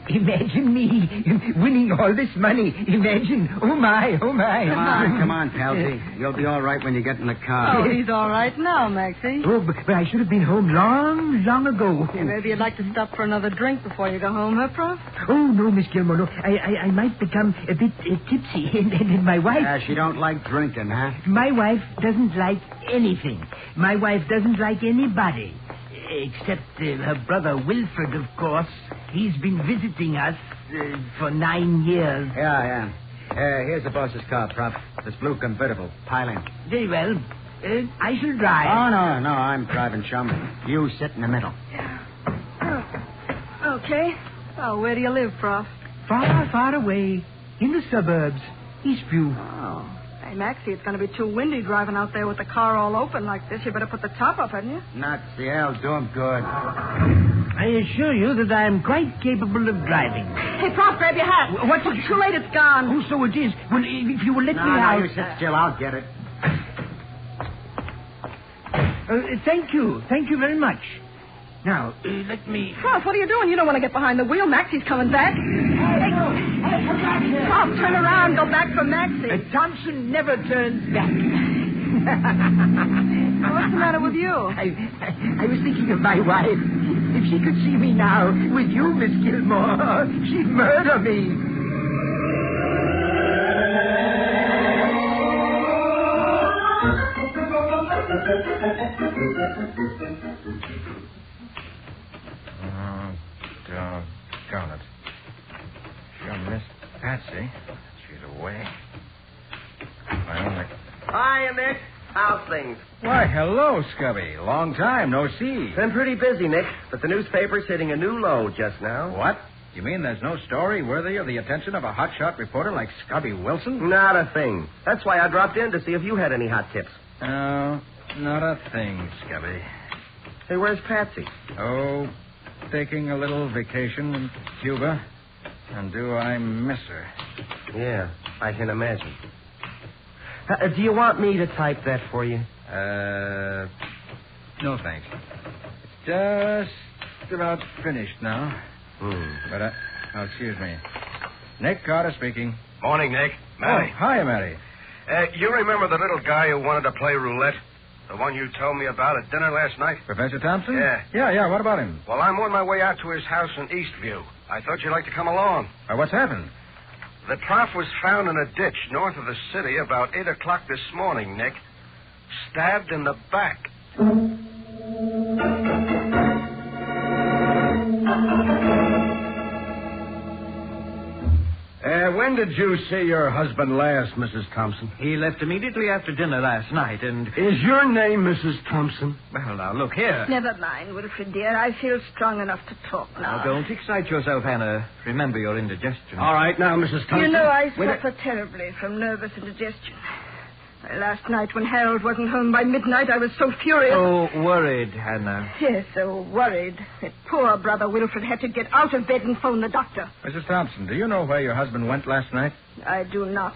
Imagine me winning all this money. Imagine. Oh, my.
Come on, Palsy. You'll be all right when you get in the car.
Oh, he's all right now, Maxie.
Oh, but I should have been home long ago.
Yeah, maybe you'd like to stop for another drink before you go home, huh, Prof?
Oh, no, Miss Gilmore, no. I might become a bit tipsy. And my wife...
She don't like drinking, huh?
My wife doesn't like anything. My wife doesn't like anybody. Except her brother Wilfred, of course. He's been visiting us for 9 years.
Yeah. Here's the boss's car, Prof. This blue convertible. Pile in.
Very well. I shall drive.
Oh, no, I'm driving, chum. You sit in the middle.
Okay. Oh, where do you live, Prof?
Far away. In the suburbs. Eastview.
Oh. Hey, Maxie, it's going to be too windy driving out there with the car all open like this. You better put the top up, hadn't you?
Nuts. The hell, do 'em good.
I assure you that I am quite capable of driving.
Hey, Prof, grab your hat.
What's
it? Too late, it's gone.
Oh, so it is. Well, if you will let me out...
No, you sit still. I'll get it.
Thank you. Thank you very much. Now, let me...
Prof, what are you doing? You don't want to get behind the wheel. Maxie's coming back. Hey, Prof, turn around. Go back for Maxie.
Thompson never turns back.
What's the matter with you?
I was thinking of my wife. If she could see me now with you, Miss Gilmore, she'd murder me.
Doggone it. Sure missed Patsy. She's away.
Hiya, Nick. How's things?
Why, hello, Scubby. Long time no see.
Been pretty busy, Nick, but the newspaper's hitting a new low just now.
What? You mean there's no story worthy of the attention of a hotshot reporter like Scubby Wilson?
Not a thing. That's why I dropped in to see if you had any hot tips.
No, not a thing, Scubby.
Hey, where's Patsy?
Oh, taking a little vacation in Cuba. And do I miss her?
Yeah, I can imagine. Do you want me to type that for you?
No, thanks. It's just about finished now. But, excuse me. Nick Carter speaking.
Morning, Nick. Matty.
Oh, hi, Matty.
You remember the little guy who wanted to play roulette? The one you told me about at dinner last night?
Professor Thompson?
Yeah.
Yeah, what about him?
Well, I'm on my way out to his house in Eastview. I thought you'd like to come along.
What's happened?
The prof was found in a ditch north of the city about 8 o'clock this morning, Nick. Stabbed in the back.
When did you see your husband last, Mrs. Thompson?
He left immediately after dinner last night, and...
Is your name Mrs. Thompson?
Well, now, look here.
Never mind, Wilfred, dear. I feel strong enough to talk now.
Now, don't excite yourself, Hannah. Remember your indigestion.
All right, now, Mrs. Thompson.
You know, I suffer terribly from nervous indigestion. Last night when Harold wasn't home by midnight, I was so furious.
So worried, Hannah.
Yes, so worried that poor brother Wilfred had to get out of bed and phone the doctor.
Mrs. Thompson, do you know where your husband went last night?
I do not.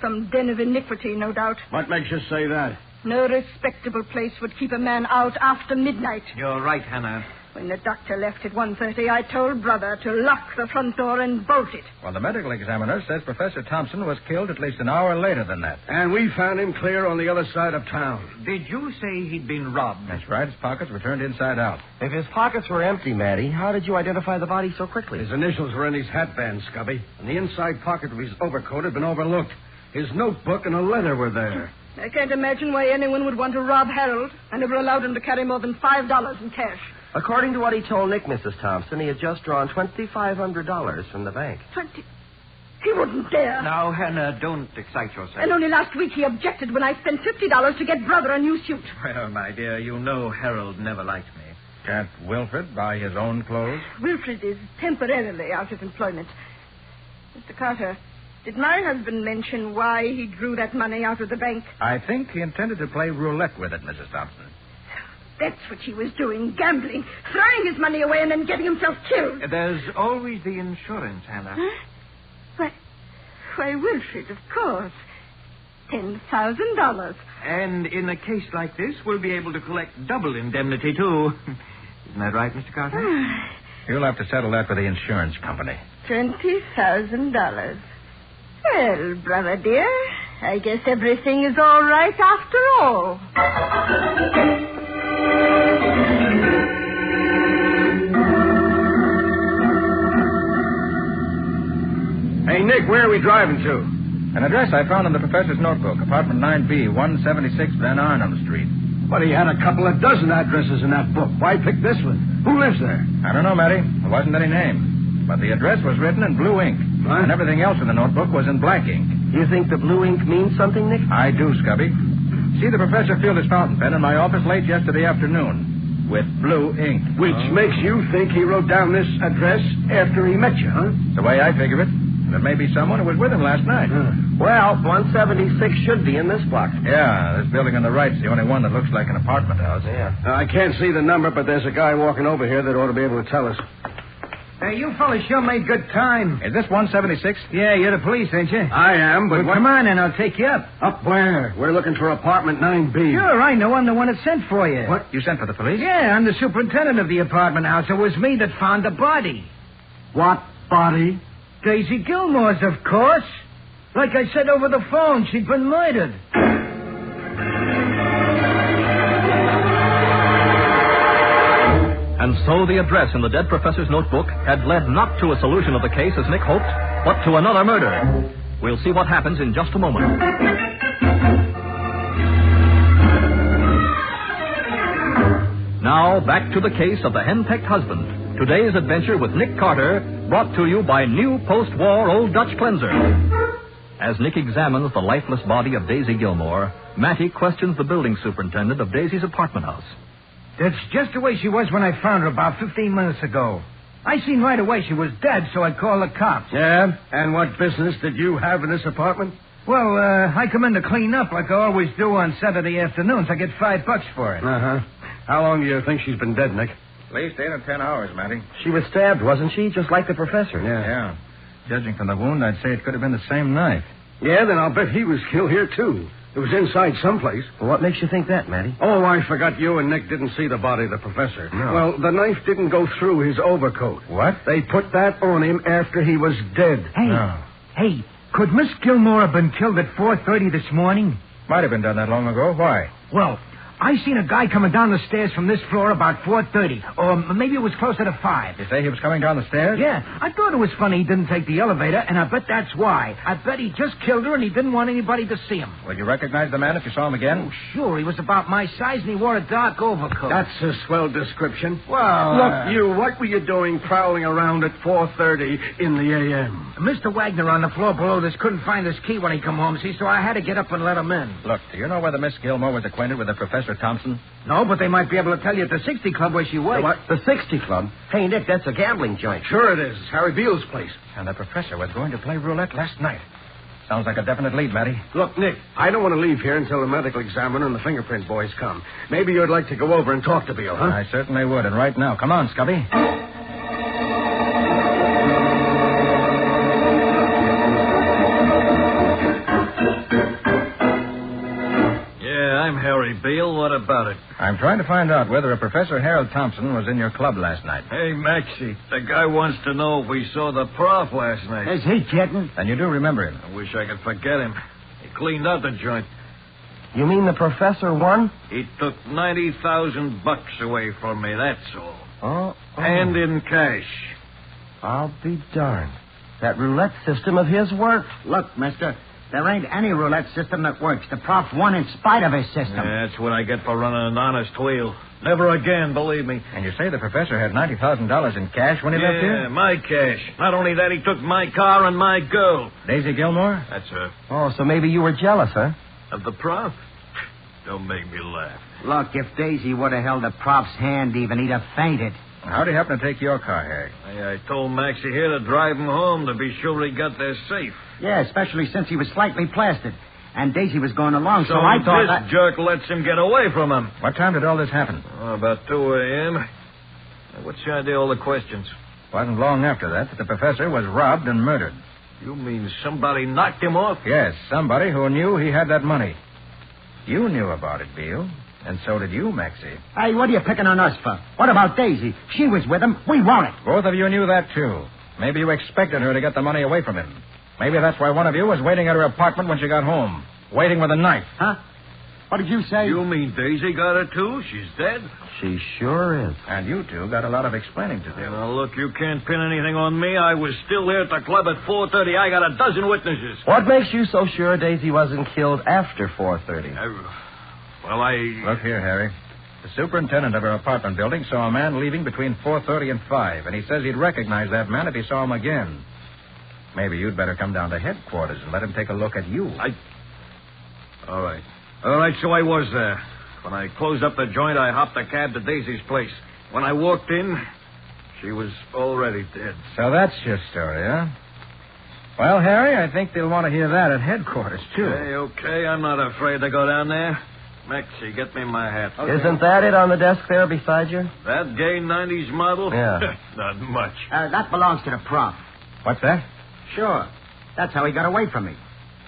Some den of iniquity, no doubt.
What makes you say that?
No respectable place would keep a man out after midnight.
You're right, Hannah.
When the doctor left at 1:30, I told Brother to lock the front door and bolt it.
Well, the medical examiner says Professor Thompson was killed at least an hour later than that.
And we found him clear on the other side of town.
Did you say he'd been robbed? That's right. His pockets were turned inside out.
If his pockets were empty, Matty, how did you identify the body so quickly?
His initials were in his hatband, Scubby, and the inside pocket of his overcoat had been overlooked. His notebook and a letter were there.
I can't imagine why anyone would want to rob Harold. I never allowed him to carry more than $5 in cash.
According to what he told Nick, Mrs. Thompson, he had just drawn $2,500 from the bank.
20? He wouldn't dare.
Now, Hannah, don't excite yourself.
And only last week he objected when I spent $50 to get Brother a new suit.
Well, my dear, you know Harold never liked me. Can't Wilfred buy his own clothes?
Wilfred is temporarily out of employment. Mr. Carter, did my husband mention why he drew that money out of the bank?
I think he intended to play roulette with it, Mrs. Thompson.
That's what he was doing, gambling, throwing his money away and then getting himself killed.
There's always the insurance, Hannah.
Huh? Why, Wilfred, of course. $10,000.
And in a case like this, we'll be able to collect double indemnity, too. Isn't that right, Mr. Carter? You'll have to settle that with the insurance company.
$20,000. Well, brother dear, I guess everything is all right after all.
Hey, Nick, where are we driving to?
An address I found in the professor's notebook, apartment 9B, 176 Van Arnhem Street.
But he had a couple of dozen addresses in that book. Why pick this one? Who lives there?
I don't know, Matty. There wasn't any name. But the address was written in blue ink.
What?
And everything else in the notebook was in black ink.
You think the blue ink means something, Nick?
I do, Scubby. See, the professor filled his fountain pen in my office late yesterday afternoon with blue ink.
Which makes you think he wrote down this address after he met you, huh?
It's the way I figure it. And it may be someone who was with him last night.
Well, 176 should be in this block.
Yeah, this building on the right's the only one that looks like an apartment house.
Yeah.
I can't see the number, but there's a guy walking over here that ought to be able to tell us.
Hey, you fellas sure made good time.
Is this 176?
Yeah, you're the police, ain't you?
I am, but
Well, come on, and I'll take you up.
Up where? We're looking for apartment 9B.
Sure, I know. I'm the one that sent for you.
What? You sent for the police?
Yeah, I'm the superintendent of the apartment house. It was me that found the body.
What body?
Daisy Gilmore's, of course. Like I said over the phone, she'd been murdered.
And so the address in the dead professor's notebook had led not to a solution of the case as Nick hoped, but to another murder. We'll see what happens in just a moment. Now, back to the case of the henpecked husband. Today's adventure with Nick Carter, brought to you by new post-war Old Dutch Cleanser. As Nick examines the lifeless body of Daisy Gilmore, Matty questions the building superintendent of Daisy's apartment house.
That's just the way she was when I found her about 15 minutes ago. I seen right away she was dead, so I called the cops.
Yeah? And what business did you have in this apartment?
Well, I come in to clean up like I always do on Saturday afternoons. I get $5 for it.
Uh-huh. How long do you think she's been dead, Nick?
At least 8 or 10 hours, Matty.
She was stabbed, wasn't she? Just like the professor.
Yeah. Judging from the wound, I'd say it could have been the same knife.
Yeah, then I'll bet he was killed here, too. It was inside someplace.
Well, what makes you think that, Matty?
Oh, I forgot you and Nick didn't see the body of the professor.
No.
Well, the knife didn't go through his overcoat.
What?
They put that on him after he was dead.
Hey, could Miss Gilmore have been killed at 4:30 this morning?
Might have been done that long ago. Why?
Well, I seen a guy coming down the stairs from this floor about 4:30. Or maybe it was closer to 5.
You say he was coming down the stairs?
Yeah, I thought it was funny he didn't take the elevator, and I bet that's why. I bet he just killed her and he didn't want anybody to see him.
Would you recognize the man if you saw him again?
Oh, sure. He was about my size and he wore a dark overcoat.
That's a swell description.
Well,
Look, you, what were you doing prowling around at 4:30 in the a.m.?
Mr. Wagner on the floor below this couldn't find his key when he come home, see, so I had to get up and let him in.
Look, do you know whether Miss Gilmore was acquainted with the Professor Thompson?
No, but they might be able to tell you at the 60 Club where she was.
The what? The 60 Club? Hey, Nick, that's a gambling joint.
Sure it is. It's Harry Beale's place.
And the professor was going to play roulette last night. Sounds like a definite lead, Matty.
Look, Nick, I don't want to leave here until the medical examiner and the fingerprint boys come. Maybe you'd like to go over and talk to Beale, huh?
I certainly would, and right now. Come on, Scubby. I'm Harry Beale. What about it? I'm trying to find out whether a Professor Harold Thompson was in your club last night. Hey, Maxie, the guy wants to know if we saw the prof last night.
Is he kidding?
Then you do remember him. I wish I could forget him. He cleaned out the joint.
You mean the professor won?
He took $90,000 away from me, that's all.
Oh.
And in cash.
I'll be darned. That roulette system of his worked.
Look, mister, there ain't any roulette system that works. The prof won in spite of his system.
Yeah, that's what I get for running an honest wheel. Never again, believe me. And you say the professor had $90,000 in cash when he left here? Yeah, my cash. Not only that, he took my car and my girl. Daisy Gilmore? That's her.
Oh, so maybe you were jealous, huh?
Of the prof? Don't make me laugh.
Look, if Daisy would have held the prof's hand even, he'd have fainted.
How'd he happen to take your car, Harry? I told Maxie here to drive him home to be sure he got there safe.
Yeah, especially since he was slightly plastered. And Daisy was going along, so I thought
this jerk lets him get away from him. What time did all this happen? Oh, about 2 a.m. What's your idea of all the questions? Wasn't long after that the professor was robbed and murdered. You mean somebody knocked him off? Yes, somebody who knew he had that money. You knew about it, Beale. And so did you, Maxie.
Hey, what are you picking on us for? What about Daisy? She was with him. We want it.
Both of you knew that, too. Maybe you expected her to get the money away from him. Maybe that's why one of you was waiting at her apartment when she got home. Waiting with a knife.
Huh? What did you say?
You mean Daisy got her, too? She's dead?
She sure is.
And you two got a lot of explaining to do. Now, look, you can't pin anything on me. I was still here at the club at 4:30. I got a dozen witnesses.
What makes you so sure Daisy wasn't killed after 4:30?
Look here, Harry. The superintendent of her apartment building saw a man leaving between 4:30 and 5, and he says he'd recognize that man if he saw him again. Maybe you'd better come down to headquarters and let him take a look at you. All right. All right, so I was there. When I closed up the joint, I hopped a cab to Daisy's place. When I walked in, she was already dead. So that's your story, huh? Well, Harry, I think they'll want to hear that at headquarters, too. Okay. I'm not afraid to go down there. Maxie, get me my hat.
Okay. Isn't that it on the desk there beside you?
That gay 90s model?
Yeah.
Not much.
That belongs to the prof.
What's that?
Sure. That's how he got away from me.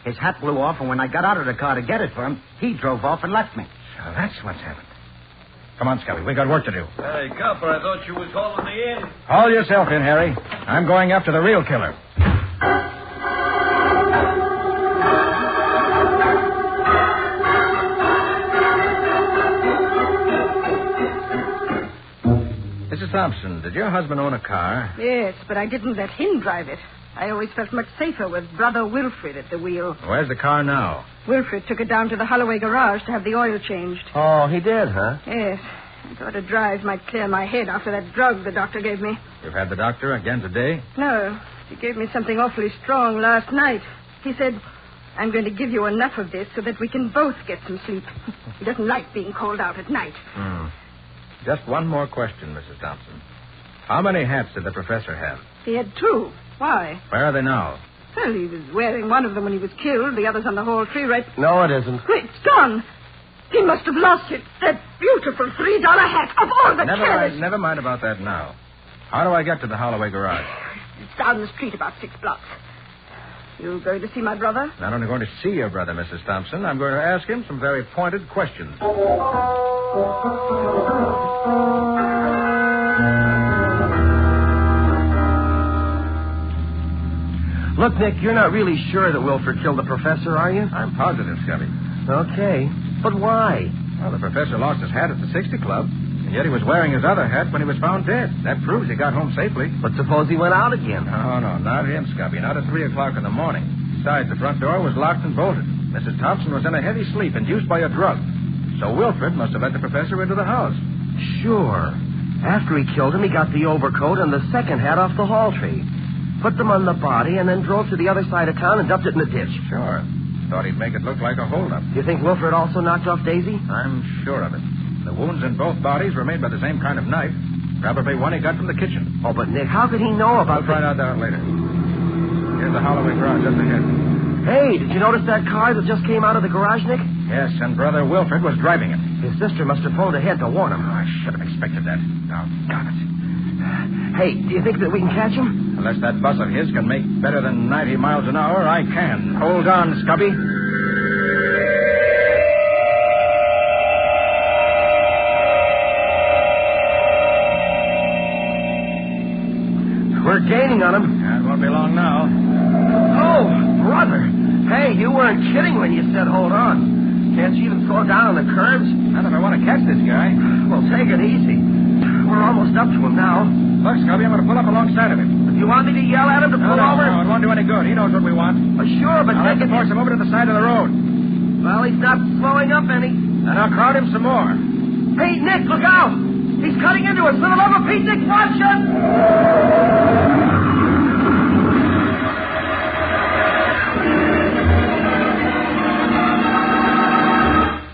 His hat blew off, and when I got out of the car to get it for him, he drove off and left me.
So that's what's happened. Come on, Scubby. We got work to do. Hey, copper, I thought you was hauling me in. Haul yourself in, Harry. I'm going after the real killer. Mrs. Thompson, did your husband own a car?
Yes, but I didn't let him drive it. I always felt much safer with Brother Wilfred at the wheel.
Where's the car now?
Wilfred took it down to the Holloway garage to have the oil changed.
Oh, he did, huh?
Yes. I thought a drive might clear my head after that drug the doctor gave me.
You've had the doctor again today?
No. He gave me something awfully strong last night. He said, I'm going to give you enough of this so that we can both get some sleep. He doesn't like being called out at night.
Just one more question, Mrs. Thompson. How many hats did the professor have?
He had 2. Why?
Where are they now?
Well, he was wearing one of them when he was killed. The other's on the hall tree right...
No, it isn't.
It's gone. He must have lost it. That beautiful $3 hat of all the careless...
Never mind about that now. How do I get to the Holloway garage?
It's down the street about 6 blocks. You going to see my brother?
Not only going to see your brother, Mrs. Thompson, I'm going to ask him some very pointed questions.
Look, Nick, you're not really sure that Wilfred killed the professor, are you?
I'm positive, Scubby.
Okay. But why?
Well, the professor lost his hat at the 60 Club, and yet he was wearing his other hat when he was found dead. That proves he got home safely.
But suppose he went out again?
Oh, no, not him, Scubby. Not at 3 o'clock in the morning. Besides, the front door was locked and bolted. Mrs. Thompson was in a heavy sleep induced by a drug. So Wilfred must have let the professor into the house.
Sure. After he killed him, he got the overcoat and the second hat off the hall tree. Put them on the body and then drove to the other side of town and dumped it in the ditch.
Sure. Thought he'd make it look like a holdup.
Do you think Wilfred also knocked off Daisy?
I'm sure of it. The wounds in both bodies were made by the same kind of knife. Probably one he got from the kitchen.
Oh, but Nick, how could he know about...
We'll find out that later. Here's the Holloway garage up ahead.
Hey, did you notice that car that just came out of the garage, Nick?
Yes, and Brother Wilfred was driving it.
His sister must have phoned ahead to warn him.
Oh, I should have expected that. Doggone it.
Hey, do you think that we can catch him?
Unless that bus of his can make better than 90 miles an hour, I can. Hold on, Scubby.
We're gaining on him.
It won't be long now.
Oh, brother. Hey, you weren't kidding when you said hold on. Can't you even slow down on the curves?
Not if I want to catch this guy.
Well, take it easy. We're almost up to him now.
Look, Scubby, I'm going to pull up alongside of him.
Do you want me to yell at him to pull over?
No, it won't do any good. He knows what we want.
Sure, but
I'll have to force him over to the side of the road.
Well, he's not slowing up any.
And I'll crowd him some more.
Hey, Nick, look out! He's cutting into us. For the love of Pete, Nick, watch it!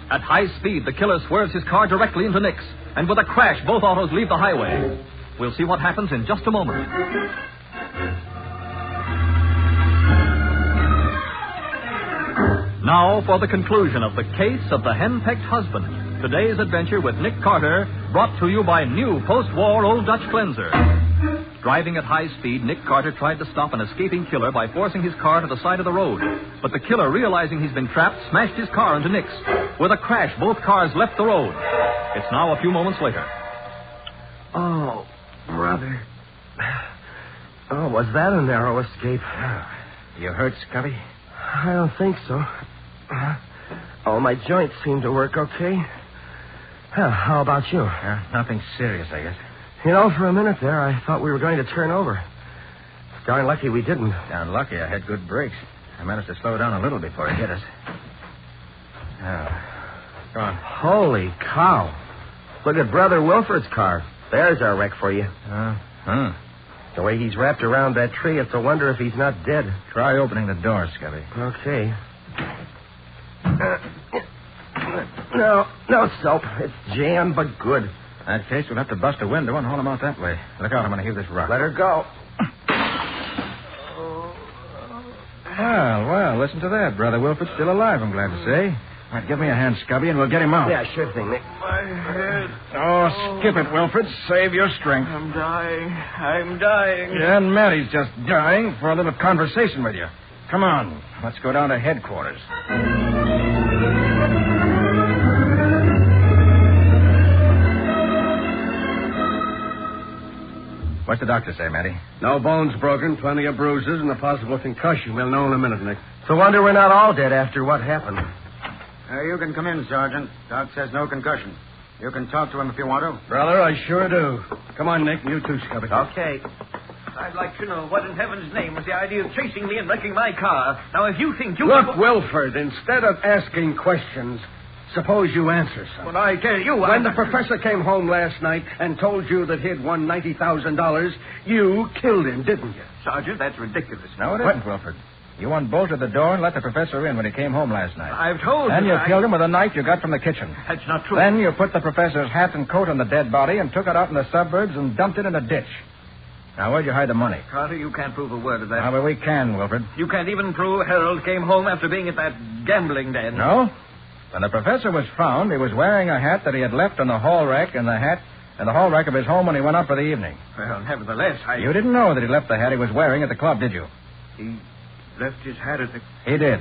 At high speed, the killer swerves his car directly into Nick's, and with a crash, both autos leave the highway. We'll see what happens in just a moment. Now for the conclusion of the case of the henpecked husband. Today's adventure with Nick Carter, brought to you by new post-war Old Dutch cleanser. Driving at high speed, Nick Carter tried to stop an escaping killer by forcing his car to the side of the road. But the killer, realizing he's been trapped, smashed his car into Nick's. With a crash, both cars left the road. It's now a few moments later.
Oh, brother. Oh, was that a narrow escape?
You hurt, Scubby?
I don't think so. Oh, my joints seem to work okay. How about you?
Nothing serious, I guess.
You know, for a minute there, I thought we were going to turn over. It's darn lucky we didn't.
Darn lucky I had good brakes. I managed to slow down a little before he hit us. Go on.
Holy cow. Look at Brother Wilford's car. There's our wreck for you. The way he's wrapped around that tree, it's a wonder if he's not dead.
Try opening the door, Scubby.
Okay. No soap. It's jammed, but good.
In that case, we'll have to bust a window and haul him out that way. Look out, I'm going to heave this rock.
Let her go.
Well, listen to that. Brother Wilford's still alive, I'm glad to say. All right, give me a hand, Scubby, and we'll get him out.
Yeah, sure thing, Nick.
My head.
Oh, skip it, Wilford. Save your strength.
I'm dying.
Yeah, and Mattie's just dying for a little conversation with you. Come on, let's go down to headquarters. What's the doctor say, Matty?
No bones broken, plenty of bruises, and a possible concussion. We'll know in a minute, Nick.
It's a wonder we're not all dead after what happened.
You can come in, Sergeant. Doc says no concussion. You can talk to him if you want to.
Brother, I sure do. Come on, Nick. You too, Scubby.
Okay.
I'd like to know what in heaven's name was the idea of chasing me and wrecking my car. Now, if you think you...
Look, Wilford, instead of asking questions, suppose you answer some.
Well, I tell you...
When the professor came home last night and told you that he'd won $90,000, you killed him, didn't you?
Sergeant, that's ridiculous.
No, it isn't, Wilford. You unbolted the door and let the professor in when he came home last night.
I've told
Then
you...
you killed him with a knife you got from the kitchen.
That's not true.
Then you put the professor's hat and coat on the dead body and took it out in the suburbs and dumped it in a ditch. Now, where'd you hide the money?
Carter, you can't prove a word of that.
Well, we can, Wilford.
You can't even prove Harold came home after being at that gambling den.
No? When the professor was found, he was wearing a hat that he had left on the hall rack and the hall rack of his home when he went out for the evening.
Well, nevertheless,
You didn't know that he left the hat he was wearing at the club, did you?
He left his hat at the...
He did.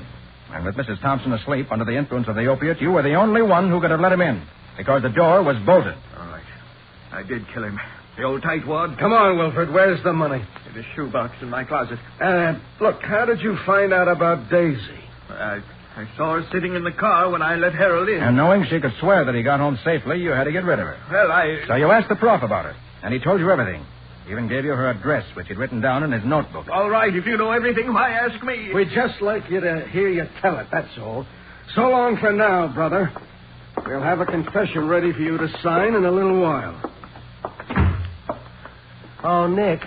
And with Mrs. Thompson asleep under the influence of the opiate, you were the only one who could have let him in, because the door was bolted.
All right. I did kill him. The old tightwad.
Come on, Wilford. Where's the money?
In the shoebox in my closet.
Look, how did you find out about Daisy?
I saw her sitting in the car when I let Harold in.
And knowing she could swear that he got home safely, you had to get rid of her.
Well,
So you asked the prof about her, and he told you everything. He even gave you her address, which he'd written down in his notebook.
All right, if you know everything, why ask me?
We'd just like you to hear you tell it, that's all. So long for now, brother. We'll have a confession ready for you to sign in a little while.
Oh, Nick,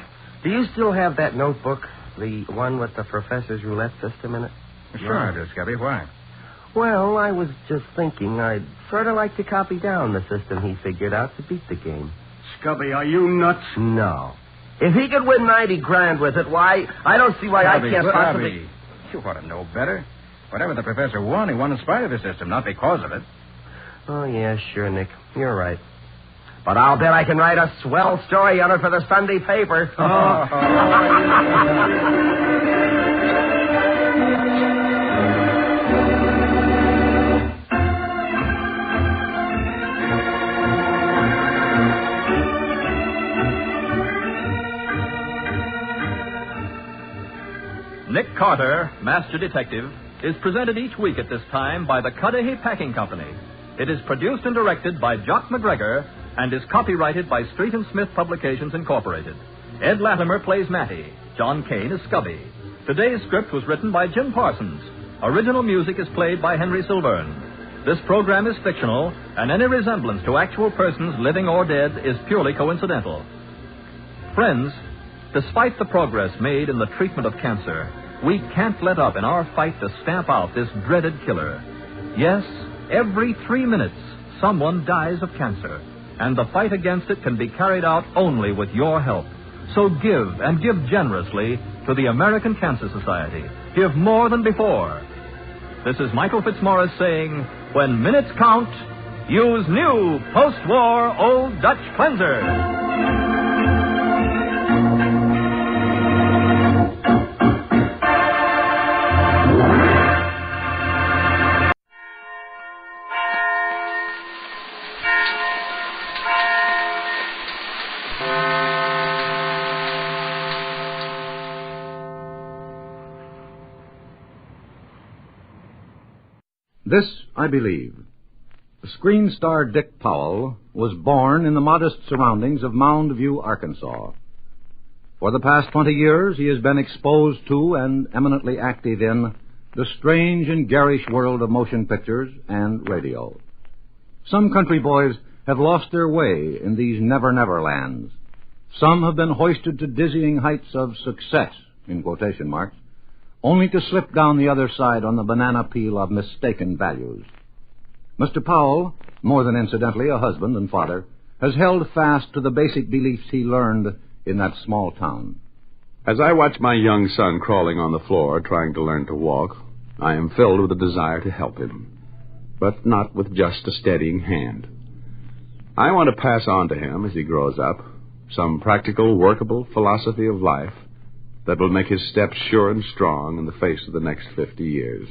do you still have that notebook? The one with the professor's roulette system in it?
Sure I do, Scubby. Why?
Well, I was just thinking I'd sort of like to copy down the system he figured out to beat the game.
Scubby, are you nuts?
No. If he could win $90,000 with it, why, I don't see why
Scubby,
I can't possibly...
You ought to know better. Whatever the professor won, he won in spite of the system, not because of it.
Oh, yeah, sure, Nick. You're right. But I'll bet I can write a swell story on it for the Sunday paper.
Nick Carter, Master Detective, is presented each week at this time by the Cudahy Packing Company. It is produced and directed by Jock McGregor and is copyrighted by Street & Smith Publications, Incorporated. Ed Latimer plays Matty. John Kane is Scubby. Today's script was written by Jim Parsons. Original music is played by Henry Silverne. This program is fictional, and any resemblance to actual persons, living or dead, is purely coincidental. Friends, despite the progress made in the treatment of cancer, we can't let up in our fight to stamp out this dreaded killer. Yes, every 3 minutes, someone dies of cancer, and the fight against it can be carried out only with your help. So give, and give generously, to the American Cancer Society. Give more than before. This is Michael Fitzmaurice saying, when minutes count, use new post-war Old Dutch Cleanser.
This, I believe. Screen star Dick Powell was born in the modest surroundings of Mound View, Arkansas. For the past 20 years, he has been exposed to and eminently active in the strange and garish world of motion pictures and radio. Some country boys have lost their way in these never-never lands. Some have been hoisted to dizzying heights of success, in quotation marks, only to slip down the other side on the banana peel of mistaken values. Mr. Powell, more than incidentally a husband and father, has held fast to the basic beliefs he learned in that small town.
As I watch my young son crawling on the floor trying to learn to walk, I am filled with a desire to help him, but not with just a steadying hand. I want to pass on to him, as he grows up, some practical, workable philosophy of life that will make his steps sure and strong in the face of the next 50 years.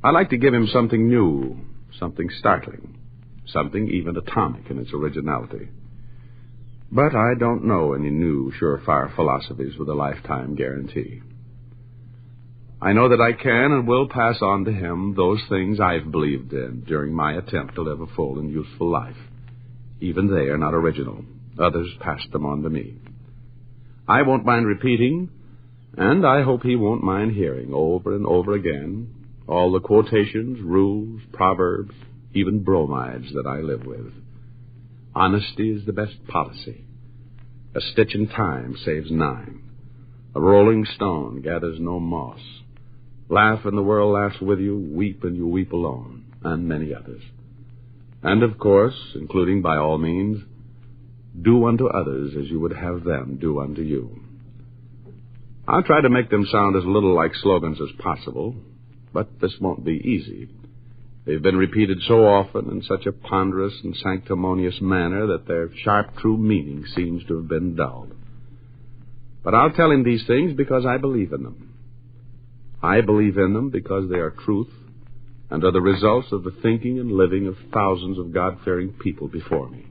I like to give him something new, something startling, something even atomic in its originality. But I don't know any new, surefire philosophies with a lifetime guarantee. I know that I can and will pass on to him those things I've believed in during my attempt to live a full and useful life. Even they are not original. Others passed them on to me. I won't mind repeating, and I hope he won't mind hearing over and over again all the quotations, rules, proverbs, even bromides that I live with. Honesty is the best policy. A stitch in time saves 9. A rolling stone gathers no moss. Laugh and the world laughs with you, weep and you weep alone, and many others. And, of course, including by all means, do unto others as you would have them do unto you. I'll try to make them sound as little like slogans as possible, but this won't be easy. They've been repeated so often in such a ponderous and sanctimonious manner that their sharp, true meaning seems to have been dulled. But I'll tell him these things because I believe in them. I believe in them because they are truth and are the results of the thinking and living of thousands of God-fearing people before me.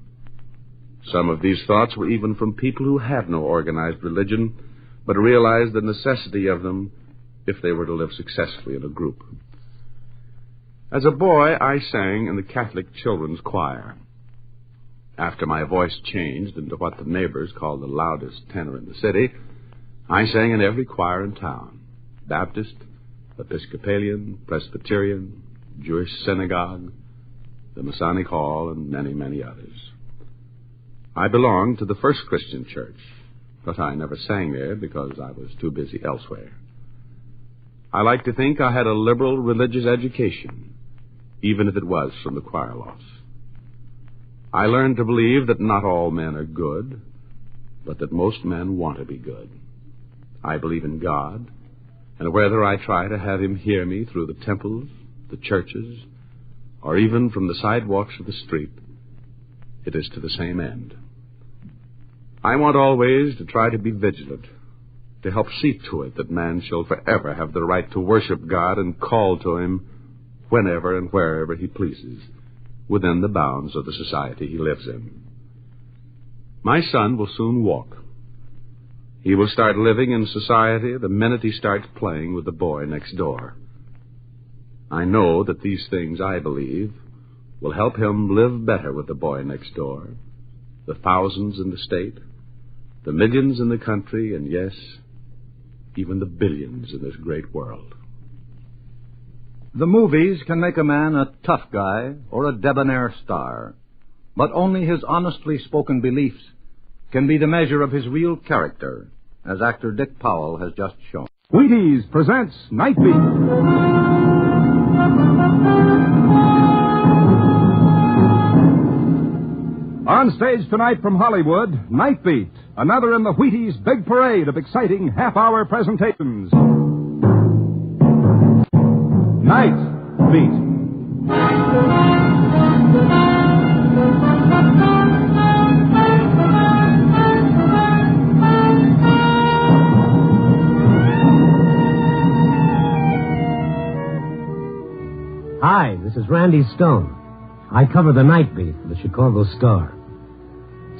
Some of these thoughts were even from people who had no organized religion, but realized the necessity of them if they were to live successfully in a group. As a boy, I sang in the Catholic Children's Choir. After my voice changed into what the neighbors called the loudest tenor in the city, I sang in every choir in town: Baptist, Episcopalian, Presbyterian, Jewish synagogue, the Masonic Hall, and many, many others. I belonged to the First Christian Church, but I never sang there because I was too busy elsewhere. I like to think I had a liberal religious education, even if it was from the choir lofts. I learned to believe that not all men are good, but that most men want to be good. I believe in God, And whether I try to have him hear me through the temples, the churches, or even from the sidewalks of the street, it is to the same end. I want always to try to be vigilant, to help see to it that man shall forever have the right to worship God and call to him whenever and wherever he pleases, within the bounds of the society he lives in. My son will soon walk. He will start living in society the minute he starts playing with the boy next door. I know that these things, I believe, will help him live better with the boy next door, the thousands in the state, the millions in the country, and yes, even the billions in this great world.
The movies can make a man a tough guy or a debonair star, but only his honestly spoken beliefs can be the measure of his real character, as actor Dick Powell has just shown.
Wheaties presents Night Beat. On stage tonight from Hollywood, Night Beat, another in the Wheaties' big parade of exciting half-hour presentations. Night Beat.
Hi, this is Randy Stone. I cover the Night Beat for the Chicago Star.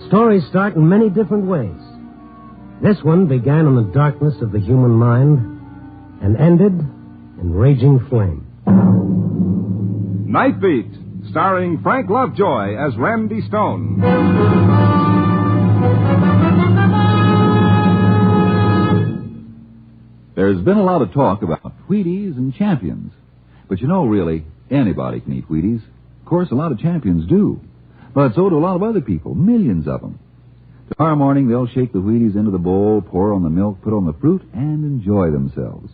Stories start in many different ways. This one began in the darkness of the human mind and ended in raging flame.
Night Beat, starring Frank Lovejoy as Randy Stone.
There's been a lot of talk about Wheaties and champions. But you know, really, anybody can eat Wheaties. Of course, a lot of champions do. But so do a lot of other people, millions of them. Tomorrow morning, they'll shake the Wheaties into the bowl, pour on the milk, put on the fruit, and enjoy themselves.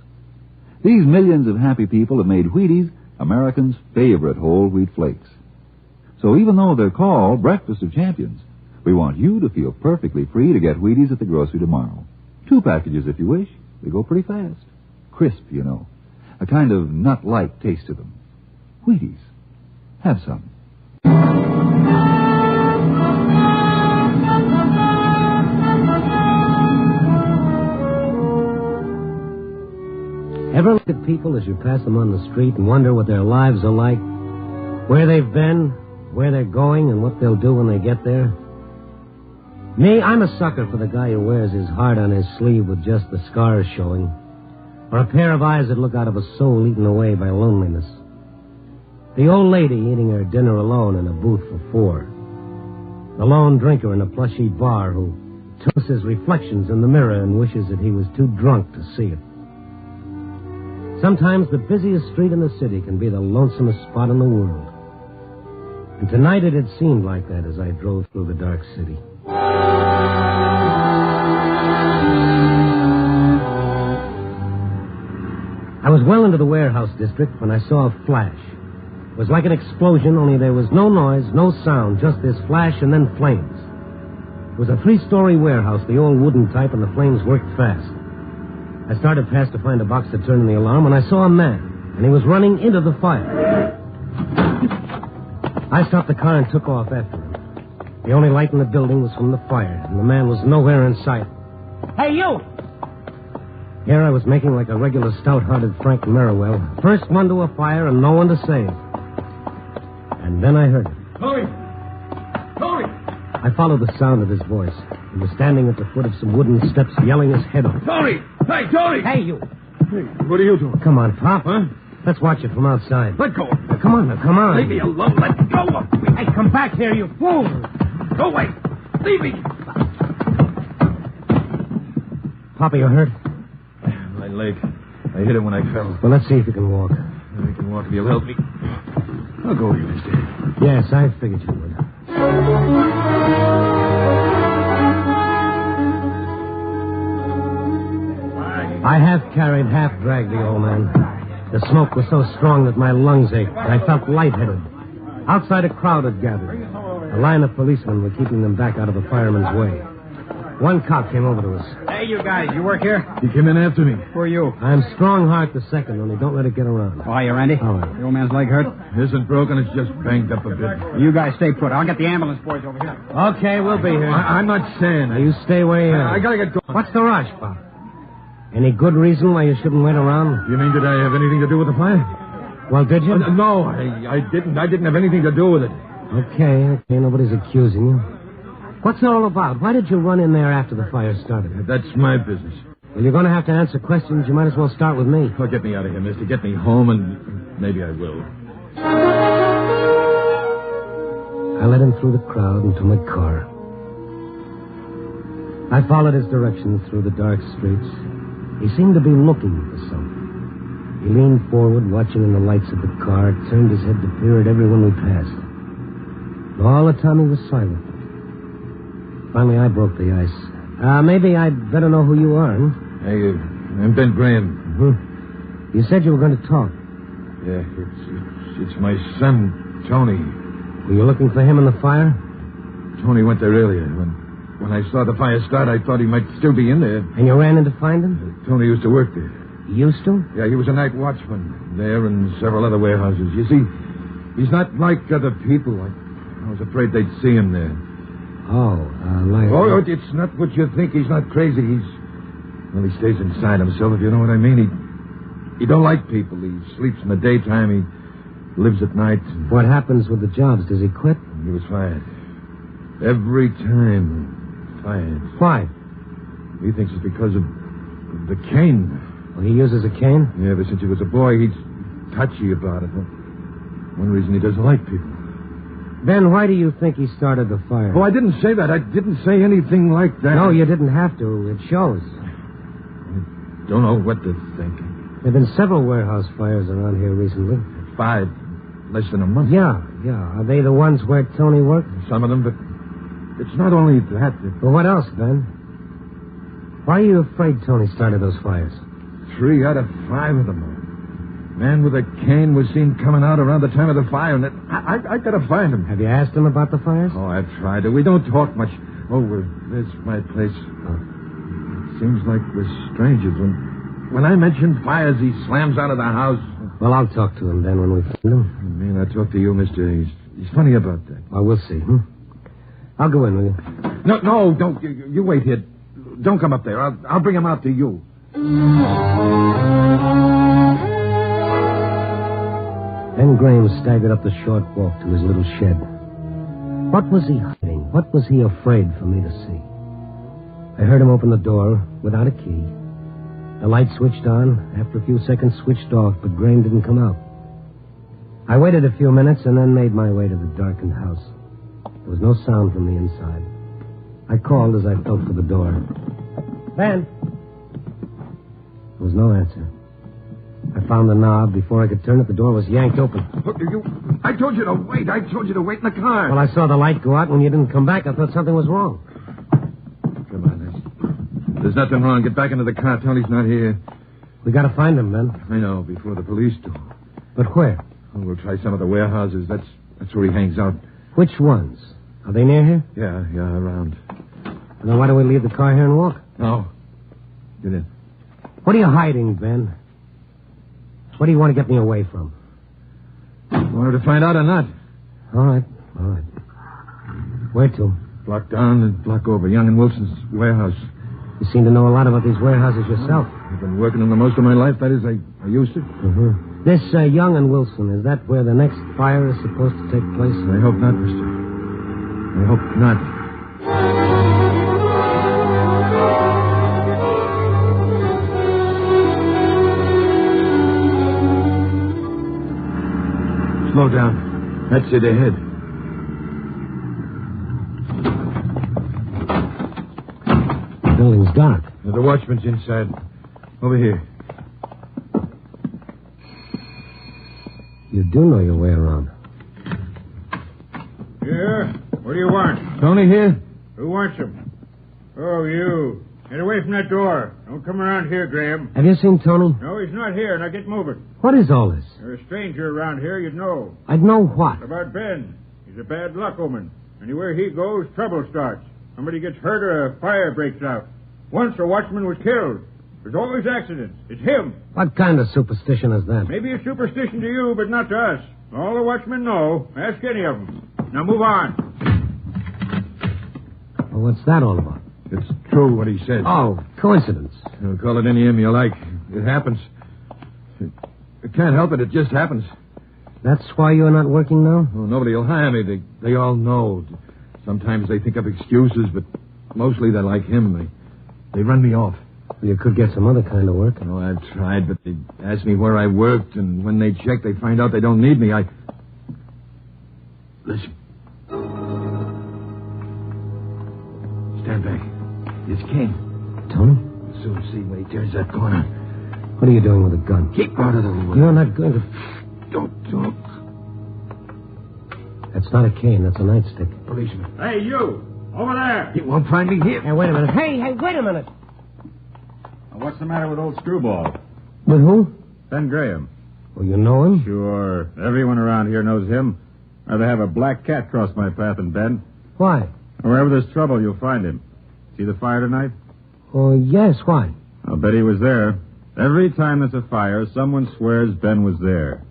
These millions of happy people have made Wheaties Americans' favorite whole wheat flakes. So even though they're called Breakfast of Champions, we want you to feel perfectly free to get Wheaties at the grocery tomorrow. 2 packages if you wish. They go pretty fast. Crisp, you know. A kind of nut-like taste to them. Wheaties. Have some.
Ever look at people as you pass them on the street and wonder what their lives are like? Where they've been, where they're going, and what they'll do when they get there? Me, I'm a sucker for the guy who wears his heart on his sleeve with just the scars showing. Or a pair of eyes that look out of a soul eaten away by loneliness. The old lady eating her dinner alone in a booth for 4. The lone drinker in a plushy bar who toasts his reflections in the mirror and wishes that he was too drunk to see it. Sometimes the busiest street in the city can be the lonesomest spot in the world. And tonight it had seemed like that as I drove through the dark city. I was well into the warehouse district when I saw a flash. It was like an explosion, only there was no noise, no sound, just this flash and then flames. It was a 3-story warehouse, the old wooden type, and the flames worked fast. I started past to find a box to turn in the alarm when I saw a man, and he was running into the fire. I stopped the car and took off after him. The only light in the building was from the fire, and the man was nowhere in sight.
Hey, you!
Here I was making like a regular stout-hearted Frank Merriwell. First one to a fire and no one to save. And then I heard him.
Tony! Tony!
I followed the sound of his voice. He was standing at the foot of some wooden steps, yelling his head off.
Tony! Hey, Tony!
Hey, you!
Hey, what are you doing?
Come on, Pop. Huh? Let's watch it from outside.
Let go of me.
Now, come on, now, come on.
Leave me alone. Let go of me.
Hey, come back here, you fool!
Go away. Leave me.
Papa, you hurt?
My leg. I hit it when I fell.
Well, let's see if you can walk.
I can walk if you'll help me. I'll go with you, mister.
Yes, I figured you would. I half carried, half dragged the old man. The smoke was so strong that my lungs ached. I felt lightheaded. Outside, a crowd had gathered. A line of policemen were keeping them back out of the fireman's way. One cop came over to us.
Hey, you guys, you work here?
He came in after me.
Who are you?
I'm Strongheart the second, only don't let it get around.
Oh, you Randy?
All right.
The old man's leg hurt?
Isn't broken, it's just banged up a bit.
You guys stay put. I'll get the ambulance boys over here.
Okay, we'll be here.
I'm not saying.
Now, you stay where you are.
I gotta get going.
What's the rush, Bob? Any good reason why you shouldn't wait around?
You mean did I have anything to do with the fire?
Well, did you?
No, I didn't. I didn't have anything to do with it.
Okay, nobody's accusing you. What's it all about? Why did you run in there after the fire started?
That's my business.
Well, you're going to have to answer questions. You might as well start with me.
Oh, get me out of here, mister. Get me home, and maybe I will.
I led him through the crowd and to my car. I followed his direction through the dark streets. He seemed to be looking for something. He leaned forward, watching in the lights of the car, turned his head to peer at everyone we passed. All the time he was silent. Finally, I broke the ice. Maybe I'd better know who you are, huh?
Hey, I'm Ben Graham.
Mm-hmm. You said you were going to talk.
Yeah, it's my son, Tony.
Were you looking for him in the fire?
Tony went there earlier. When I saw the fire start, I thought he might still be in there.
And you ran in to find him?
Tony used to work there.
Used to?
Yeah, he was a night watchman there and several other warehouses. You see, he's not like other people. I was afraid they'd see him there.
Oh, like...
Oh, it's not what you think. He's not crazy. He stays inside himself, if you know what I mean. He don't like people. He sleeps in the daytime. He lives at night.
What happens with the jobs? Does he quit?
He was fired. Every time. Fired.
Why?
He thinks it's because of the cane.
Well, he uses a cane?
Yeah, ever since he was a boy, he's touchy about it. One reason he doesn't like people.
Ben, why do you think he started the fire?
Oh, I didn't say that. I didn't say anything like that.
No, you didn't have to. It shows.
I don't know what to think.
There have been several warehouse fires around here recently.
5. Less than a month.
Yeah. Are they the ones where Tony worked?
Some of them, but it's not only that.
Well, what else, Ben? Why are you afraid Tony started those fires?
3 out of 5 of them. Man with a cane was seen coming out around the time of the fire, and I gotta find him.
Have you asked him about the fires?
Oh, I've tried to. We don't talk much. Oh, there's my place. It seems like we're strangers. When I mention fires, he slams out of the house.
Well, I'll talk to him then when we find him.
I mean, I talk to you, mister. He's funny about that.
Well, we'll see. I'll go in, will you?
No, don't. You wait here. Don't come up there. I'll bring him out to you.
Ben Graham staggered up the short walk to his little shed. What was he hiding? What was he afraid for me to see? I heard him open the door without a key. The light switched on. After a few seconds, switched off, but Graham didn't come out. I waited a few minutes and then made my way to the darkened house. There was no sound from the inside. I called as I felt for the door. Ben! There was no answer. I found the knob. Before I could turn it, the door was yanked open.
I told you to wait. I told you to wait in the car.
Well, I saw the light go out. When you didn't come back, I thought something was wrong.
Come on, there's nothing wrong. Get back into the car. Tony's not here.
We gotta find him, Ben.
I know, before the police do.
But where?
Oh, we'll try some of the warehouses. That's where he hangs out.
Which ones? Are they near here?
Yeah, around.
Then why don't we leave the car here and walk?
No. Get in.
What are you hiding, Ben? What do you want to get me away from?
Wanted to find out or not?
All right. Where to?
Block down and block over. Young and Wilson's warehouse.
You seem to know a lot about these warehouses yourself.
I've been working in them most of my life. That is, I used to.
Mm-hmm. This Young and Wilson, is that where the next fire is supposed to take place?
I hope not, mister. I hope not. Slow down. That's it ahead.
The building's dark.
The watchman's inside. Over here.
You do know your way around.
Yeah? What do you want?
Tony here?
Who wants him? Oh, you. Get away from that door. Don't come around here, Graham.
Have you seen Tony?
No, he's not here. Now get moving.
What is all this?
You're a stranger around here. You'd know.
I'd know what?
About Ben. He's a bad luck omen. Anywhere he goes, trouble starts. somebody gets hurt or a fire breaks out. Once a watchman was killed. There's always accidents. It's him.
What kind of superstition is that?
Maybe a superstition to you, but not to us. All the watchmen know. Ask any of them. Now move on.
Well, what's that all about?
It's true what he says.
Oh, coincidence.
You call it any name you like. It happens. I can't help it. It just happens.
That's why you're not working now?
Well, nobody will hire me. They all know. Sometimes they think of excuses, but mostly they're like him. They run me off.
Well, you could get some other kind of work.
Oh, I've tried, but they ask me where I worked, and when they check, they find out they don't need me. Listen. Stand back. It's King.
Tony?
Soon see when he turns that corner.
What are you doing with a gun?
Keep out of the way.
You're not going to...
Don't talk.
That's not a cane. That's a nightstick.
Policeman.
Hey, you! Over there!
You won't find me here.
Hey, wait a minute. Hey, wait a minute.
What's the matter with old Screwball?
With who?
Ben Graham.
Oh, you know him?
Sure. Everyone around here knows him. Rather have a black cat cross my path than Ben.
Why?
Wherever there's trouble, you'll find him. See the fire tonight?
Oh, yes. Why?
I'll bet he was there. Every time there's a fire, someone swears Ben was there.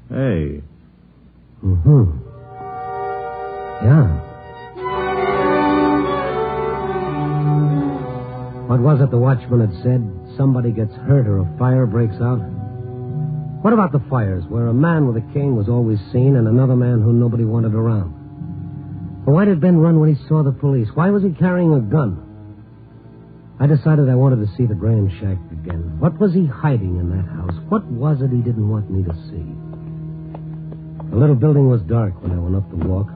Hey.
Mm-hmm. Yeah. What was it the watchman had said? Somebody gets hurt or a fire breaks out? What about the fires where a man with a cane was always seen and another man who nobody wanted around? Well, why did Ben run when he saw the police? Why was he carrying a gun? I decided I wanted to see the Graham shack again. What was he hiding in that house? What was it he didn't want me to see? The little building was dark when I went up the walk.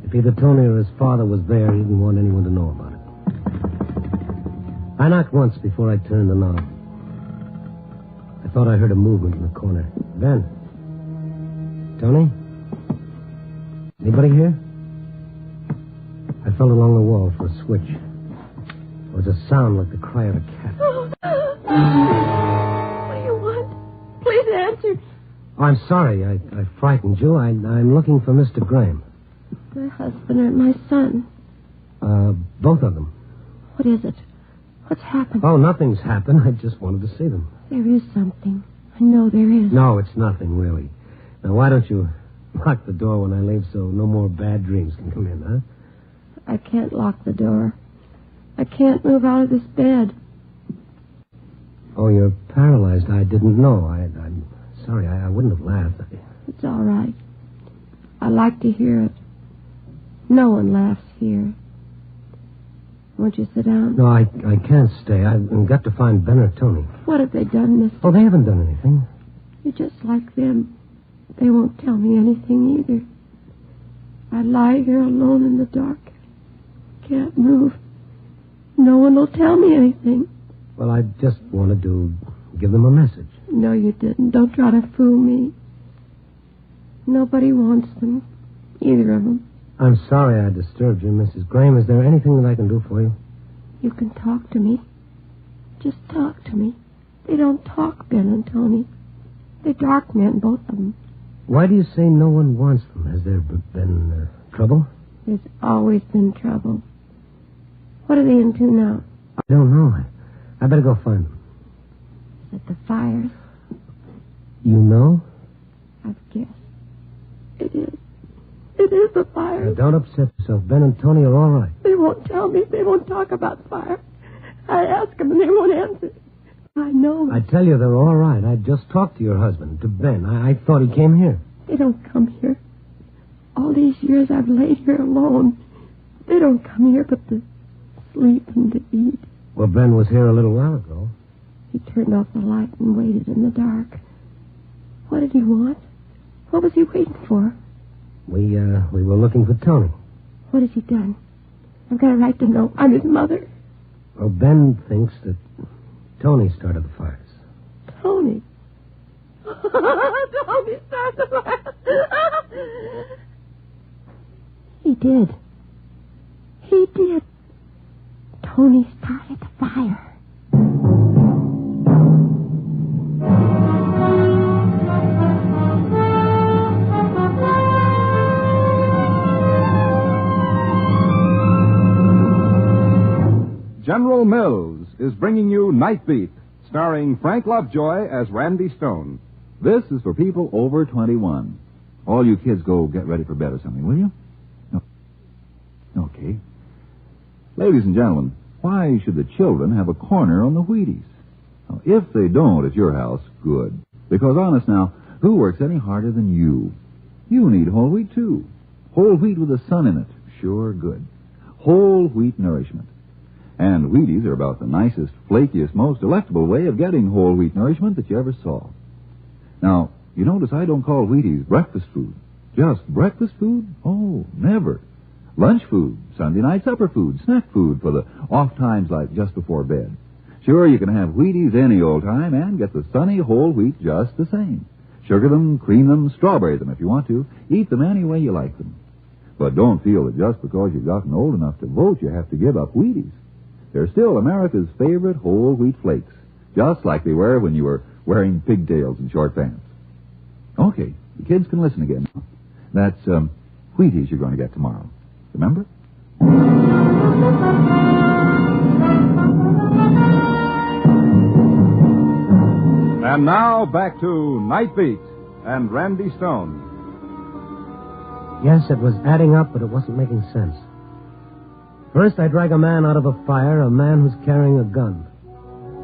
If either Tony or his father was there, he didn't want anyone to know about it. I knocked once before I turned the knob. I thought I heard a movement in the corner. Ben? Tony? Anybody here? I felt along the wall for a switch. There was a sound like the cry of a cat.
What do you want? Please answer.
Oh, I'm sorry. I frightened you. I'm looking for Mr. Graham.
My husband and my son.
Both of them.
What is it? What's happened?
Oh, nothing's happened. I just wanted to see them.
There is something. I know there is.
No, it's nothing, really. Now, why don't you lock the door when I leave so no more bad dreams can come in, huh?
I can't lock the door. I can't move out of this bed.
Oh, you're paralyzed. I didn't know. I'm sorry. I wouldn't have laughed.
It's all right. I like to hear it. No one laughs here. Won't you sit down?
No, I can't stay. I've got to find Ben or Tony.
What have they done, mister?
Oh, they haven't done anything.
You're just like them. They won't tell me anything either. I lie here alone in the dark. Can't move. No one will tell me anything.
Well, I just wanted to give them a message.
No, you didn't. Don't try to fool me. Nobody wants them. Either of them.
I'm sorry I disturbed you, Mrs. Graham. Is there anything that I can do for you?
You can talk to me. Just talk to me. They don't talk, Ben and Tony. They're dark men, both of them.
Why do you say no one wants them? Has there been trouble?
There's always been trouble. What are they into now?
I don't know. I better go find them.
Is it the fires?
You know?
I've guessed. It is. It is the fire.
Now, don't upset yourself. Ben and Tony are all right.
They won't tell me. They won't talk about fire. I ask them and they won't answer. I know.
I tell you, they're all right. I just talked to your husband, to Ben. I thought he came here.
They don't come here. All these years I've laid here alone. They don't come here but to sleep and to eat.
Well, Ben was here a little while ago.
He turned off the light and waited in the dark. What did he want? What was he waiting for?
We were looking for Tony.
What has he done? I've got a right to know. I'm his mother.
Well, Ben thinks that Tony started the fires.
Tony? Tony started the fires. He did. He did. Tony started the fire.
General Mills is bringing you Night Beat, starring Frank Lovejoy as Randy Stone.
This is for people over 21. All you kids go get ready for bed or something, will you? No. Okay. Ladies and gentlemen, why should the children have a corner on the Wheaties? Now, if they don't at your house, good. Because honest now, who works any harder than you? You need whole wheat, too. Whole wheat with the sun in it. Sure good. Whole wheat nourishment. And Wheaties are about the nicest, flakiest, most delectable way of getting whole wheat nourishment that you ever saw. Now, you notice I don't call Wheaties breakfast food. Just breakfast food? Oh, never. Lunch food, Sunday night supper food, snack food for the off times like just before bed. Sure, you can have Wheaties any old time and get the sunny whole wheat just the same. Sugar them, cream them, strawberry them if you want to. Eat them any way you like them. But don't feel that just because you've gotten old enough to vote, you have to give up Wheaties. They're still America's favorite whole wheat flakes, just like they were when you were wearing pigtails and short pants. Okay, the kids can listen again now. That's Wheaties you're going to get tomorrow. Remember?
And now back to Night Beat and Randy Stone.
Yes, it was adding up, but it wasn't making sense. First, I drag a man out of a fire, a man who's carrying a gun.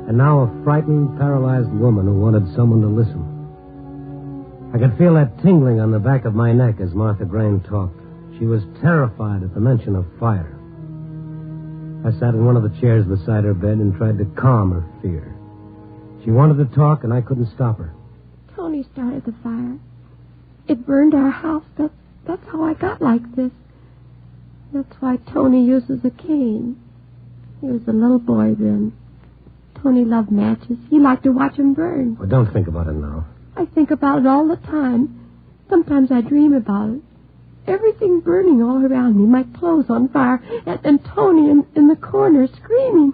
And now a frightened, paralyzed woman who wanted someone to listen. I could feel that tingling on the back of my neck as Martha Graham talked. She was terrified at the mention of fire. I sat in one of the chairs beside her bed and tried to calm her fear. She wanted to talk, and I couldn't stop her.
Tony started the fire. It burned our house. That's how I got like this. That's why Tony uses a cane. He was a little boy then. Tony loved matches. He liked to watch them burn.
Well, don't think about it now.
I think about it all the time. Sometimes I dream about it. Everything burning all around me, my clothes on fire, and Tony in the corner screaming.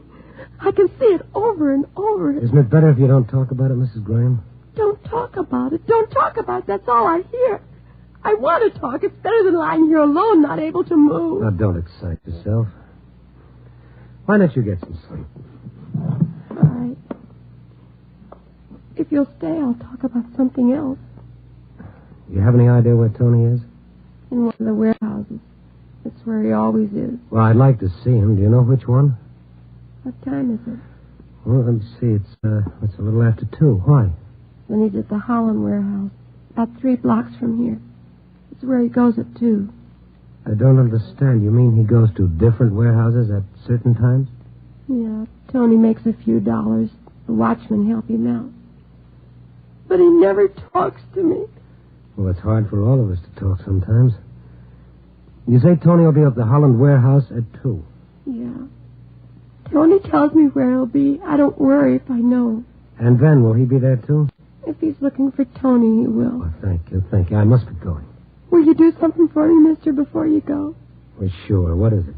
I can see it over and over.
Isn't it better if you don't talk about it, Mrs. Graham?
Don't talk about it. Don't talk about it. That's all I hear. I want to talk. It's better than lying here alone, not able to move.
Now, don't excite yourself. Why don't you get some sleep?
All right. If you'll stay, I'll talk about something else.
You have any idea where Tony is?
In one of the warehouses. It's where he always is.
Well, I'd like to see him. Do you know which one?
What time is it?
Well, let me see. It's a little after 2. Why?
Then he's at the Holland warehouse, about 3 blocks from here. It's where he goes at 2.
I don't understand. You mean he goes to different warehouses at certain times?
Yeah, Tony makes a few dollars. The watchmen help him out. But he never talks to me.
Well, it's hard for all of us to talk sometimes. You say Tony will be at the Holland warehouse at 2?
Yeah. Tony tells me where he'll be. I don't worry if I know.
And then, will he be there too?
If he's looking for Tony, he will.
Oh, thank you. I must be going.
Will you do something for me, mister, before you go?
Well, sure. What is it?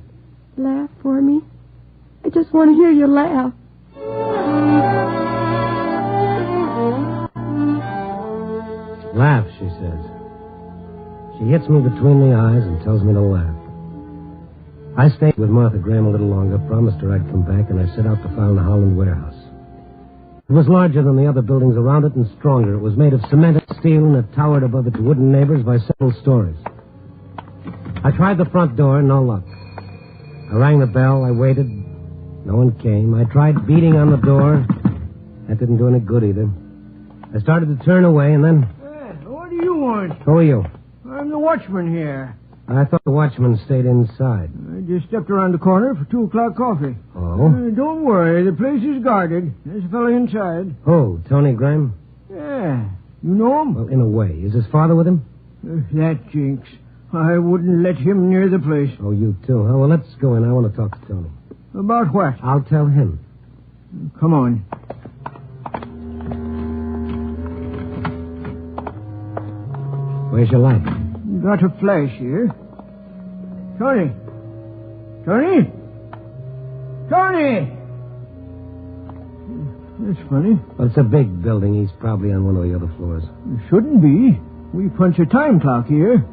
Laugh for me. I just want to hear you laugh.
Laugh, she says. She hits me between the eyes and tells me to laugh. I stayed with Martha Graham a little longer, promised her I'd come back, and I set out to find the Holland warehouse. It was larger than the other buildings around it and stronger. It was made of cemented steel, and it towered above its wooden neighbors by several stories. I tried the front door, no luck. I rang the bell, I waited. No one came. I tried beating on the door. That didn't do any good either. I started to turn away, and then...
What do you want?
Who are you?
I'm the watchman here.
I thought the watchman stayed inside.
I just stepped around the corner for 2 o'clock coffee.
Oh?
Don't worry, the place is guarded. There's a fellow inside.
Oh, Tony Graham?
Yeah. You know him?
Well, in a way. Is his father with him?
That jinx. I wouldn't let him near the place.
Oh, you too, huh? Well, let's go in. I want to talk to Tony.
About what?
I'll tell him.
Come on.
Where's your light?
Got a flash here. Tony! Tony! Tony! That's funny.
Well, it's a big building. He's probably on one of the other floors.
It shouldn't be. We punch a time clock here.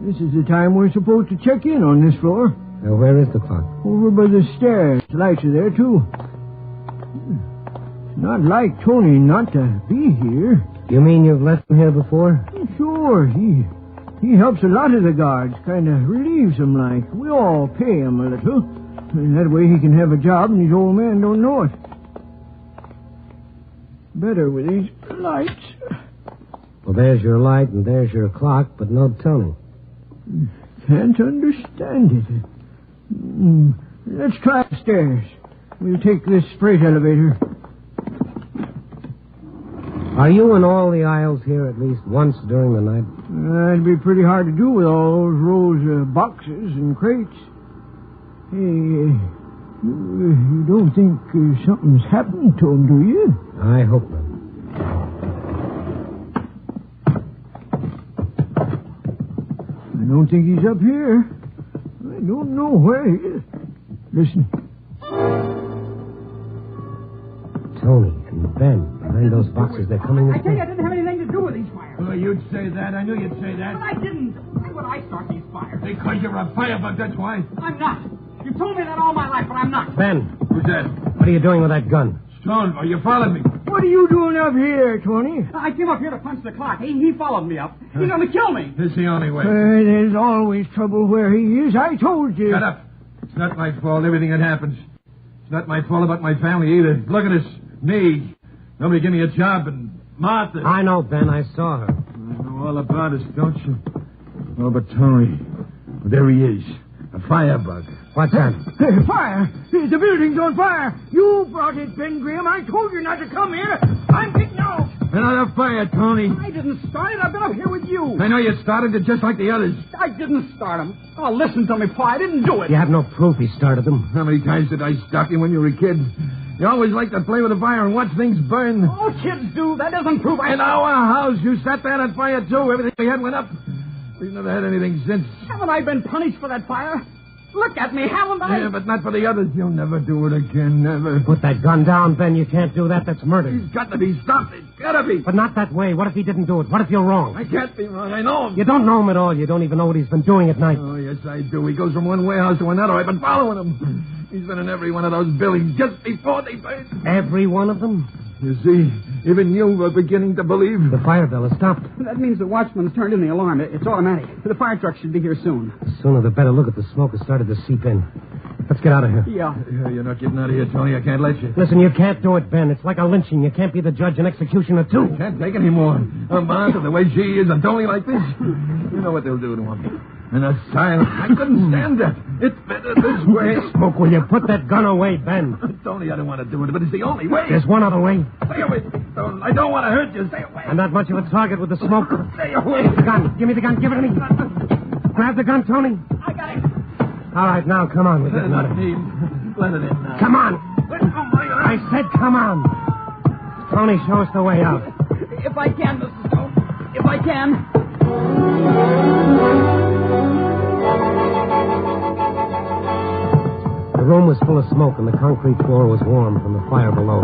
This is the time we're supposed to check in on this floor.
Now, where is the clock?
Over by the stairs. Lights are there, too. It's not like Tony not to be here.
You mean you've left him here before?
Sure, he helps a lot of the guards. Kind of relieves them, like. We all pay him a little. And that way he can have a job and his old man don't know it. Better with these lights.
Well, there's your light and there's your clock, but no Tony.
Can't understand it. Let's try upstairs. We'll take this freight elevator.
Are you in all the aisles here at least once during the night?
It'd be pretty hard to do with all those rows of boxes and crates. Hey, you don't think something's happened to him, do you?
I hope not.
I don't think he's up here. I don't know where he is. Listen.
Tony and Ben, behind those boxes, they're coming
I
this
tell you,
way.
I didn't have any leg to do with these fires.
Oh, you'd say that. I knew you'd say that.
But I didn't. Why would I start these fires?
Because you're a firebug, that's why.
I'm not. You've told me that all my life, but I'm not.
Ben,
Who's that?
what are you doing with that gun?
Stone, you followed me.
What are you doing up here, Tony?
I came up here to punch the clock. He followed me up. He's going to kill me.
This is the only way.
There's always trouble where he is. I told you.
Shut up. It's not my fault, everything that happens. It's not my fault about my family either. Look at us. Me. Nobody give me a job, and Martha.
I know, Ben. I saw her.
I know all about us, don't you? Oh, but Tony. There he is. A firebug.
What's that?
Hey, fire! The building's on fire! You brought it, Ben Graham. I told you not to come here. I'm getting out.
Another fire, Tony.
I didn't start it. I've been up here with you.
I know you started it just like the others.
I didn't start them. Oh, listen to me, Pa. I didn't do it.
You have no proof he started them.
How many times did I stop you when you were a kid? You always liked to play with the fire and watch things burn.
All kids do. That doesn't prove I...
In our house, you sat there on fire, too. Everything we had went up. We've never had anything since.
Haven't I been punished for that fire? Look at me, haven't I?
Yeah, but not for the others. You'll never do it again, never.
Put that gun down, Ben. You can't do that. That's murder.
He's got to be stopped. It's got to be.
But not that way. What if he didn't do it? What if you're wrong?
I can't be wrong. I know him.
You don't know him at all. You don't even know what he's been doing at night.
Oh, yes, I do. He goes from one warehouse to another. I've been following him. He's been in every one of those buildings just before they burn.
Every one of them?
You see, even you were beginning to believe.
The fire bell has stopped.
That means the watchman's turned in the alarm. It's automatic. The fire truck should be here soon.
The sooner the better. Look at the smoke has started to seep in. Let's get out of here.
Yeah.
You're not getting out of here, Tony. I can't let you.
Listen, you can't do it, Ben. It's like a lynching. You can't be the judge and executioner, too.
I can't take any more. Martha, the way she is, and Tony like this. You know what they'll do to him. An asylum. I couldn't stand that. It's better this way.
Smoke, will you put that gun away, Ben?
Tony, I don't want to do it, but it's the only way.
There's one other way.
Stay away. I don't want to hurt you. Stay away.
I'm not much of a target with the smoke.
Stay away.
The gun. Give me the gun. Give it to me. Grab the gun, Tony.
I got it.
All right, now, come on. We're getting out of here.
Let it in now.
Come on.
I
said come on. Tony, show us the way out.
If I can, Mr. Stone. If I can.
The room was full of smoke, and the concrete floor was warm from the fire below.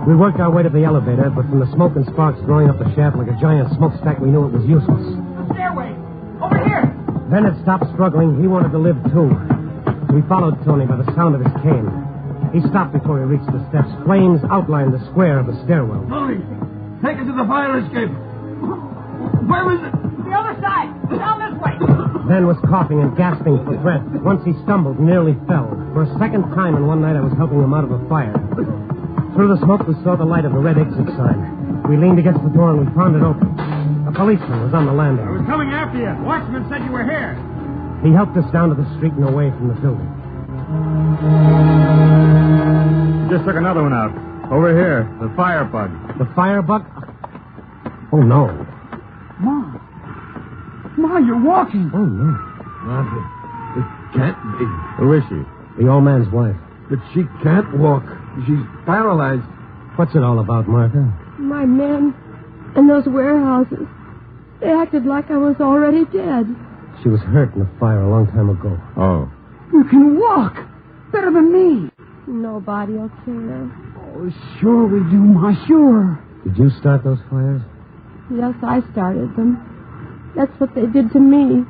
We worked our way to the elevator, but from the smoke and sparks throwing up the shaft like a giant smokestack, we knew it was useless.
The stairway. Over here.
Ben had stopped struggling. He wanted to live, too. We followed Tony by the sound of his cane. He stopped before he reached the steps. Flames outlined the square of the stairwell.
Tony, take it to the fire escape. Where is it?
The other side. Down this way.
Ben was coughing and gasping for breath. Once he stumbled, nearly fell. For a second time in one night, I was helping him out of a fire. Through the smoke, we saw the light of the red exit sign. We leaned against the door and we found it open. A policeman was on the landing.
I was coming after you. Watchman said you were here.
He helped us down to the street and away from the building.
Just took another one out. Over here, the firebug.
The firebug? Oh, no.
Ma, you're walking.
Oh, no.
Martha, it can't be.
Who is she?
The old man's wife.
But she can't walk. She's paralyzed.
What's it all about, Martha?
My men and those warehouses. They acted like I was already dead.
She was hurt in the fire a long time ago.
Oh.
You can walk. Better than me.
Nobody'll care.
Oh, sure we do, Ma, sure.
Did you start those fires?
Yes, I started them. That's what they did to me.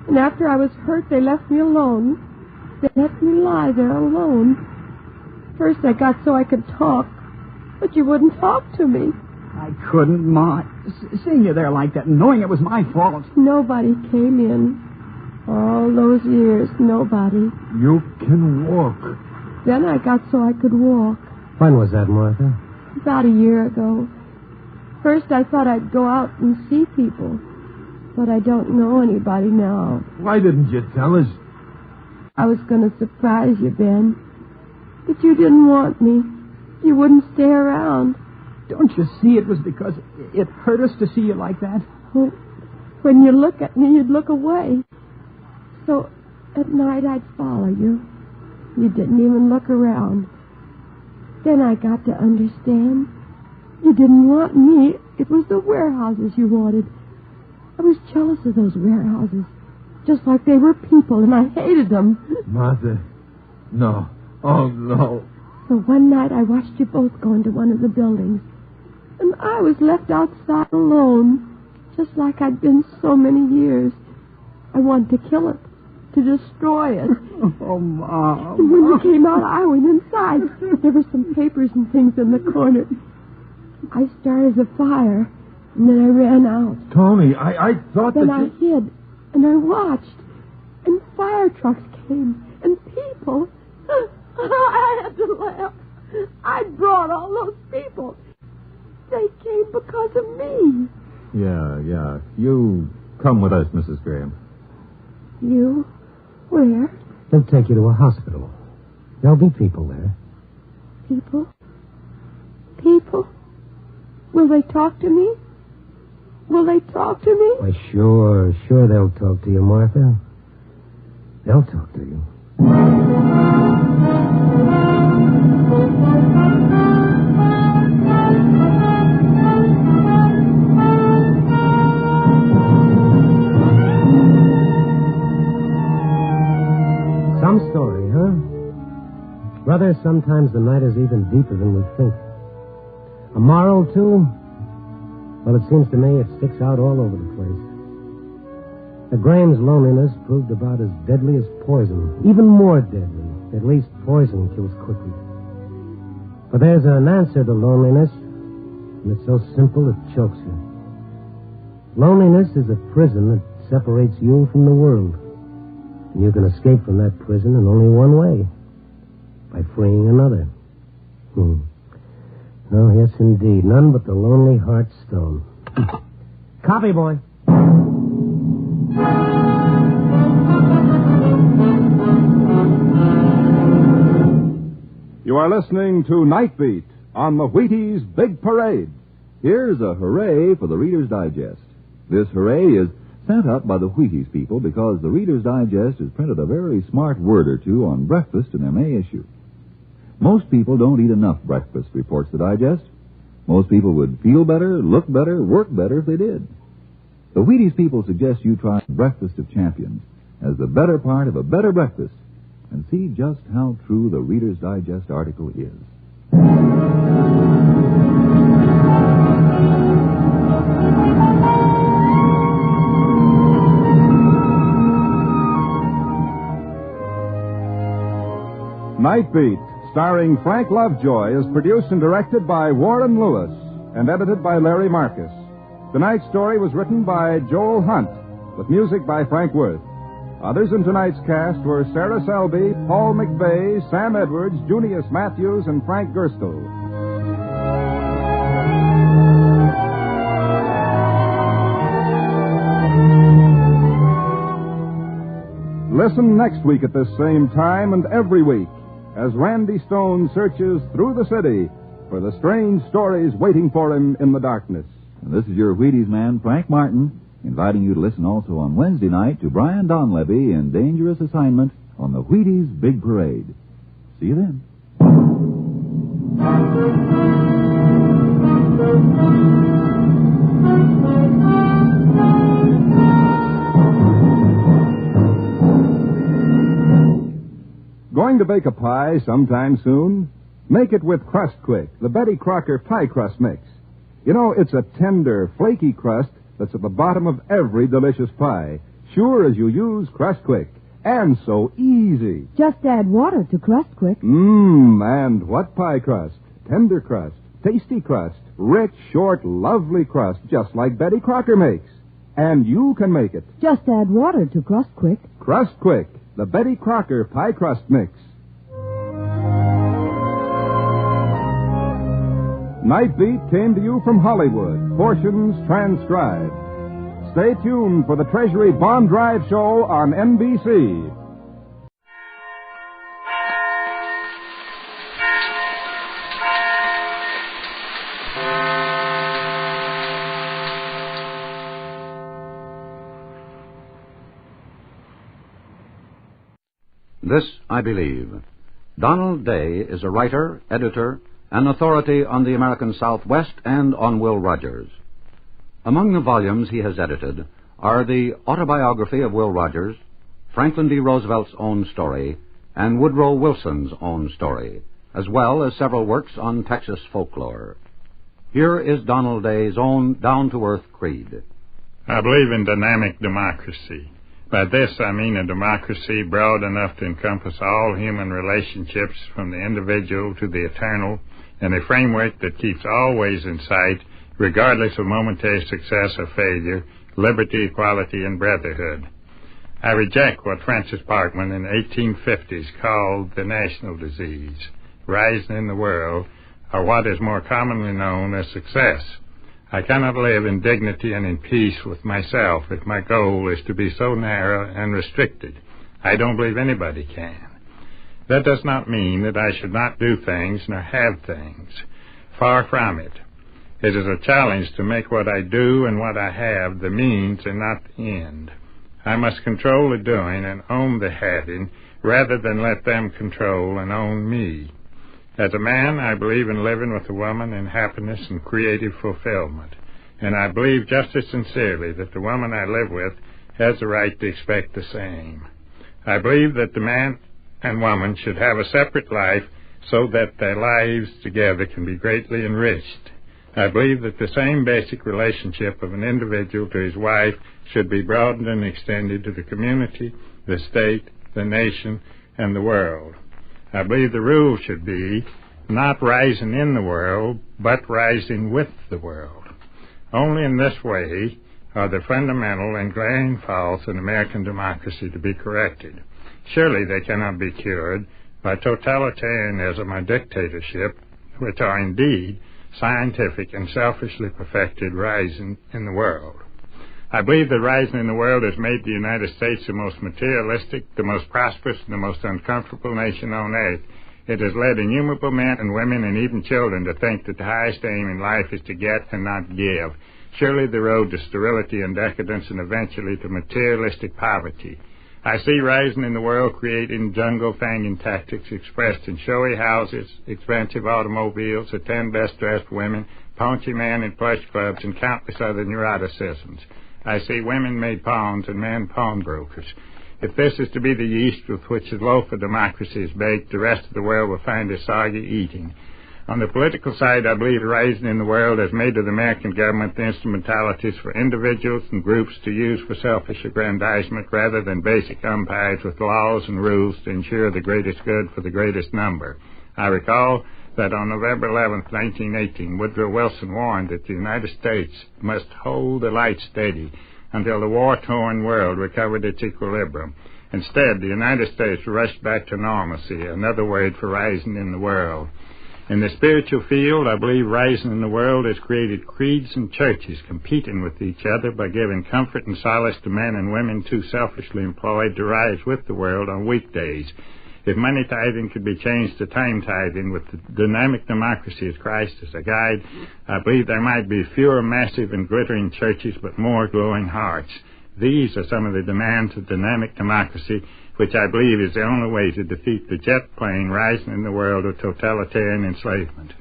And after I was hurt, they left me alone. They let me lie there alone. First I got so I could talk, but you wouldn't talk to me.
I couldn't, Ma. Seeing you there like that and knowing it was my fault.
Nobody came in. All those years, nobody.
You can walk.
Then I got so I could walk.
When was that, Martha?
About a year ago. First I thought I'd go out and see people, but I don't know anybody now.
Why didn't you tell us?
I was going to surprise you, Ben, but you didn't want me. You wouldn't stay around.
Don't you see it was because it hurt us to see you like that?
Well, when you look at me, you'd look away. So at night I'd follow you. You didn't even look around. Then I got to understand. You didn't want me. It was the warehouses you wanted. I was jealous of those warehouses. Just like they were people, and I hated them.
Martha, no. Oh, no.
So one night I watched you both go into one of the buildings. And I was left outside alone, just like I'd been so many years. I wanted to kill it, to destroy it.
Oh, Mom.
And when you came out, I went inside. There were some papers and things in the corner. I started a fire, and then I ran out.
Tony, I thought
then
that
I hid, and I watched. And fire trucks came, and people. I had to laugh. I brought all those people. They came because of me.
Yeah. You come with us, Mrs. Graham.
You? Where?
They'll take you to a hospital. There'll be people there.
People? People? Will they talk to me? Will they talk to me?
Why, sure they'll talk to you, Martha. They'll talk to you. Some story, huh? Brother, sometimes the night is even deeper than we think. A moral, too? Well, it seems to me it sticks out all over the place. The Graham's loneliness proved about as deadly as poison. Even more deadly. At least poison kills quickly. But there's an answer to loneliness, and it's so simple it chokes you. Loneliness is a prison that separates you from the world. And you can escape from that prison in only one way. By freeing another. Oh, yes, indeed. None but the lonely heart stone. Copy, boy.
You are listening to Night Beat on the Wheaties Big Parade.
Here's a hooray for the Reader's Digest. This hooray is sent up by the Wheaties people because the Reader's Digest has printed a very smart word or two on breakfast in their May issue. Most people don't eat enough breakfast, reports the Digest. Most people would feel better, look better, work better if they did. The Wheaties people suggest you try Breakfast of Champions as the better part of a better breakfast and see just how true the Reader's Digest article is.
Night Beat, starring Frank Lovejoy, is produced and directed by Warren Lewis and edited by Larry Marcus. Tonight's story was written by Joel Hunt, with music by Frank Worth. Others in tonight's cast were Sarah Selby, Paul McVeigh, Sam Edwards, Junius Matthews, and Frank Gerstle. Listen next week at this same time and every week as Randy Stone searches through the city for the strange stories waiting for him in the darkness.
And this is your Wheaties man, Frank Martin, inviting you to listen also on Wednesday night to Brian Donlevy in Dangerous Assignment on the Wheaties Big Parade. See you then.
Going to bake a pie sometime soon? Make it with Crust Quick, the Betty Crocker pie crust mix. You know, it's a tender, flaky crust that's at the bottom of every delicious pie, sure as you use Crust Quick. And so easy.
Just add water to crust quick.
And what pie crust? Tender crust, tasty crust, rich, short, lovely crust, just like Betty Crocker makes. And you can make it.
Just add water to crust quick.
Crust Quick, the Betty Crocker pie crust mix. Night Beat came to you from Hollywood, portions transcribed. Stay tuned for the Treasury Bond Drive show on NBC.
This I believe. Donald Day is a writer, editor, and authority on the American Southwest and on Will Rogers. Among the volumes he has edited are the Autobiography of Will Rogers, Franklin D. Roosevelt's own story, and Woodrow Wilson's own story, as well as several works on Texas folklore. Here is Donald Day's own down-to-earth creed.
I believe in dynamic democracy. By this, I mean a democracy broad enough to encompass all human relationships from the individual to the eternal, and a framework that keeps always in sight, regardless of momentary success or failure, liberty, equality, and brotherhood. I reject what Francis Parkman in the 1850s called the national disease, rising in the world, or what is more commonly known as success. I cannot live in dignity and in peace with myself if my goal is to be so narrow and restricted. I don't believe anybody can. That does not mean that I should not do things nor have things. Far from it. It is a challenge to make what I do and what I have the means and not the end. I must control the doing and own the having rather than let them control and own me. As a man, I believe in living with a woman in happiness and creative fulfillment, and I believe just as sincerely that the woman I live with has the right to expect the same. I believe that the man and woman should have a separate life so that their lives together can be greatly enriched. I believe that the same basic relationship of an individual to his wife should be broadened and extended to the community, the state, the nation, and the world. I believe the rule should be not rising in the world, but rising with the world. Only in this way are the fundamental and glaring faults in American democracy to be corrected. Surely they cannot be cured by totalitarianism or dictatorship, which are indeed scientific and selfishly perfected rising in the world. I believe that rising in the world has made the United States the most materialistic, the most prosperous, and the most uncomfortable nation on earth. It has led innumerable men and women and even children to think that the highest aim in life is to get and not give. Surely the road to sterility and decadence and eventually to materialistic poverty. I see rising in the world creating jungle-fanging tactics expressed in showy houses, expensive automobiles, the 10 best-dressed women, paunchy men in plush clubs, and countless other neuroticisms. I see women-made pawns and men pawnbrokers. If this is to be the yeast with which the loaf of democracy is baked, the rest of the world will find it soggy eating. On the political side, I believe rising in the world has made of the American government the instrumentalities for individuals and groups to use for selfish aggrandizement rather than basic umpires with laws and rules to ensure the greatest good for the greatest number. I recall that on November 11, 1918, Woodrow Wilson warned that the United States must hold the light steady until the war-torn world recovered its equilibrium. Instead, the United States rushed back to normalcy, another word for rising in the world. In the spiritual field, I believe rising in the world has created creeds and churches competing with each other by giving comfort and solace to men and women too selfishly employed to rise with the world on weekdays. If money tithing could be changed to time tithing with the dynamic democracy as Christ as a guide, I believe there might be fewer massive and glittering churches but more glowing hearts. These are some of the demands of dynamic democracy, which I believe is the only way to defeat the jet plane rising in the world of totalitarian enslavement.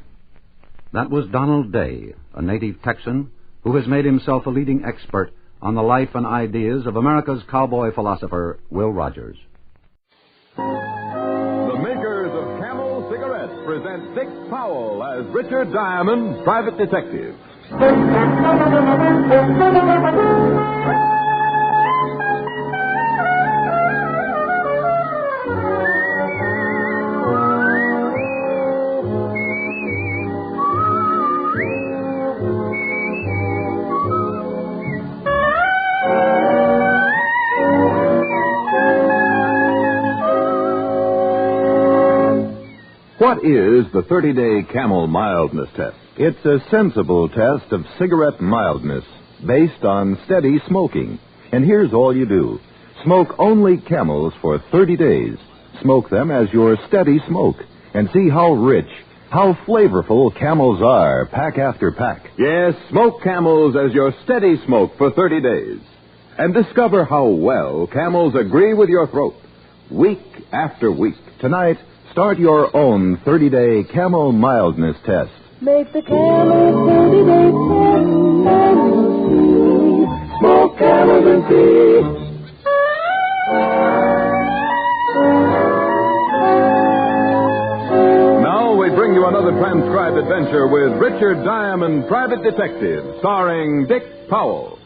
That was Donald Day, a native Texan who has made himself a leading expert on the life and ideas of America's cowboy philosopher, Will Rogers.
The makers of Camel Cigarettes present Dick Powell as Richard Diamond, private detective.
What is the 30-day Camel Mildness Test? It's a sensible test of cigarette mildness based on steady smoking. And here's all you do. Smoke only Camels for 30 days. Smoke them as your steady smoke. And see how rich, how flavorful Camels are, pack after pack. Yes, smoke Camels as your steady smoke for 30 days. And discover how well Camels agree with your throat. Week after week. Tonight, start your own 30-day Camel Mildness Test.
Make the Camel 30-day test and you'll see. Smoke Camels and see.
Now we bring you another transcribed adventure with Richard Diamond, Private Detective, starring Dick Powell.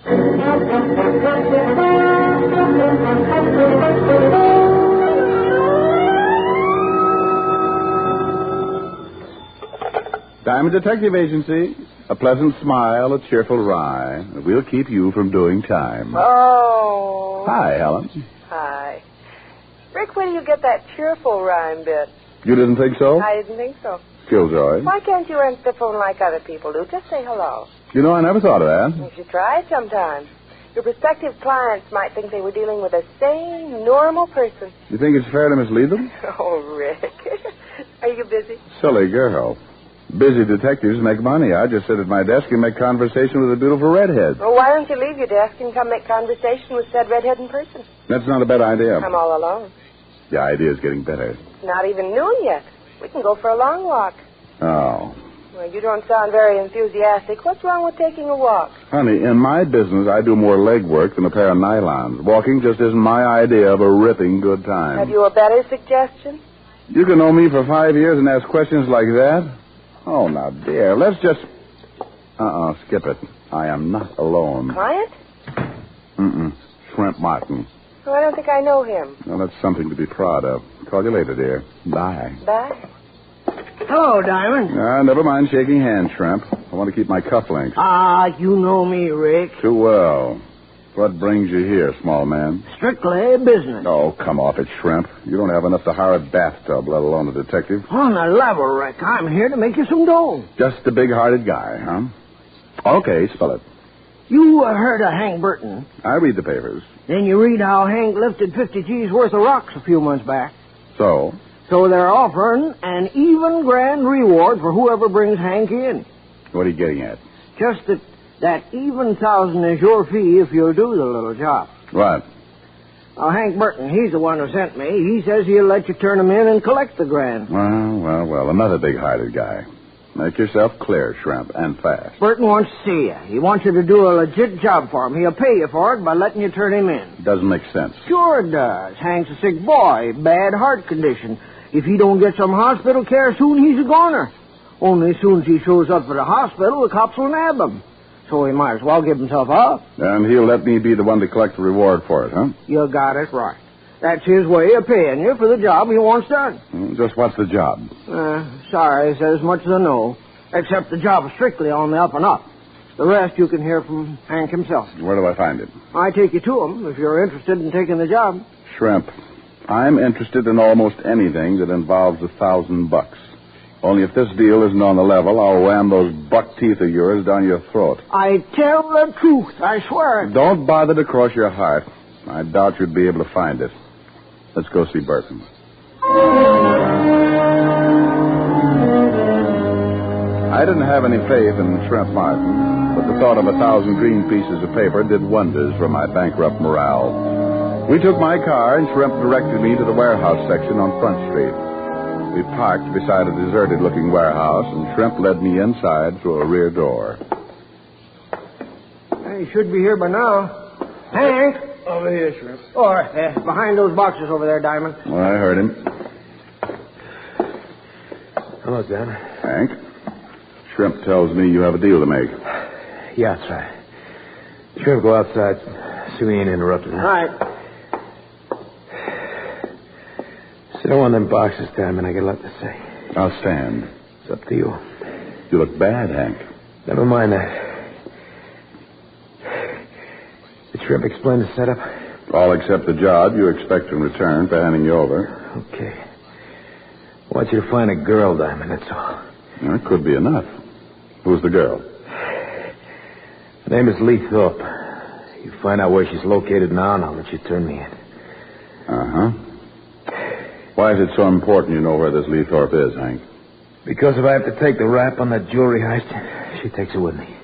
Diamond Detective Agency. A pleasant smile, a cheerful rhyme. We'll keep you from doing time.
Oh.
Hi, Helen.
Hi. Rick, where do you get that cheerful rhyme bit?
You didn't think so?
I didn't think so.
Killjoy.
Why can't you answer the phone like other people do? Just say hello.
You know, I never thought of that.
You should try it sometime. Your prospective clients might think they were dealing with a sane, normal person.
You think it's fair to mislead them?
Oh, Rick. Are you busy?
Silly girl. Busy detectives make money. I just sit at my desk and make conversation with a beautiful redhead.
Well, why don't you leave your desk and come make conversation with said redhead in person?
That's not a bad idea.
I'm all alone.
The idea's getting better.
It's not even noon yet. We can go for a long walk.
Oh.
Well, you don't sound very enthusiastic. What's wrong with taking a walk?
Honey, in my business, I do more leg work than a pair of nylons. Walking just isn't my idea of a ripping good time.
Have you a better suggestion?
You can know me for 5 years and ask questions like that? Oh, now, dear, let's just... skip it. I am not alone.
Client?
Shrimp Martin.
Oh, I don't think I know him.
Well, that's something to be proud of. Call you later, dear. Bye.
Bye.
Hello, Diamond.
Never mind shaking hands, Shrimp. I want to keep my cufflinks.
You know me, Rick.
Too well. What brings you here, small man?
Strictly business.
Oh, come off it, Shrimp. You don't have enough to hire a bathtub, let alone a detective.
On the level, Rick, I'm here to make you some dough.
Just a big-hearted guy, huh? Okay, spell it.
You heard of Hank Burton.
I read the papers.
Then you read how Hank lifted 50 G's worth of rocks a few months back.
So?
So they're offering an even grand reward for whoever brings Hank in.
What are you getting at?
Just that even $1,000 is your fee if you'll do the little job.
What?
Hank Burton, he's the one who sent me. He says he'll let you turn him in and collect the grand.
Well, another big-hearted guy. Make yourself clear, Shrimp, and fast.
Burton wants to see you. He wants you to do a legit job for him. He'll pay you for it by letting you turn him in.
Doesn't make sense.
Sure it does. Hank's a sick boy, bad heart condition. If he don't get some hospital care soon, he's a goner. Only as soon as he shows up at the hospital, the cops will nab him. So he might as well give himself up.
And he'll let me be the one to collect the reward for it, huh?
You got it right. That's his way of paying you for the job he wants done.
Just what's the job?
Sorry, says as much as I know. Except the job is strictly on the up and up. The rest you can hear from Hank himself.
Where do I find it?
I take you to him if you're interested in taking the job.
Shrimp, I'm interested in almost anything that involves $1,000. Only if this deal isn't on the level, I'll ram those buck teeth of yours down your throat.
I tell the truth, I swear it.
Don't bother to cross your heart. I doubt you'd be able to find it. Let's go see Burton. I didn't have any faith in Shrimp Martin, but the thought of 1,000 green pieces of paper did wonders for my bankrupt morale. We took my car, and Shrimp directed me to the warehouse section on Front Street. We parked beside a deserted-looking warehouse, and Shrimp led me inside through a rear door.
He should be here by now. Hank?
Over here, Shrimp.
Behind those boxes over there, Diamond.
Well, I heard him.
Hello, Dan.
Hank? Shrimp tells me you have a deal to make.
Yeah, that's right. Shrimp, go outside. See we ain't interrupted.
All right.
Sit on one of them boxes, Diamond. I got a lot to say.
I'll stand.
It's up to you.
You look bad, Hank.
Never mind that. Did Shrimp explain the setup?
All except the job you expect in return for handing you over.
Okay. I want you to find a girl, Diamond, that's all.
That could be enough. Who's the girl?
Her name is Lee Thorpe. You find out where she's located now, and I'll let you turn me in.
Uh-huh. Why is it so important you know where this Lee Thorpe is, Hank?
Because if I have to take the rap on that jewelry heist, she takes it with me.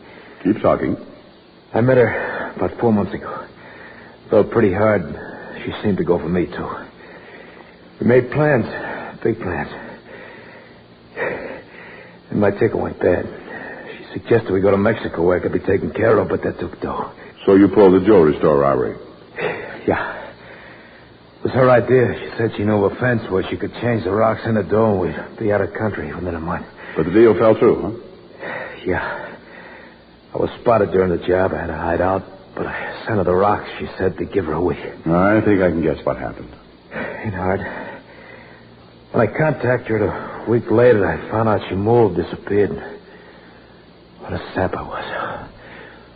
Keep talking.
I met her about 4 months ago. Felt pretty hard. She seemed to go for me, too. We made plans, big plans. And my ticket went bad. She suggested we go to Mexico where I could be taken care of, but that took dough.
So you pulled the jewelry store robbery?
Yeah. It was her idea. She said she knew of a fence where she could change the rocks in the dough and we'd be out of country within a month.
But the deal fell through, huh?
Yeah. I was spotted during the job. I had to hide out, but I sent her the rocks. She said to give her a week.
I think I can guess what happened.
Ain't hard. When I contacted her a week later, I found out she moved, disappeared. What a sap I was.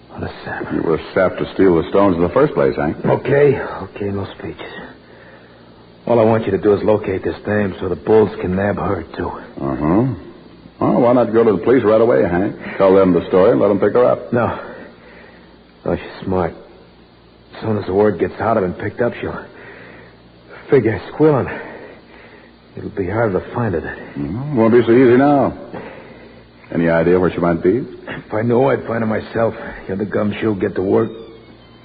What a sap.
You were sapped to steal the stones in the first place, Hank.
Okay, no speeches. All I want you to do is locate this dame so the bulls can nab her, too.
Uh-huh. Well, why not go to the police right away, Hank? Tell them the story and let them pick her up.
No, she's smart. As soon as the word gets out I've been picked up, she'll figure I squeal on her. It'll be harder to find her then.
Won't be so easy now. Any idea where she might be?
If I knew, I'd find her myself. Get the gumshoe, get to work.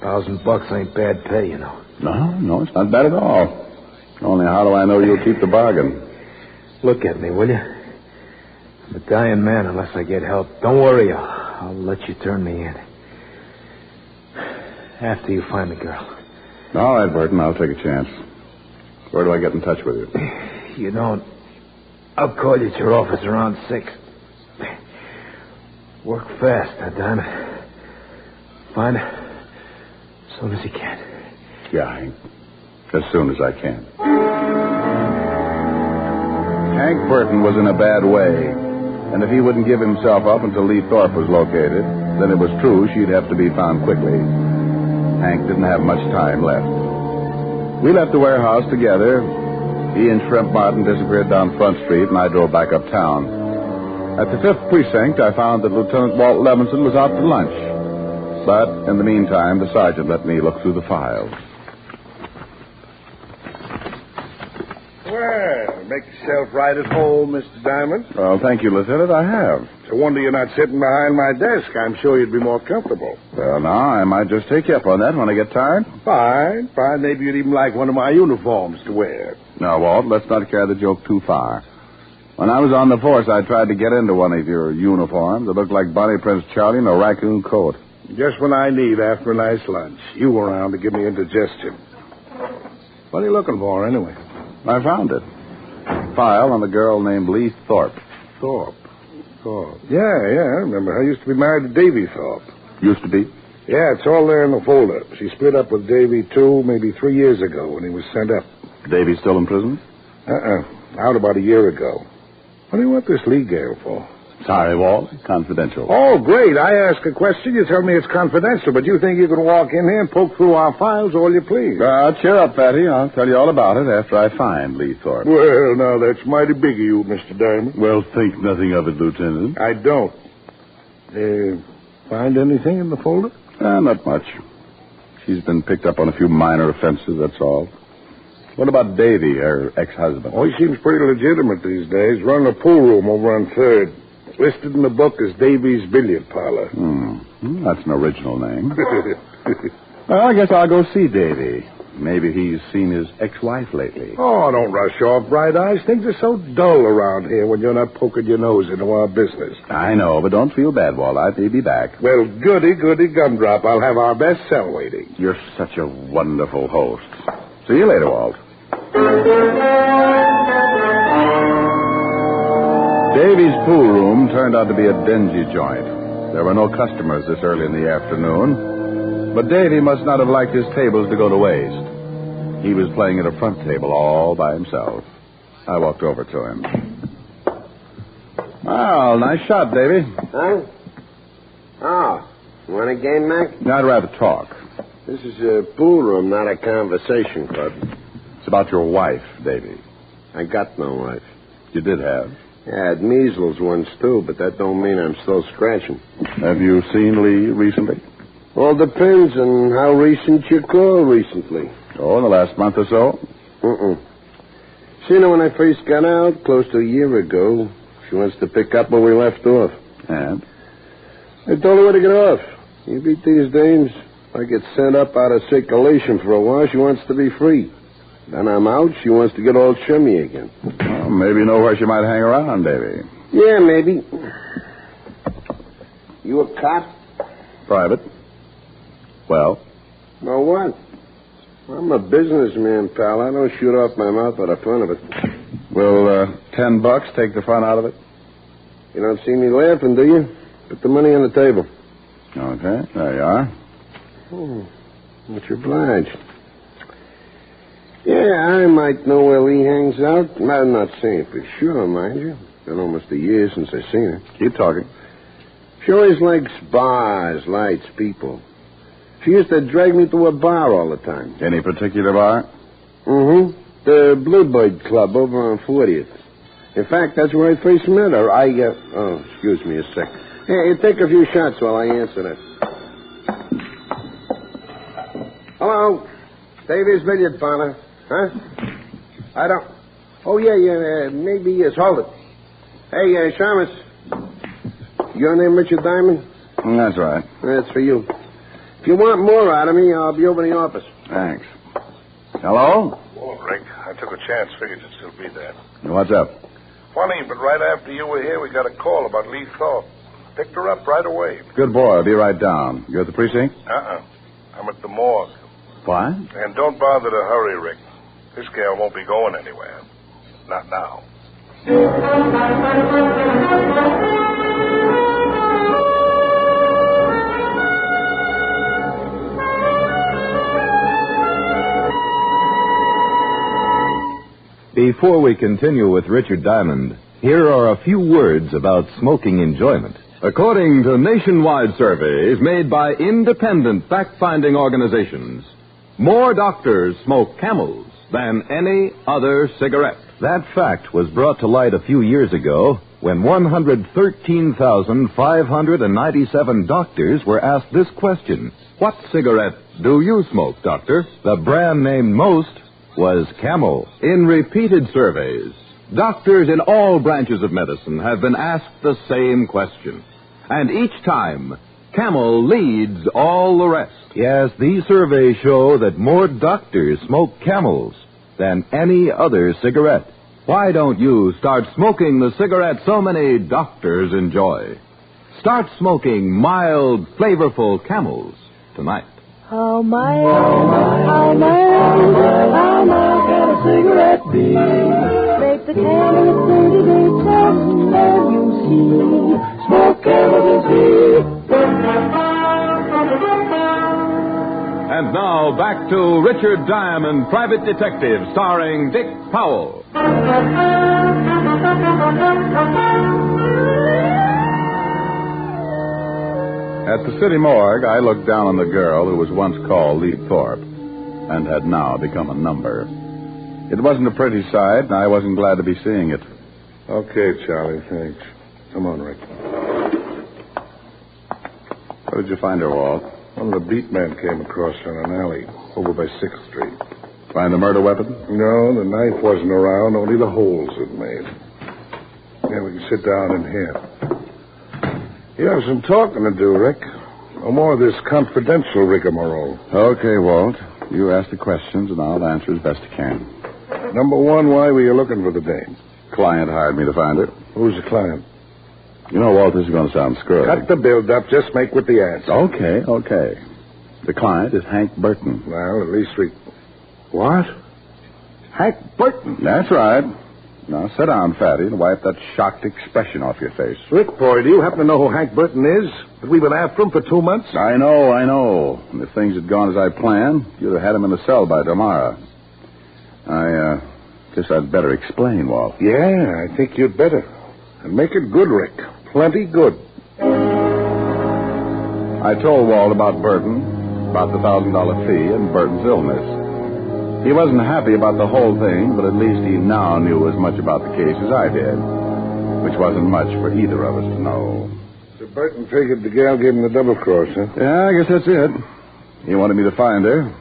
$1,000 ain't bad pay, you know.
No, it's not bad at all. Only how do I know you'll keep the bargain?
Look at me, will you? I'm a dying man unless I get help. Don't worry, I'll let you turn me in. After you find the girl.
All right, Burton, I'll take a chance. Where do I get in touch with you?
You don't. I'll call you at your office around 6. Work fast, huh, Diamond? Find her as soon as you can.
Yeah, Hank. As soon as I can. Hank Burton was in a bad way. And if he wouldn't give himself up until Lee Thorpe was located, then it was true she'd have to be found quickly. Hank didn't have much time left. We left the warehouse together. He and Shrimp Martin disappeared down Front Street, and I drove back uptown. At the 5th Precinct, I found that Lieutenant Walt Levinson was out for lunch. But in the meantime, the sergeant let me look through the files.
Well, make yourself right at home, Mr. Diamond.
Well, thank you, Lieutenant. I have.
It's a wonder you're not sitting behind my desk. I'm sure you'd be more comfortable.
Well, now, I might just take you up on that when I get tired.
Fine. Maybe you'd even like one of my uniforms to wear.
Now, Walt, let's not carry the joke too far. When I was on the force, I tried to get into one of your uniforms. It looked like Bonnie Prince Charlie in a raccoon coat.
Just when I need after a nice lunch. You were around to give me indigestion. What are you looking for, anyway?
I found it. File on a girl named Lee Thorpe.
Thorpe. Yeah, I remember. I used to be married to Davy Thorpe.
Used to be?
Yeah, it's all there in the folder. She split up with Davy, too, maybe 3 years ago when he was sent up.
Davy still in prison?
Out about a year ago. What do you want this Lee girl for?
Sorry, Walt. Confidential.
Oh, great. I ask a question, you tell me it's confidential, but you think you can walk in here and poke through our files all you please.
Cheer up, Fatty. I'll tell you all about it after I find Lee Thorpe.
Well, now, that's mighty big of you, Mr. Diamond.
Well, think nothing of it, Lieutenant.
I don't. Find anything in the folder?
Not much. She's been picked up on a few minor offenses, that's all. What about Davy, her ex-husband?
Oh, he seems pretty legitimate these days. Running a pool room over on 3rd. Listed in the book as Davy's Billiard Parlor.
That's an original name. Well, I guess I'll go see Davy. Maybe he's seen his ex-wife lately.
Oh, don't rush off, Bright Eyes. Things are so dull around here when you're not poking your nose into our business.
I know, but don't feel bad, Walt. I may be back.
Well, goody gumdrop. I'll have our best cell waiting.
You're such a wonderful host. See you later, Walt. Davy's pool room turned out to be a dingy joint. There were no customers this early in the afternoon, but Davy must not have liked his tables to go to waste. He was playing at a front table all by himself. I walked over to him. Well, nice shot, Davy.
Huh? Oh, want a game, Mac?
I'd rather talk.
This is a pool room, not a conversation club.
It's about your wife, Davy.
I got no wife.
You did have.
Yeah, I had measles once, too, but that don't mean I'm still scratching.
Have you seen Lee recently?
All depends on how recent you call recently.
Oh, in the last month or so?
Seen her when I first got out, close to a year ago. She wants to pick up where we left off.
And?
I told her where to get off. You beat these dames. If I get sent up out of circulation for a while, she wants to be free. Then I'm out, she wants to get all chummy again.
Well, maybe you know where she might hang around, Davy.
Yeah, maybe. You a cop?
Private. Well?
Well, what? I'm a businessman, pal. I don't shoot off my mouth out of fun of it.
Will $10 take the fun out of it?
You don't see me laughing, do you? Put the money on the table.
Okay, there you are.
Much obliged. Yeah, I might know where Lee hangs out. I'm not saying for sure, mind you. Been almost a year since I seen her.
Keep talking.
She always likes bars, lights, people. She used to drag me to a bar all the time.
Any particular bar?
The Bluebird Club over on 40th. In fact, that's where I first met her. Excuse me a sec. Hey, take a few shots while I answer that. Hello? Davies Billiard Parlor. Huh? I don't... Oh, yeah, maybe yes. Hold it. Hey, Shamus. Your name Richard Diamond?
That's right.
That's for you. If you want more out of me, I'll be over in the office.
Thanks. Hello?
Well, Rick, I took a chance. Figured you'd still be there.
What's up?
Funny, but right after you were here, we got a call about Lee Thorpe. Picked her up right away.
Good boy. I'll be right down. You at the precinct?
I'm at the morgue.
What?
And don't bother to hurry, Rick. This gal won't be going anywhere. Not now.
Before we continue with Richard Diamond, here are a few words about smoking enjoyment. According to nationwide surveys made by independent fact-finding organizations, more doctors smoke Camels than any other cigarette. That fact was brought to light a few years ago when 113,597 doctors were asked this question: what cigarette do you smoke, doctor? The brand named most was Camel. In repeated surveys, doctors in all branches of medicine have been asked the same question. And each time, Camel leads all the rest. Yes, these surveys show that more doctors smoke Camels than any other cigarette. Why don't you start smoking the cigarette so many doctors enjoy? Start smoking mild, flavorful Camels tonight.
How mild can a cigarette be? Make the Camel a 30-day test, and you'll see. Smoke Camel and see.
And now back to Richard Diamond, Private Detective, starring Dick Powell.
At the city morgue, I looked down on the girl who was once called Lee Thorpe and had now become a number. It wasn't a pretty sight, and I wasn't glad to be seeing it.
Okay, Charlie, thanks. Come on, Rick.
Where did you find her, Walt?
One of the beat men came across her in an alley over by 6th Street.
Find the murder weapon?
No, the knife wasn't around, only the holes it made. Yeah, we can sit down in here. You have some talking to do, Rick. No more of this confidential rigmarole.
Okay, Walt. You ask the questions, and I'll answer as best I can.
Number one, why were you looking for the dame?
Client hired me to find her.
Who's the client?
You know, Walt, this is going to sound screwy.
Cut the build-up. Just make with the answer.
Okay. The client is Hank Burton.
Well, at least we... What? Hank Burton?
That's right. Now, sit down, Fatty, and wipe that shocked expression off your face.
Rick, boy, do you happen to know who Hank Burton is? That we've been after him for 2 months?
I know. And if things had gone as I planned, you'd have had him in the cell by tomorrow. I guess I'd better explain, Walt.
Yeah, I think you'd better. And make it good, Rick. Plenty good.
I told Walt about Burton, about the $1,000 fee, and Burton's illness. He wasn't happy about the whole thing, but at least he now knew as much about the case as I did, which wasn't much for either of us to know.
So Burton figured the gal gave him the double cross, huh?
Yeah, I guess that's it. He wanted me to find her,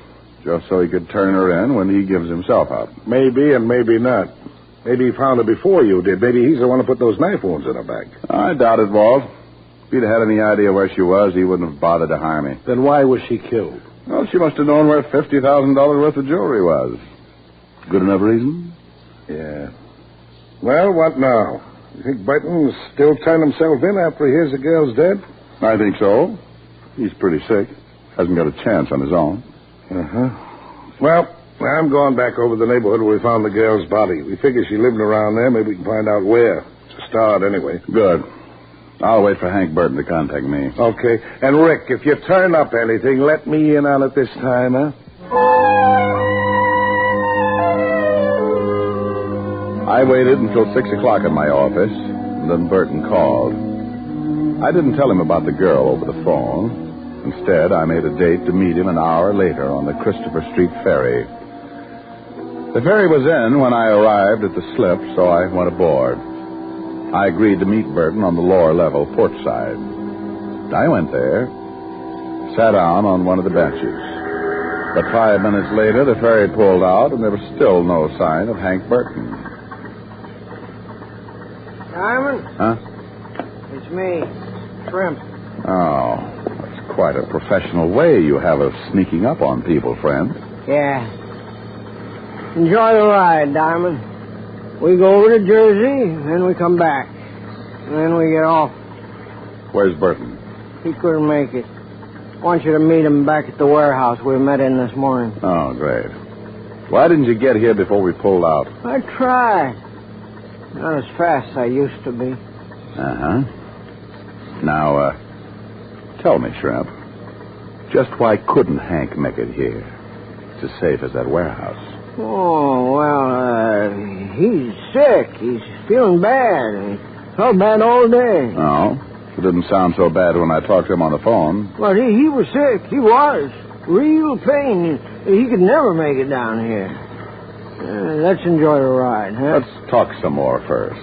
just so he could turn her in when he gives himself up.
Maybe and maybe not. Maybe he found her before you did. Maybe he's the one who put those knife wounds in her back.
I doubt it, Walt. If he'd had any idea where she was, he wouldn't have bothered to harm me.
Then why was she killed?
Well, she must have known where $50,000 worth of jewelry was. Good enough reason?
Yeah. Well, what now? You think Burton's still turning himself in after he hears the girl's dead?
I think so. He's pretty sick. Hasn't got a chance on his own.
Uh-huh. Well, I'm going back over the neighborhood where we found the girl's body. We figure she lived around there. Maybe we can find out where. To start, anyway.
Good. I'll wait for Hank Burton to contact me.
Okay. And, Rick, if you turn up anything, let me in on it this time, huh?
I waited until 6 o'clock at my office, and then Burton called. I didn't tell him about the girl over the phone. Instead, I made a date to meet him an hour later on the Christopher Street ferry. The ferry was in when I arrived at the slip, so I went aboard. I agreed to meet Burton on the lower level port side. I went there, sat down on one of the benches. But 5 minutes later, the ferry pulled out, and there was still no sign of Hank Burton.
Diamond?
Huh?
It's me, Shrimp.
Oh, that's quite a professional way you have of sneaking up on people, friend.
Yeah. Enjoy the ride, Diamond. We go over to Jersey, then we come back. And then we get off.
Where's Burton?
He couldn't make it. I want you to meet him back at the warehouse we met in this morning.
Oh, great. Why didn't you get here before we pulled out?
I tried. Not as fast as I used to be.
Uh-huh. Now, tell me, Shrimp, just why couldn't Hank make it here? It's as safe as that warehouse.
Oh, well, he's sick. He's feeling bad. He felt bad all day.
Oh, it didn't sound so bad when I talked to him on the phone.
Well, he was sick. He was. Real pain. He could never make it down here. Let's enjoy the ride, huh?
Let's talk some more first.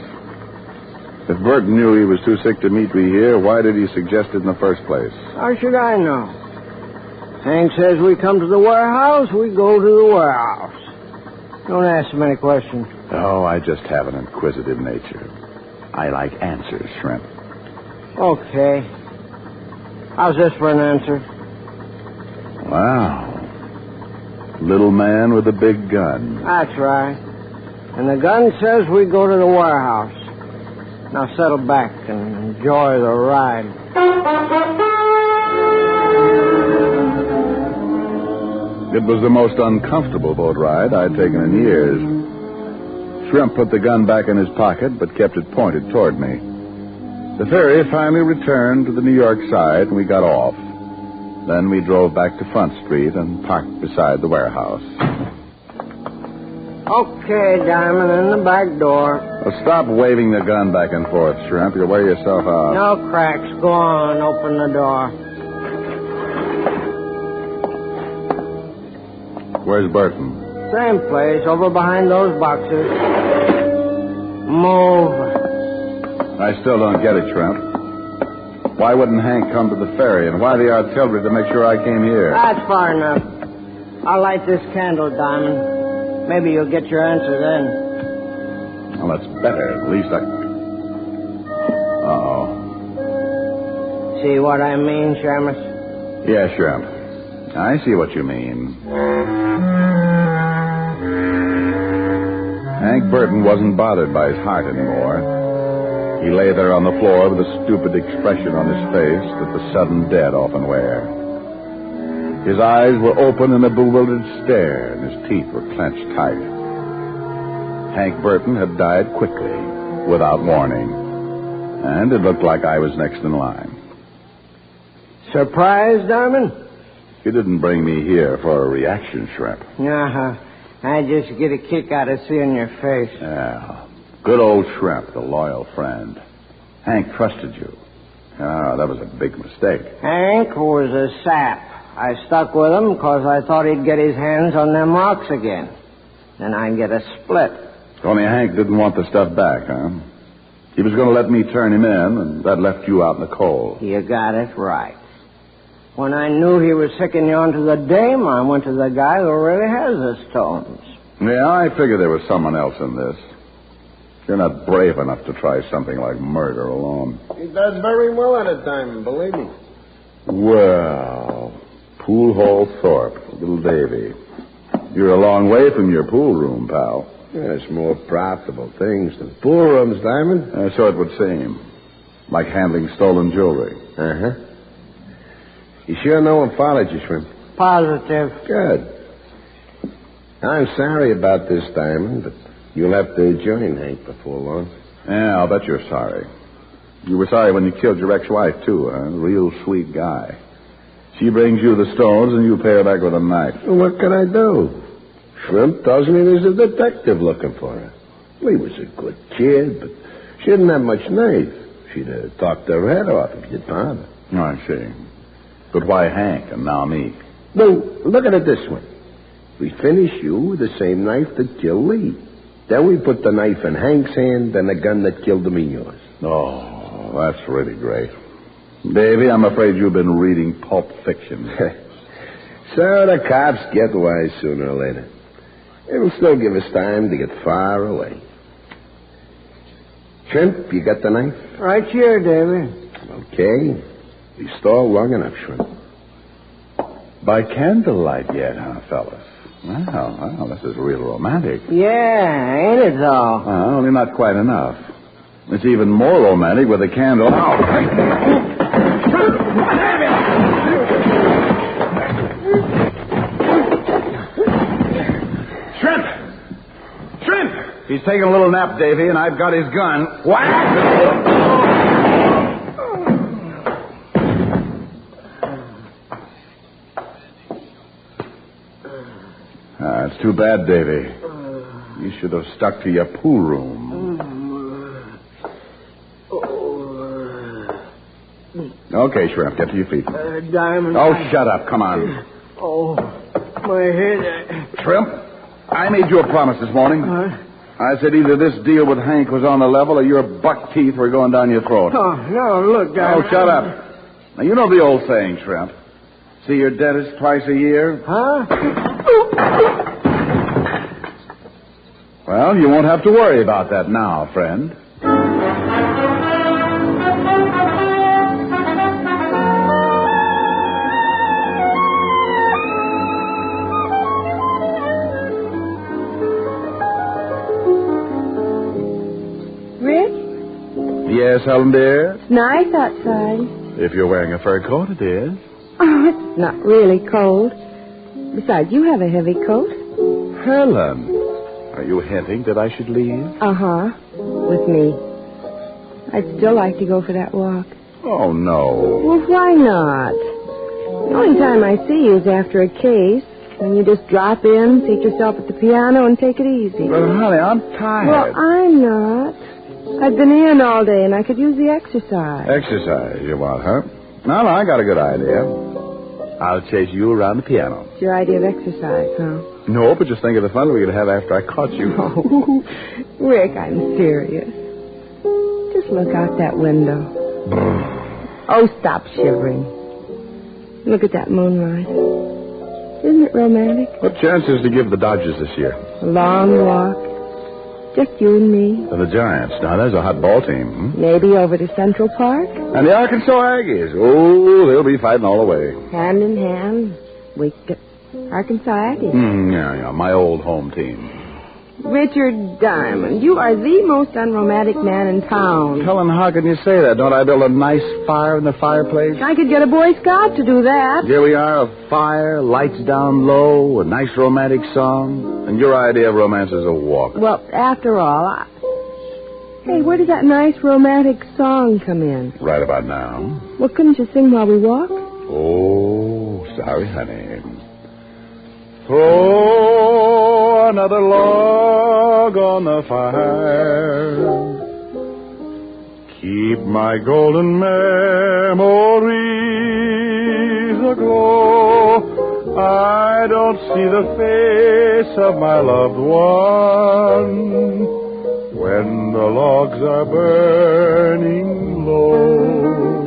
If Burton knew he was too sick to meet me here, why did he suggest it in the first place?
How should I know? Hank says we come to the warehouse, we go to the warehouse. Don't ask so many questions.
Oh, I just have an inquisitive nature. I like answers, Shrimp.
Okay. How's this for an answer?
Wow. Little man with a big gun.
That's right. And the gun says we go to the warehouse. Now settle back and enjoy the ride.
It was the most uncomfortable boat ride I'd taken in years. Shrimp put the gun back in his pocket, but kept it pointed toward me. The ferry finally returned to the New York side, and we got off. Then we drove back to Front Street and parked beside the warehouse.
Okay, Diamond, in the back door.
Well, stop waving the gun back and forth, Shrimp. You'll wear yourself out.
No cracks. Go on, open the door.
Where's Burton?
Same place, over behind those boxes. Move.
I still don't get it, Shrimp. Why wouldn't Hank come to the ferry, and why the artillery to make sure I came here?
That's far enough. I'll light this candle, Diamond. Maybe you'll get your answer then.
Well, that's better. At least I... Uh-oh.
See what I mean, Shamus?
Yeah, Shrimp. I see what you mean. Hank Burton wasn't bothered by his heart anymore. He lay there on the floor with a stupid expression on his face that the sudden dead often wear. His eyes were open in a bewildered stare, and his teeth were clenched tight. Hank Burton had died quickly, without warning, and it looked like I was next in line.
Surprised, Diamond?
You didn't bring me here for a reaction, Shrimp.
Uh-huh. I just get a kick out of seeing your face.
Yeah. Good old Shrimp, the loyal friend. Hank trusted you. Ah, that was a big mistake.
Hank was a sap. I stuck with him because I thought he'd get his hands on them rocks again. Then I'd get a split.
Only Hank didn't want the stuff back, huh? He was going to let me turn him in, and that left you out in the cold.
You got it right. When I knew he was sicking you onto the dame, I went to the guy who really has the stones.
Yeah, I figured there was someone else in this. You're not brave enough to try something like murder alone.
He does very well at a time, believe me.
Well, Pool Hall Thorpe, little Davy. You're a long way from your pool room, pal.
There's more profitable things than pool rooms, Diamond.
So it would seem. Like handling stolen jewelry.
Uh-huh. You sure no one followed you, Shrimp?
Positive.
Good. I'm sorry about this, Diamond, but you'll have to join Hank before long.
Yeah, I'll bet you're sorry. You were sorry when you killed your ex-wife, too, huh? Real sweet guy. She brings you the stones, and you pay her back with a knife.
Well, what can I do? Shrimp tells me there's a detective looking for her. Well, he was a good kid, but she didn't have much knife. She'd have talked her head off if you'd found her.
Oh, I see. But why Hank and now me?
Well, look at it this way. We finish you with the same knife that killed Lee. Then we put the knife in Hank's hand and the gun that killed him in yours.
Oh, that's really great. Davy, I'm afraid you've been reading Pulp Fiction.
So the cops get wise sooner or later. It'll still give us time to get far away. Shrimp, you got the knife?
Right here, Davy.
Okay. We stalled long enough, Shrimp.
By candlelight yet, huh, fellas? Well, this is real romantic.
Yeah, ain't it, though?
Only not quite enough. It's even more romantic with a candle out.
Shrimp!
He's taking a little nap, Davy, and I've got his gun.
What?
It's too bad, Davy. You should have stuck to your pool room. Okay, Shrimp, get to your feet.
Diamond.
Oh, shut up. Come on.
Oh, my head.
Shrimp, I made you a promise this morning. I said either this deal with Hank was on the level or your buck teeth were going down your throat.
Oh, no, look, Diamond.
Oh, shut up. Now, you know the old saying, Shrimp. See your dentist twice a year?
Huh?
Well, you won't have to worry about that now, friend.
Rick?
Yes, Helen, dear?
It's nice outside.
If you're wearing a fur coat, it is.
Oh, it's not really cold. Besides, you have a heavy coat.
Helen, are you hinting that I should leave?
Uh-huh. With me. I'd still like to go for that walk.
Oh, no.
Well, why not? The only time I see you is after a case, and you just drop in, seat yourself at the piano, and take it easy.
Well, honey, I'm tired.
Well, I'm not. I've been in all day, and I could use the exercise.
Exercise, you want, huh? No, I got a good idea. I'll chase you around the piano.
It's your idea of exercise, huh?
No, but just think of the fun we could have after I caught you.
Oh, Rick, I'm serious. Just look out that window. Oh, stop shivering. Look at that moonlight. Isn't it romantic?
What chances to give the Dodgers this year?
A long walk. Just you and me.
And the Giants. Now, there's a hot ball team.
Maybe over to Central Park.
And the Arkansas Aggies. Oh, they'll be fighting all the way.
Hand in hand. Arkansas Aggies.
Yeah, my old home team.
Richard Diamond, you are the most unromantic man in town.
Helen, how can you say that? Don't I build a nice fire in the fireplace?
I could get a Boy Scout to do that.
Here we are, a fire, lights down low, a nice romantic song. And your idea of romance is a walk.
Well, after all, Hey, where did that nice romantic song come in?
Right about now.
Well, couldn't you sing while we walk?
Oh, sorry, honey. Throw another log on the fire. Keep my golden memories
aglow. I don't see the face of my loved one when the logs are burning low.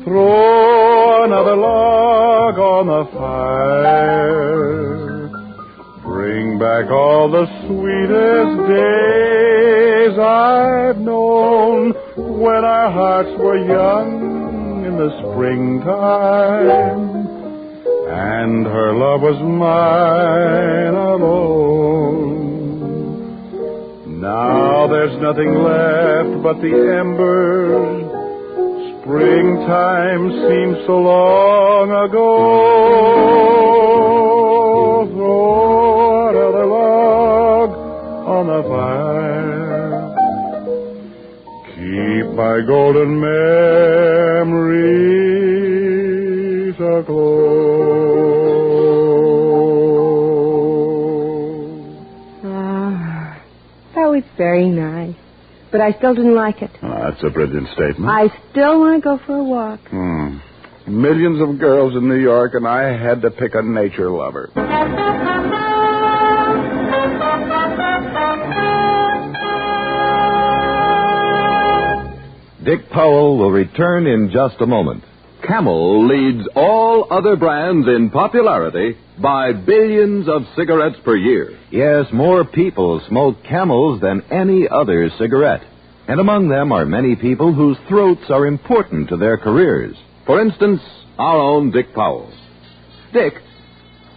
Throw another log on the fire. Bring back all the sweetest days I've known when our hearts were young in the springtime, and her love was mine alone. Now there's nothing left but the embers. Springtime seems so long ago. Throw another log on the fire. Keep my golden memories aglow.
That was very nice. But I still didn't like it.
That's a brilliant statement.
I still want to go for a walk.
Millions of girls in New York, and I had to pick a nature lover.
Dick Powell will return in just a moment. Camel leads all other brands in popularity by billions of cigarettes per year. Yes, more people smoke Camels than any other cigarette. And among them are many people whose throats are important to their careers. For instance, our own Dick Powell. Dick,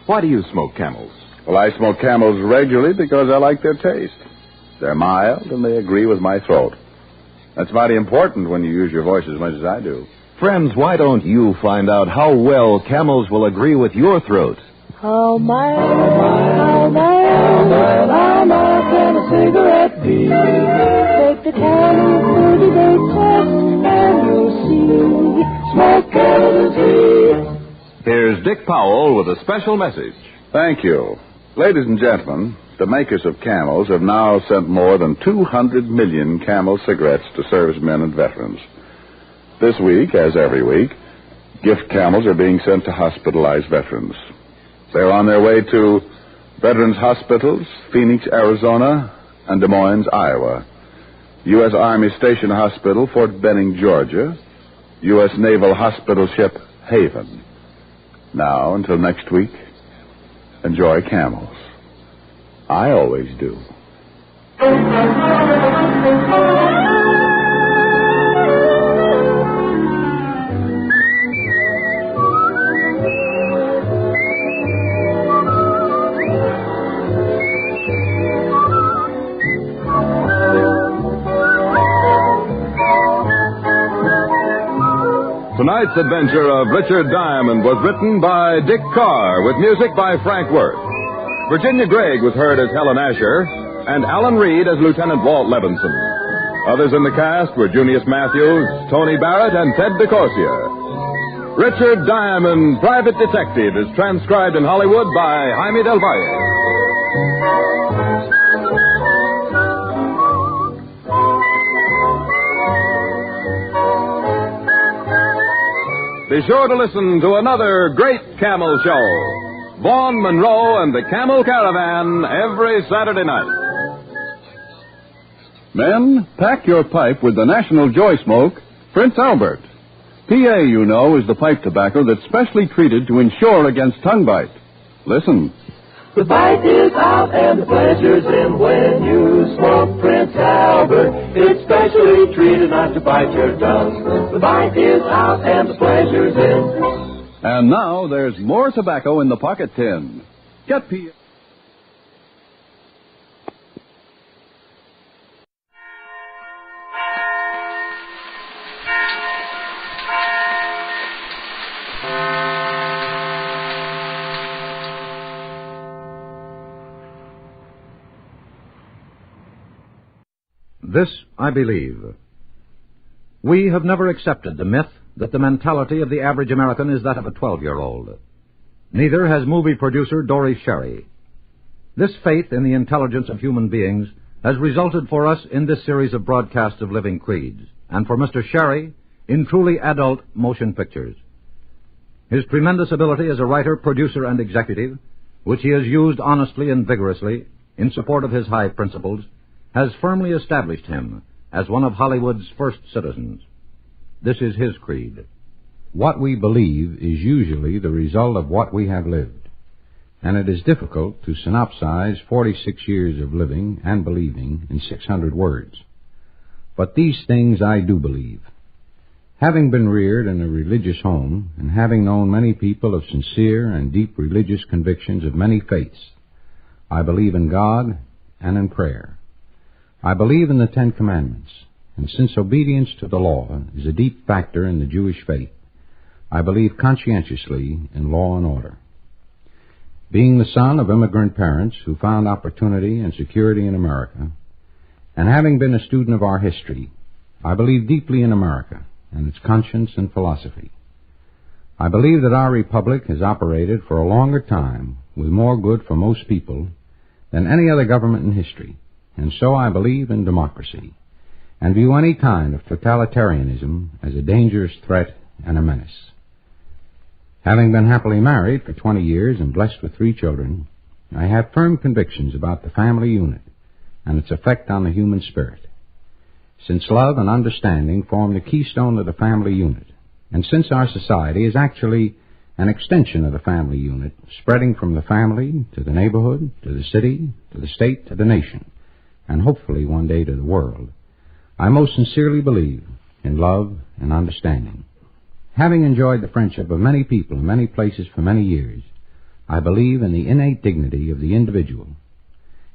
why do you smoke Camels?
Well, I smoke Camels regularly because I like their taste. They're mild and they agree with my throat. That's mighty important when you use your voice as much as I do.
Friends, why don't you find out how well Camels will agree with your throat?
How mild can a cigarette be? Take the Camel 30-day test and you'll see. Smoke Camel and see.
Here's Dick Powell with a special message.
Thank you. Ladies and gentlemen, the makers of Camels have now sent more than 200 million Camel cigarettes to servicemen and veterans. This week, as every week, gift Camels are being sent to hospitalized veterans. They're on their way to Veterans Hospitals, Phoenix, Arizona, and Des Moines, Iowa. U.S. Army Station Hospital, Fort Benning, Georgia. U.S. Naval Hospital Ship Haven. Now, until next week, enjoy Camels. I always do.
Tonight's adventure of Richard Diamond was written by Dick Carr with music by Frank Worth. Virginia Gregg was heard as Helen Asher and Alan Reed as Lieutenant Walt Levinson. Others in the cast were Junius Matthews, Tony Barrett, and Ted DeCorsia. Richard Diamond, Private Detective, is transcribed in Hollywood by Jaime Del Valle. Be sure to listen to another great Camel show. Vaughn Monroe and the Camel Caravan every Saturday night.
Men, pack your pipe with the National Joy Smoke, Prince Albert. PA, you know, is the pipe tobacco that's specially treated to insure against tongue bite. Listen.
The bite is out and the pleasure's in when you smoke Prince Albert. It's specially treated not to bite your tongue. The bite is out and the pleasure's in.
And now there's more tobacco in the pocket tin. Get PA.
This I believe. We have never accepted the myth that the mentality of the average American is that of a 12-year-old. Neither has movie producer Dory Sherry. This faith in the intelligence of human beings has resulted for us in this series of broadcasts of Living Creeds, and for Mr. Sherry in truly adult motion pictures. His tremendous ability as a writer, producer, and executive, which he has used honestly and vigorously in support of his high principles, has firmly established him as one of Hollywood's first citizens. This is his creed.
What we believe is usually the result of what we have lived, and it is difficult to synopsize 46 years of living and believing in 600 words. But these things I do believe. Having been reared in a religious home, and having known many people of sincere and deep religious convictions of many faiths, I believe in God and in prayer. I believe in the Ten Commandments, and since obedience to the law is a deep factor in the Jewish faith, I believe conscientiously in law and order. Being the son of immigrant parents who found opportunity and security in America, and having been a student of our history, I believe deeply in America and its conscience and philosophy. I believe that our republic has operated for a longer time with more good for most people than any other government in history, and so I believe in democracy, and view any kind of totalitarianism as a dangerous threat and a menace. Having been happily married for 20 years and blessed with 3 children, I have firm convictions about the family unit and its effect on the human spirit. Since love and understanding form the keystone of the family unit, and since our society is actually an extension of the family unit, spreading from the family to the neighborhood, to the city, to the state, to the nation, and hopefully one day to the world, I most sincerely believe in love and understanding. Having enjoyed the friendship of many people in many places for many years, I believe in the innate dignity of the individual,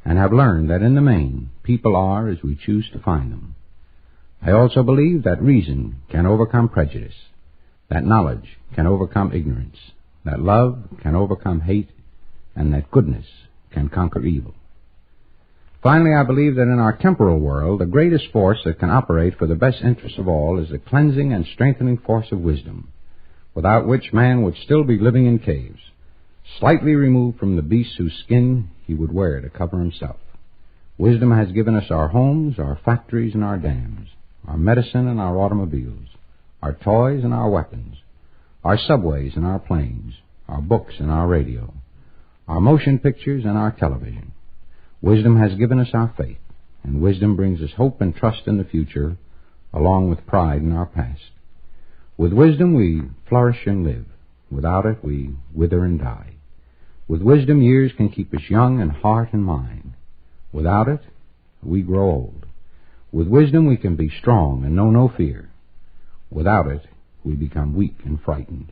and have learned that in the main, people are as we choose to find them. I also believe that reason can overcome prejudice, that knowledge can overcome ignorance, that love can overcome hate, and that goodness can conquer evil. Finally, I believe that in our temporal world, the greatest force that can operate for the best interest of all is the cleansing and strengthening force of wisdom, without which man would still be living in caves, slightly removed from the beasts whose skin he would wear to cover himself. Wisdom has given us our homes, our factories, and our dams, our medicine and our automobiles, our toys and our weapons, our subways and our planes, our books and our radio, our motion pictures and our television. Wisdom has given us our faith, and wisdom brings us hope and trust in the future, along with pride in our past. With wisdom we flourish and live. Without it we wither and die. With wisdom years can keep us young in heart and mind. Without it we grow old. With wisdom we can be strong and know no fear. Without it, we become weak and frightened.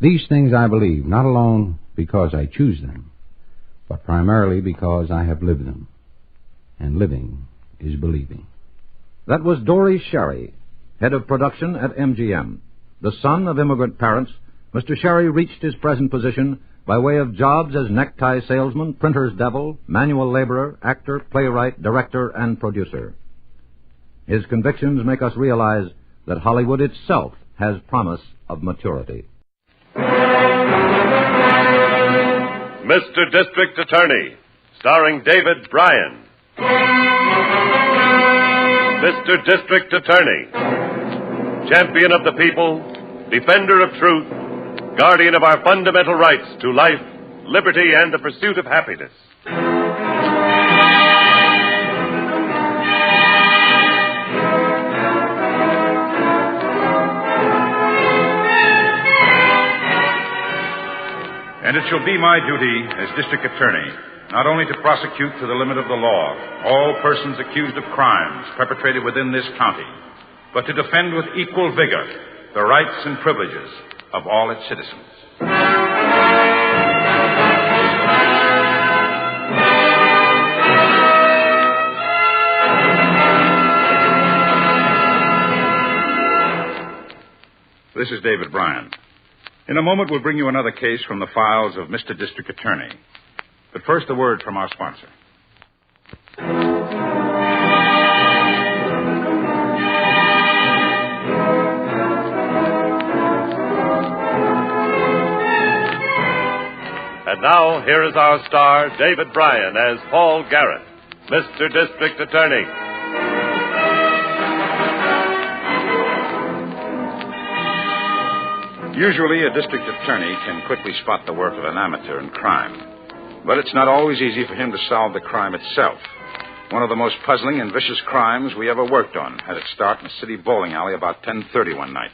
These things I believe, not alone because I choose them, but primarily because I have lived them. And living is believing.
That was Dory Sherry, head of production at MGM. The son of immigrant parents, Mr. Sherry reached his present position by way of jobs as necktie salesman, printer's devil, manual laborer, actor, playwright, director, and producer. His convictions make us realize that Hollywood itself has promise of maturity.
Mr. District Attorney, starring David Bryan. Mr. District Attorney, champion of the people, defender of truth, guardian of our fundamental rights to life, liberty, and the pursuit of happiness.
And it shall be my duty as district attorney not only to prosecute to the limit of the law all persons accused of crimes perpetrated within this county, but to defend with equal vigor the rights and privileges of all its citizens. This is David Bryan. In a moment, we'll bring you another case from the files of Mr. District Attorney. But first, a word from our sponsor.
And now, here is our star, David Bryan, as Paul Garrett, Mr. District Attorney.
Usually, a district attorney can quickly spot the work of an amateur in crime. But it's not always easy for him to solve the crime itself. One of the most puzzling and vicious crimes we ever worked on had its start in a city bowling alley about 10:30 one night.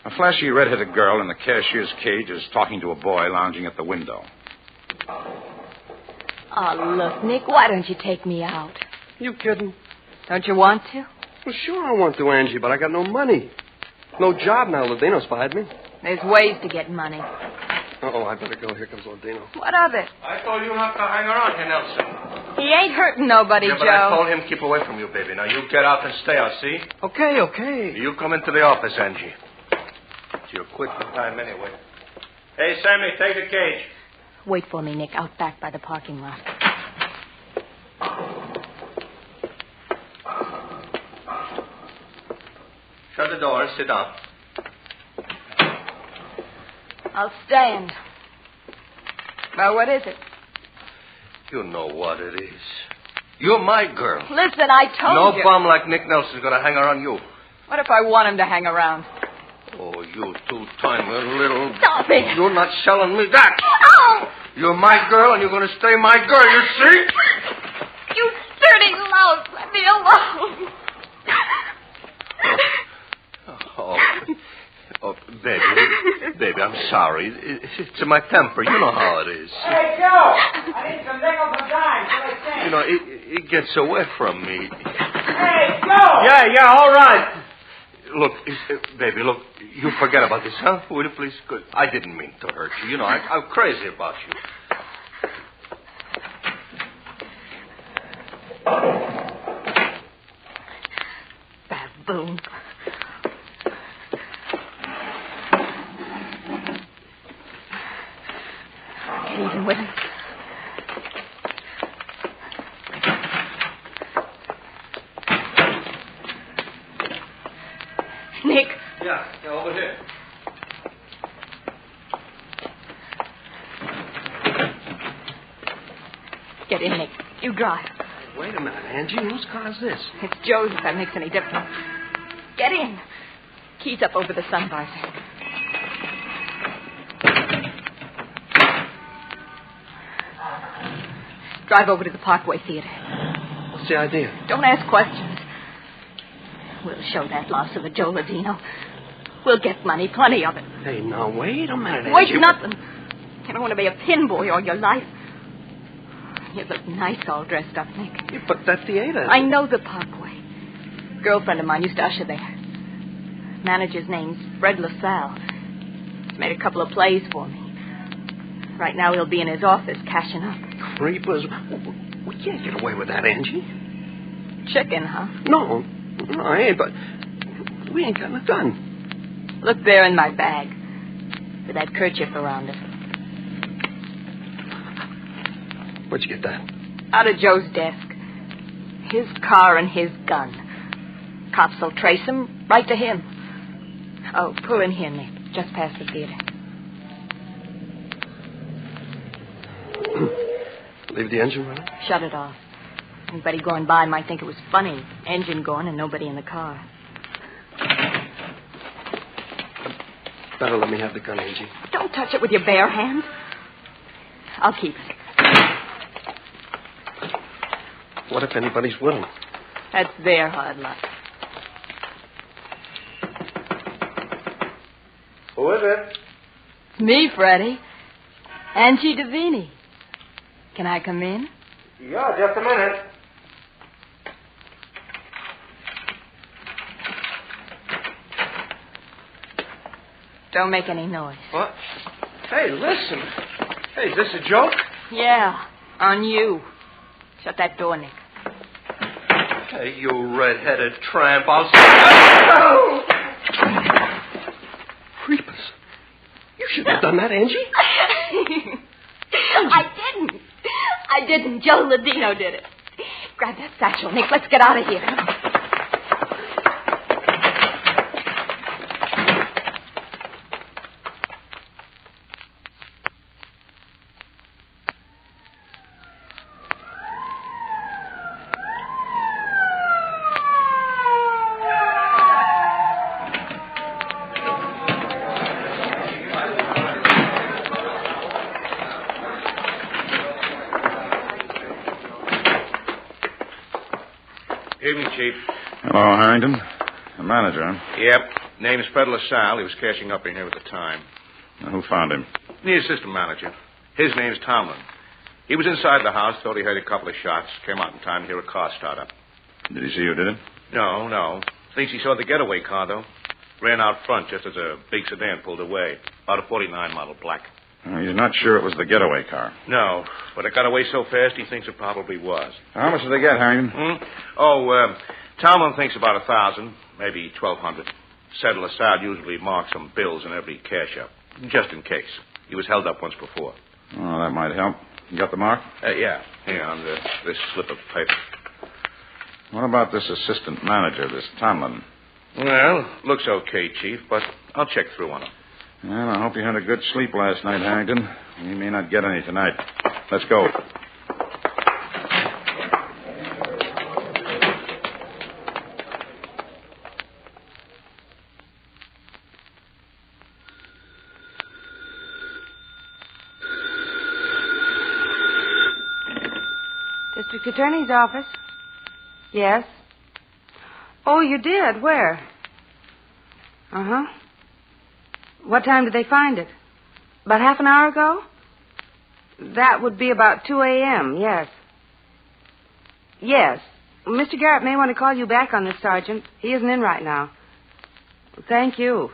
A flashy red-headed girl in the cashier's cage is talking to a boy lounging at the window.
Oh, look, Nick, why don't you take me out?
You kidding?
Don't you want to?
Well, sure I want to, Angie, but I got no money. No job now. Ladino's fired me.
There's ways to get money.
Uh-oh, I better go. Here comes Ladino.
What of it?
I told you not to hang around here, Nelson.
He ain't hurting nobody,
But
Joe.
I told him keep away from you, baby. Now, you get out and stay out, see?
Okay.
You come into the office, Angie. You're quick for time anyway. Hey, Sammy, take the cage.
Wait for me, Nick, out back by the parking lot.
Shut the door and sit down.
I'll stand. Well, what is it?
You know what it is. You're my girl.
Listen, I told you.
No bum like Nick Nelson's going to hang around you.
What if I want him to hang around?
Oh, you two-time little...
Stop it.
You're not selling me that.
Oh!
You're my girl, and you're going to stay my girl, you see?
You dirty louse. Let me alone.
Oh, baby, I'm sorry. It's in my temper. You know how it is.
Hey, Joe! I need some nickels and dimes. What I think?
You know, it gets away from me.
Hey, Joe!
Yeah, all right. Look, baby, you forget about this, huh? Will you please? Good. I didn't mean to hurt you. You know, I'm crazy about you.
Baboon. Get even with him. Nick.
Yeah, over here.
Get in, Nick. You drive.
Wait a minute, Angie. Whose car is this?
It's Joe's, if that makes any difference. Get in. Keys up over the sun visor. Drive over to the Parkway Theater.
What's the idea?
Don't ask questions. We'll show that louse of a Joe Ladino. We'll get money, plenty of it.
Hey, now, wait a minute,
Wait,
Angie.
nothing. You don't want to be a pin boy all your life. You look nice all dressed up, Nick.
Yeah, but that theater...
I know the Parkway. Girlfriend of mine used to usher there. Manager's name's Fred LaSalle. He's made a couple of plays for me. Right now he'll be in his office cashing up.
Creepers. We can't get away with that, Angie.
Chicken, huh?
No, I ain't, but we ain't got no gun.
Look there in my bag. With that kerchief around it.
Where'd you get that?
Out of Joe's desk. His car and his gun. Cops will trace him right to him. Oh, pull in here, Nick. Just past the theater.
Leave the engine running?
Shut it off. Anybody going by might think it was funny. Engine going and nobody in the car.
Better let me have the gun, Angie.
Don't touch it with your bare hands. I'll keep it.
What if anybody's with him?
That's their hard luck.
Who is it?
Me, Freddie. Angie Davini. Can I come in?
Yeah, just a minute.
Don't make any noise.
What? Hey, listen. Hey, is this a joke?
Yeah, on you. Shut that door, Nick.
Hey, you red-headed tramp. I'll...
Creepers. You shouldn't have done that, Angie.
I didn't. Joe Ladino did it. Grab that satchel, Nick. Let's get out of here.
Evening, Chief.
Hello, Harrington. The manager, huh?
Yep. Name's Fred LaSalle. He was cashing up in here at the time.
Now, who found him?
The assistant manager. His name's Tomlin. He was inside the house, thought he heard a couple of shots. Came out in time to hear a car start up.
Did he see who did it?
No. Thinks he saw the getaway car, though. Ran out front just as a big sedan pulled away. About a 49 model black.
He's not sure it was the getaway car.
No, but it got away so fast he thinks it probably was.
How much did they get, Harrington?
Tomlin thinks about 1,000, maybe 1,200. Said LaSalle usually marks some bills in every cash up, just in case. He was held up once before.
Oh, that might help. You got the mark?
Yeah, here on this slip of paper.
What about this assistant manager, this Tomlin?
Well, looks okay, Chief, but I'll check through on him.
Well, I hope you had a good sleep last night, Harrington. You may not get any tonight. Let's go.
District Attorney's office? Yes. Oh, you did? Where? Uh-huh. What time did they find it? About half an hour ago? That would be about 2 a.m., yes. Yes. Mr. Garrett may want to call you back on this, Sergeant. He isn't in right now. Thank you.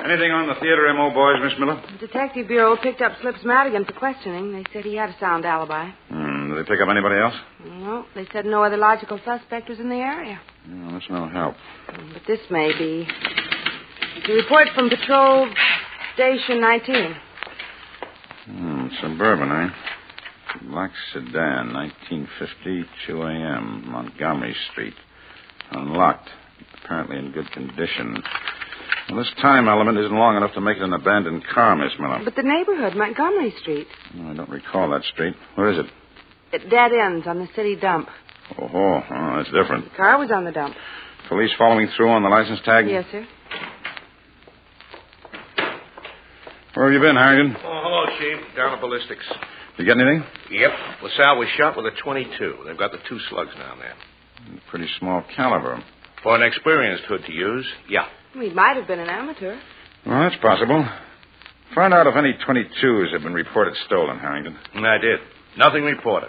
Anything on the theater MO boys, Miss Miller?
The Detective Bureau picked up Slips Madigan for questioning. They said he had a sound alibi.
Did they pick up anybody else?
No, they said no other logical suspect was in the area.
No, that's no help.
But this may be. The report from Patrol Station 19.
Suburban, eh? Black sedan, 1950, 2 a.m., Montgomery Street. Unlocked. Apparently in good condition. Well, this time element isn't long enough to make it an abandoned car, Miss Miller.
But the neighborhood, Montgomery Street.
I don't recall that street. Where is it?
It dead ends on the city dump.
Oh, that's different.
The car was on the dump.
Police following through on the license tag?
Yes, sir.
Where have you been, Harrington?
Oh, hello, Chief. Down at ballistics.
You get anything?
Yep. LaSalle was shot with a .22. They've got the 2 slugs down there.
Pretty small caliber.
For an experienced hood to use, yeah.
He might have been an amateur.
Well, that's possible. Find out if any .22s have been reported stolen, Harrington.
I did. Nothing reported.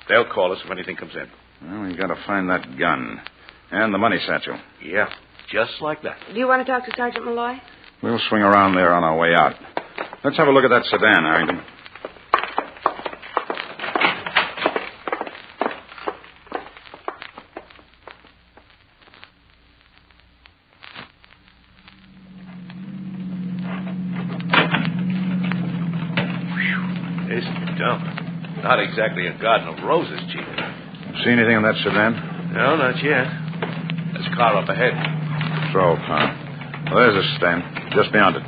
They'll call us if anything comes in.
Well, we got to find that gun. And the money satchel.
Yeah, just like that.
Do you want to talk to Sergeant Malloy?
We'll swing around there on our way out. Let's have a look at that sedan, Harrington.
This dump. Not exactly a garden of roses, Chief.
See anything in that sedan?
No, not yet. There's a car up ahead.
Patrol car. Well, there's a stand. Just beyond it.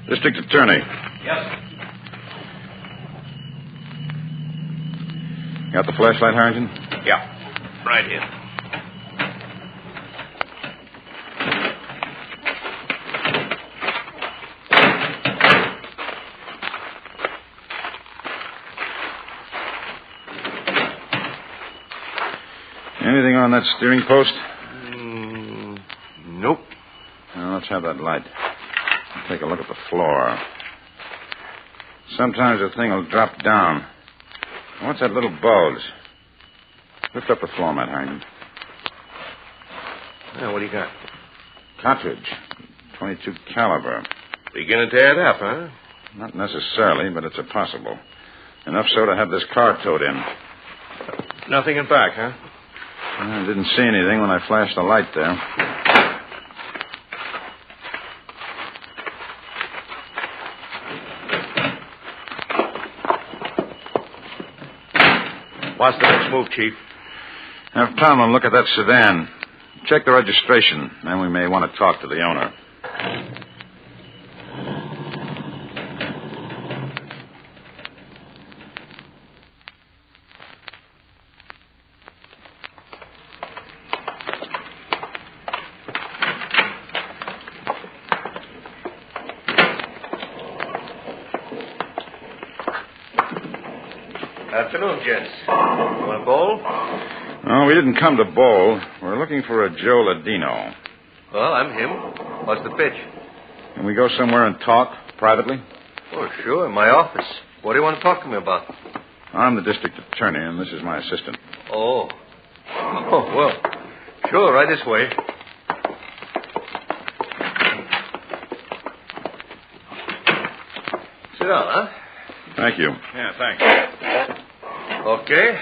District Attorney.
Yes.
Got the flashlight, Harrington?
Yeah. Right here.
Anything on that steering post?
Nope.
Now, let's have that light. Take a look at the floor. Sometimes the thing will drop down. What's that little bulge? Lift up the floor mat, Harrington.
Now, what do you got?
Cartridge. .22 caliber.
Beginning to add up, huh?
Not necessarily, but it's a possible. Enough so to have this car towed in.
Nothing in back, huh?
I didn't see anything when I flashed the light there.
What's the next move, Chief?
Have Tomlin look at that sedan. Check the registration. Then we may want to talk to the owner.
Afternoon, gents. Want a bowl?
Oh, we didn't come to bowl. We're looking for a Joe Ladino.
Well, I'm him. What's the pitch?
Can we go somewhere and talk privately?
Oh, sure, in my office. What do you want to talk to me about?
I'm the district attorney, and this is my assistant.
Oh, well, sure, right this way. Sit down, huh?
Thank you.
Yeah, thanks. Okay.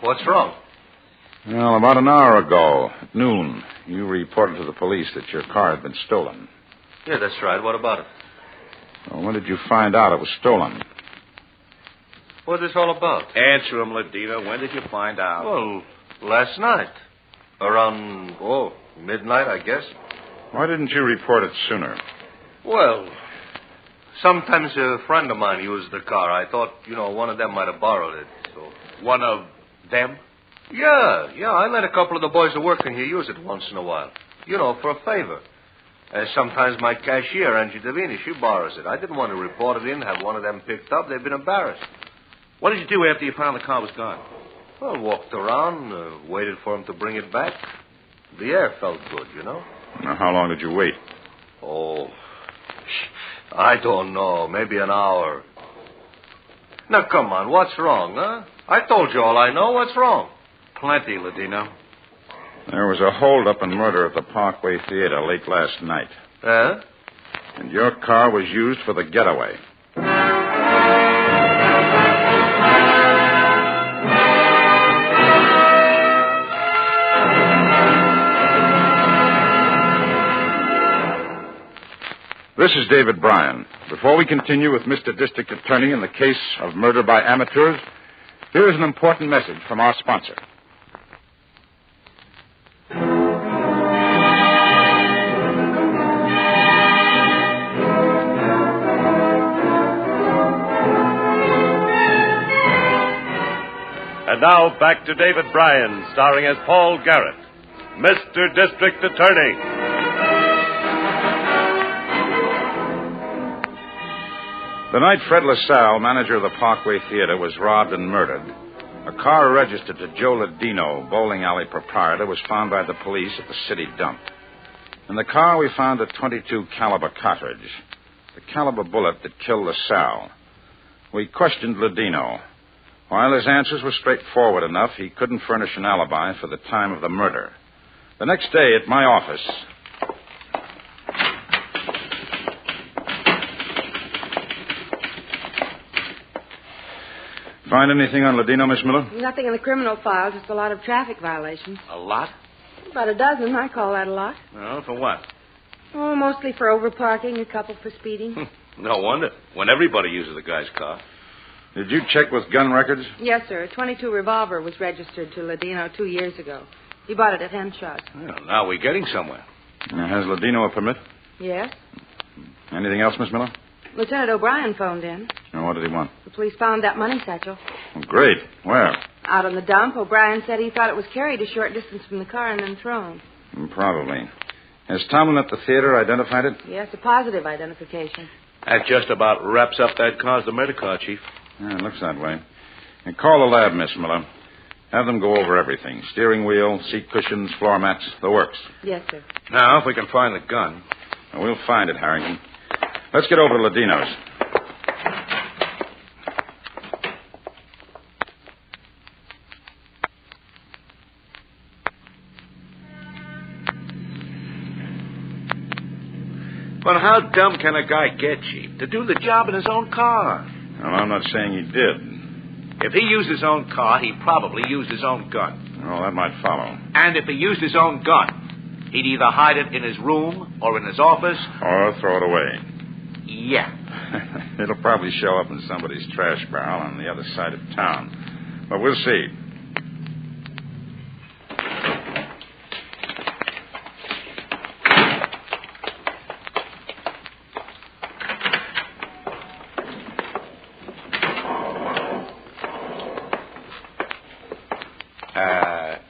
What's wrong?
Well, about an hour ago, at noon, you reported to the police that your car had been stolen.
Yeah, that's right. What about it?
Well, when did you find out it was stolen?
What's this all about?
Answer him, Ladino. When did you find out?
Well, last night. Around, midnight, I guess.
Why didn't you report it sooner?
Well, sometimes a friend of mine used the car. I thought, one of them might have borrowed it. So.
One of them?
Yeah. I let a couple of the boys who work in here use it once in a while. For a favor. Sometimes my cashier, Angie Davini, she borrows it. I didn't want to report it in, have one of them picked up. They've been embarrassed.
What did you do after you found the car was gone?
Well, walked around, waited for him to bring it back. The air felt good,
Now, how long did you wait?
Oh, I don't know. Maybe an hour. Now, come on. What's wrong, huh? I told you all I know. What's wrong?
Plenty, Ladino.
There was a hold-up and murder at the Parkway Theater late last night.
Huh?
And your car was used for the getaway. This is David Bryan. Before we continue with Mr. District Attorney in the case of murder by amateurs, here is an important message from our sponsor.
And now back to David Bryan, starring as Paul Garrett, Mr. District Attorney.
The night Fred LaSalle, manager of the Parkway Theater, was robbed and murdered, a car registered to Joe Ladino, bowling alley proprietor, was found by the police at the city dump. In the car, we found a .22 caliber cartridge, the caliber bullet that killed LaSalle. We questioned Ladino. While his answers were straightforward enough, he couldn't furnish an alibi for the time of the murder. The next day, at my office... Find anything on Ladino, Miss Miller?
Nothing in the criminal file, just a lot of traffic violations.
A lot?
About a dozen. I call that a lot.
Well, for what?
Oh, mostly for overparking, a couple for speeding.
No wonder. When everybody uses the guy's car.
Did you check with gun records?
Yes, sir. A .22 revolver was registered to Ladino 2 years ago. He bought it at Henshaw.
Well, now we're getting somewhere.
Has Ladino a permit?
Yes.
Anything else, Miss Miller?
Lieutenant O'Brien phoned in.
What did he want?
The police found that money satchel.
Oh, great. Where?
Out on the dump. O'Brien said he thought it was carried a short distance from the car and then thrown.
Probably. Has Tomlin at the theater identified it?
Yes, a positive identification.
That just about wraps up that car's the murder car, Chief.
Yeah, it looks that way. And call the lab, Miss Miller. Have them go over everything. Steering wheel, seat cushions, floor mats, the works.
Yes, sir.
Now, if we can find the gun.
We'll find it, Harrington. Let's get over to Ladino's.
But how dumb can a guy get, Chief, to do the job in his own car?
Well, I'm not saying he did.
If he used his own car, he probably used his own gun.
Oh, that might follow.
And if he used his own gun, he'd either hide it in his room or in his office.
Or throw it away.
Yeah.
It'll probably show up in somebody's trash barrel on the other side of town. But we'll see.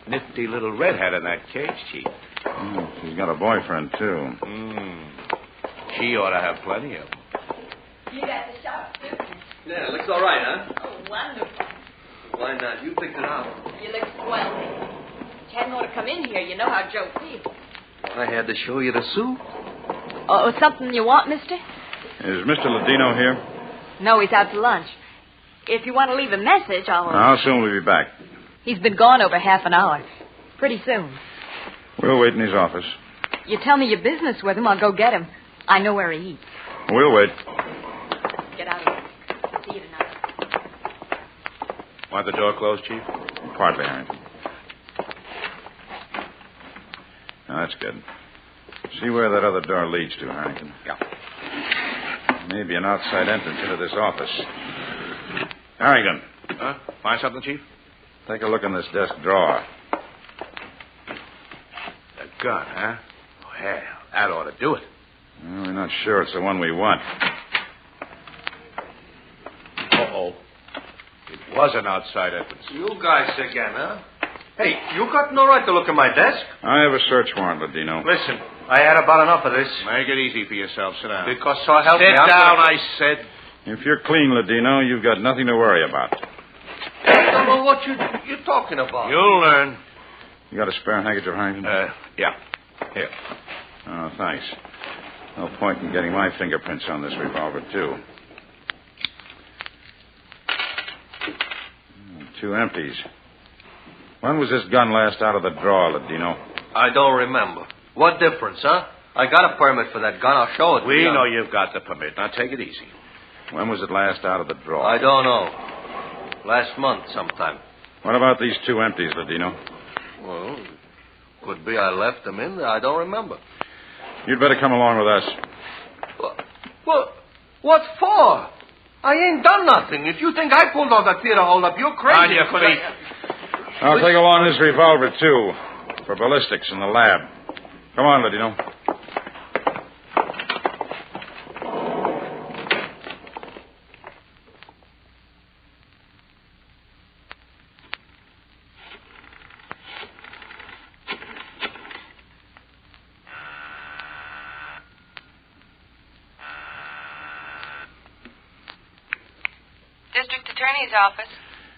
Nifty little redhead in that cage, Chief.
Oh, she's got a boyfriend, too.
She ought to have plenty of them.
You got the shop, too.
Yeah, looks all right, huh?
Oh, wonderful.
Why not? You pick it out.
You look swell. You hadn't ought to come in here. You know how Joe feels.
I had to show you the suit.
Oh, something you want, mister?
Is Mr. Ladino here?
No, he's out to lunch. If you want to leave a message, I'll...
How soon will he be back?
He's been gone over half an hour. Pretty soon.
We'll wait in his office.
You tell me your business with him, I'll go get him. I know where he eats.
We'll wait.
Get out of here. See you tonight.
Want the door closed, Chief?
Partly, Harrington. Now, that's good. See where that other door leads to, Harrington.
Yeah.
Maybe an outside entrance into this office. Harrington.
Huh? Find something, Chief?
Take a look in this desk drawer.
A gun, huh? Well, that ought to do it.
Well, we're not sure it's the one we want.
Uh-oh. It was an outside entrance.
You guys again, huh? Hey, you got no right to look at my desk.
I have a search warrant, Ladino.
Listen, I had about enough of this.
Make it easy for yourself. Sit down.
Because so help me.
Sit down, I said.
If you're clean, Ladino, you've got nothing to worry about.
I don't know what you're talking about.
You'll learn.
You got a spare handkerchief, Harrington?
Yeah. Here.
Oh, thanks. No point in getting my fingerprints on this revolver, too. 2 empties. When was this gun last out of the drawer, Ladino?
I don't remember. What difference, huh? I got a permit for that gun. I'll show it.
We know you've got the permit. Now take it easy.
When was it last out of the drawer?
I don't know. Last month sometime.
What about these 2 empties, Ladino?
Well, could be I left them in there. I don't remember.
You'd better come along with us.
Well, what for? I ain't done nothing. If you think I pulled off that theater holdup, you're crazy.
On your feet.
I'll take along this revolver, too, for ballistics in the lab. Come on, Ladino.
District Attorney's Office.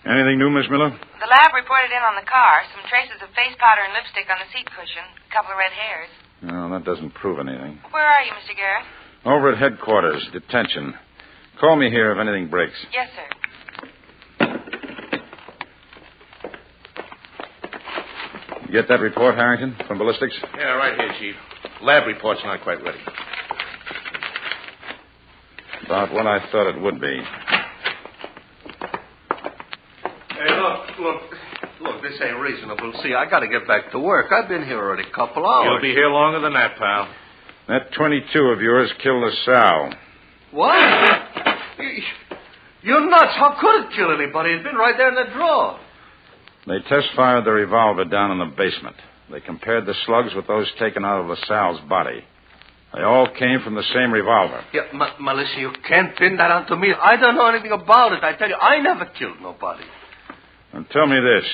Anything new, Miss Miller?
The lab reported in on the car. Some traces of face powder and lipstick on the seat cushion. A couple of red hairs.
No, that doesn't prove anything.
Where are you, Mr. Garrett?
Over at headquarters, detention. Call me here if anything breaks.
Yes, sir.
You get that report, Harrington, from ballistics?
Yeah, right here, Chief. Lab report's not quite ready.
About what I thought it would be.
Hey, look, this ain't reasonable. See, I got to get back to work. I've been here already a couple hours.
You'll be here longer than that, pal.
That 22 of yours killed LaSalle.
What? You're nuts. How could it kill anybody? It's been right there in the drawer.
They test-fired the revolver down in the basement. They compared the slugs with those taken out of LaSalle's body. They all came from the same revolver.
Yeah, Melissa, you can't pin that onto me. I don't know anything about it. I tell you, I never killed nobody.
And tell me this.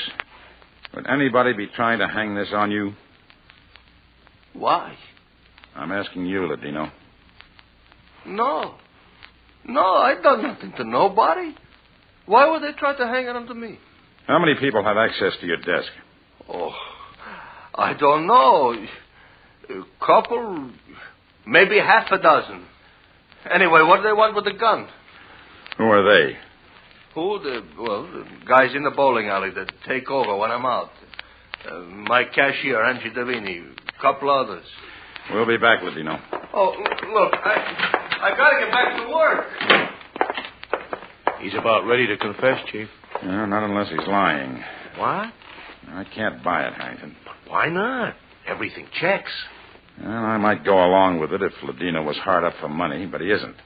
Would anybody be trying to hang this on you?
Why?
I'm asking you, Ladino.
No, I've done nothing to nobody. Why would they try to hang it onto me?
How many people have access to your desk?
Oh, I don't know. A couple, maybe half a dozen. Anyway, what do they want with the gun?
Who are they?
Who? The guys in the bowling alley that take over when I'm out. My cashier, Angie Davini, a couple others.
We'll be back, Ladino.
Oh, look, I got to get back to work.
He's about ready to confess, Chief.
No, not unless he's lying.
What?
I can't buy it, Harrington.
Why not? Everything checks.
Well, I might go along with it if Ladino was hard up for money, but he isn't.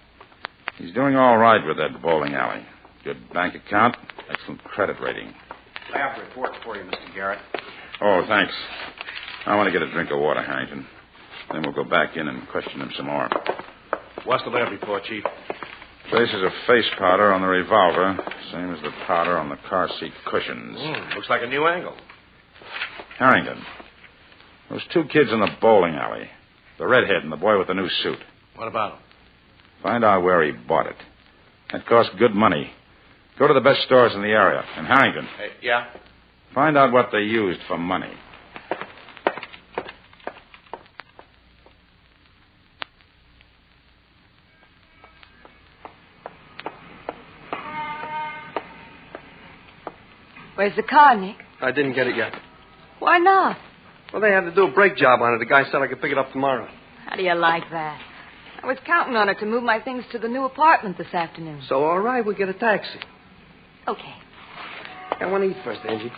He's doing all right with that bowling alley. Good bank account, excellent credit rating.
Lab report for you, Mr. Garrett.
Oh, thanks. I want to get a drink of water, Harrington. Then we'll go back in and question him some more.
What's the lab report, Chief?
Traces of face powder on the revolver, same as the powder on the car seat cushions.
Looks like a new angle.
Harrington, those 2 kids in the bowling alley, the redhead and the boy with the new suit.
What about him?
Find out where he bought it. That cost good money. Go to the best stores in the area. And Harrington,
Yeah?
find out what they used for money.
Where's the car, Nick?
I didn't get it yet.
Why not?
Well, they had to do a brake job on it. The guy said I could pick it up tomorrow.
How do you like that? I was counting on it to move my things to the new apartment this afternoon.
So, all right, we'll get a taxi.
Okay.
I want to eat first, Angie.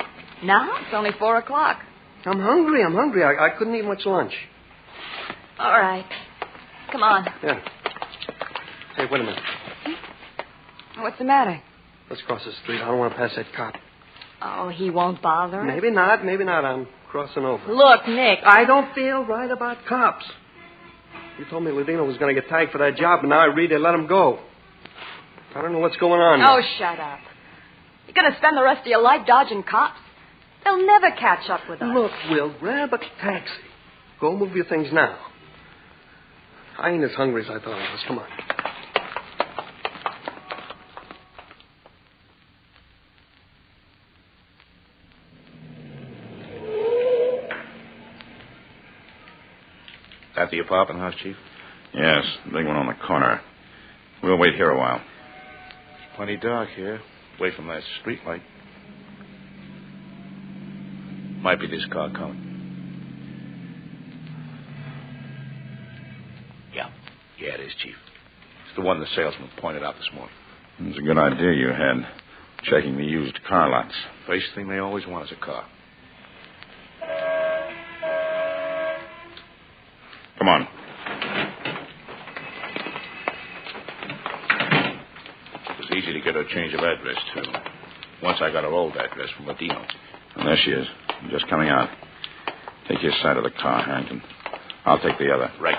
Now? It's only 4 o'clock.
I'm hungry. I couldn't eat much lunch.
All right. Come on.
Yeah. Hey, wait a minute.
What's the matter?
Let's cross the street. I don't want to pass that cop.
Oh, he won't bother us?
Maybe not. I'm crossing over.
Look, Nick.
I don't feel right about cops. You told me Ladino was going to get tagged for that job, and now I read they let him go. I don't know what's going on.
Oh, shut up. You're going to spend the rest of your life dodging cops? They'll never catch up with us.
Look, Will, grab a taxi. Go move your things now. I ain't as hungry as I thought I was. Come on.
At the apartment house, Chief?
Yes, the big one on the corner. We'll wait here a while.
Plenty dark here, away from that street light. Might be this car coming. Yeah, it is, Chief. It's the one the salesman pointed out this morning.
It's a good idea you had, checking the used car lots.
First thing they always want is a car.
Come on.
It was easy to get her a change of address, too. Once I got her old address from Ladino.
And there she is, just coming out. Take your side of the car, Harrington. I'll take the other.
Right.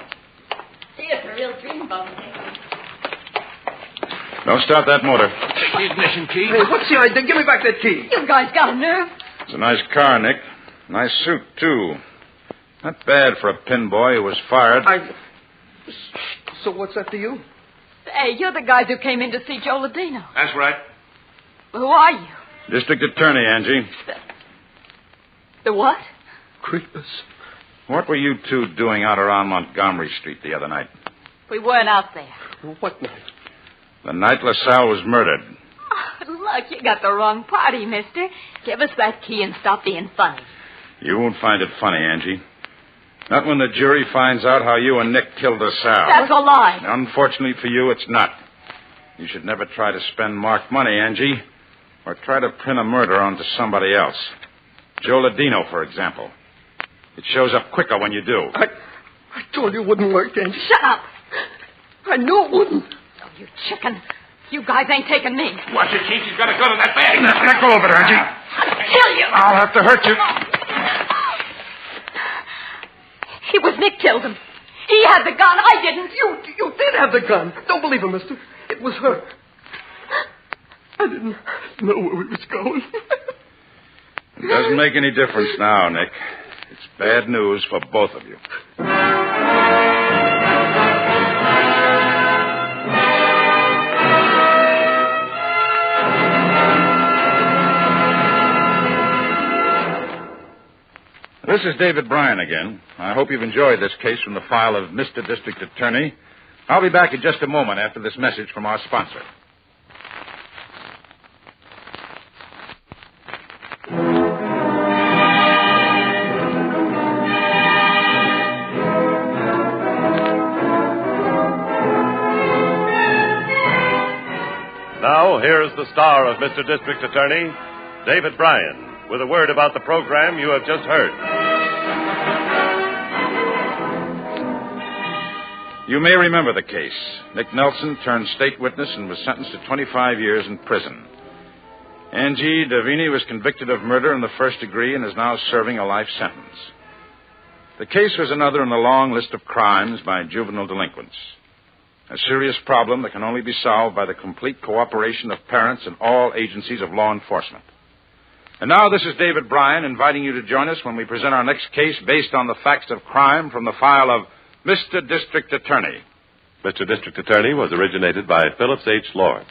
See, it's a real dreamboat.
Don't start that motor.
Take the ignition key.
Hey, what's the idea? Give me back that key.
You guys got a nerve.
It's a nice car, Nick. Nice suit, too. Not bad for a pin boy who was fired.
So what's that to you?
Hey, you're the guys who came in to see Joe Ladino.
That's right.
Who are you?
District Attorney, Angie.
The what?
Creepers.
What were you two doing out around Montgomery Street the other night?
We weren't out there.
What night?
The night LaSalle was murdered.
Oh, look, you got the wrong party, mister. Give us that key and stop being funny.
You won't find it funny, Angie. Not when the jury finds out how you and Nick killed LaSalle.
That's a lie.
Unfortunately for you, it's not. You should never try to spend marked money, Angie, or try to pin a murder onto somebody else. Joe Ladino, for example. It shows up quicker when you do.
I told you it wouldn't work, Angie.
Shut up.
I knew it wouldn't.
Oh, you chicken. You guys ain't taking me.
Watch it, Chief. He's got a gun in that bag.
Let go of it, Angie.
I'll kill you.
I'll have to hurt you.
It was Nick killed him. He had the gun. I didn't.
You did have the gun. Don't believe him, mister. It was her. I didn't know where we was going.
It doesn't make any difference now, Nick. It's bad news for both of you. This is David Bryan again. I hope you've enjoyed this case from the file of Mr. District Attorney. I'll be back in just a moment after this message from our sponsor.
Now, here's the star of Mr. District Attorney, David Bryan, with a word about the program you have just heard.
You may remember the case. Nick Nelson turned state witness and was sentenced to 25 years in prison. Angie Davini was convicted of murder in the first degree and is now serving a life sentence. The case was another in the long list of crimes by juvenile delinquents. A serious problem that can only be solved by the complete cooperation of parents and all agencies of law enforcement. And now this is David Bryan inviting you to join us when we present our next case based on the facts of crime from the file of Mr. District Attorney.
Mr. District Attorney was originated by Phillips H. Lord.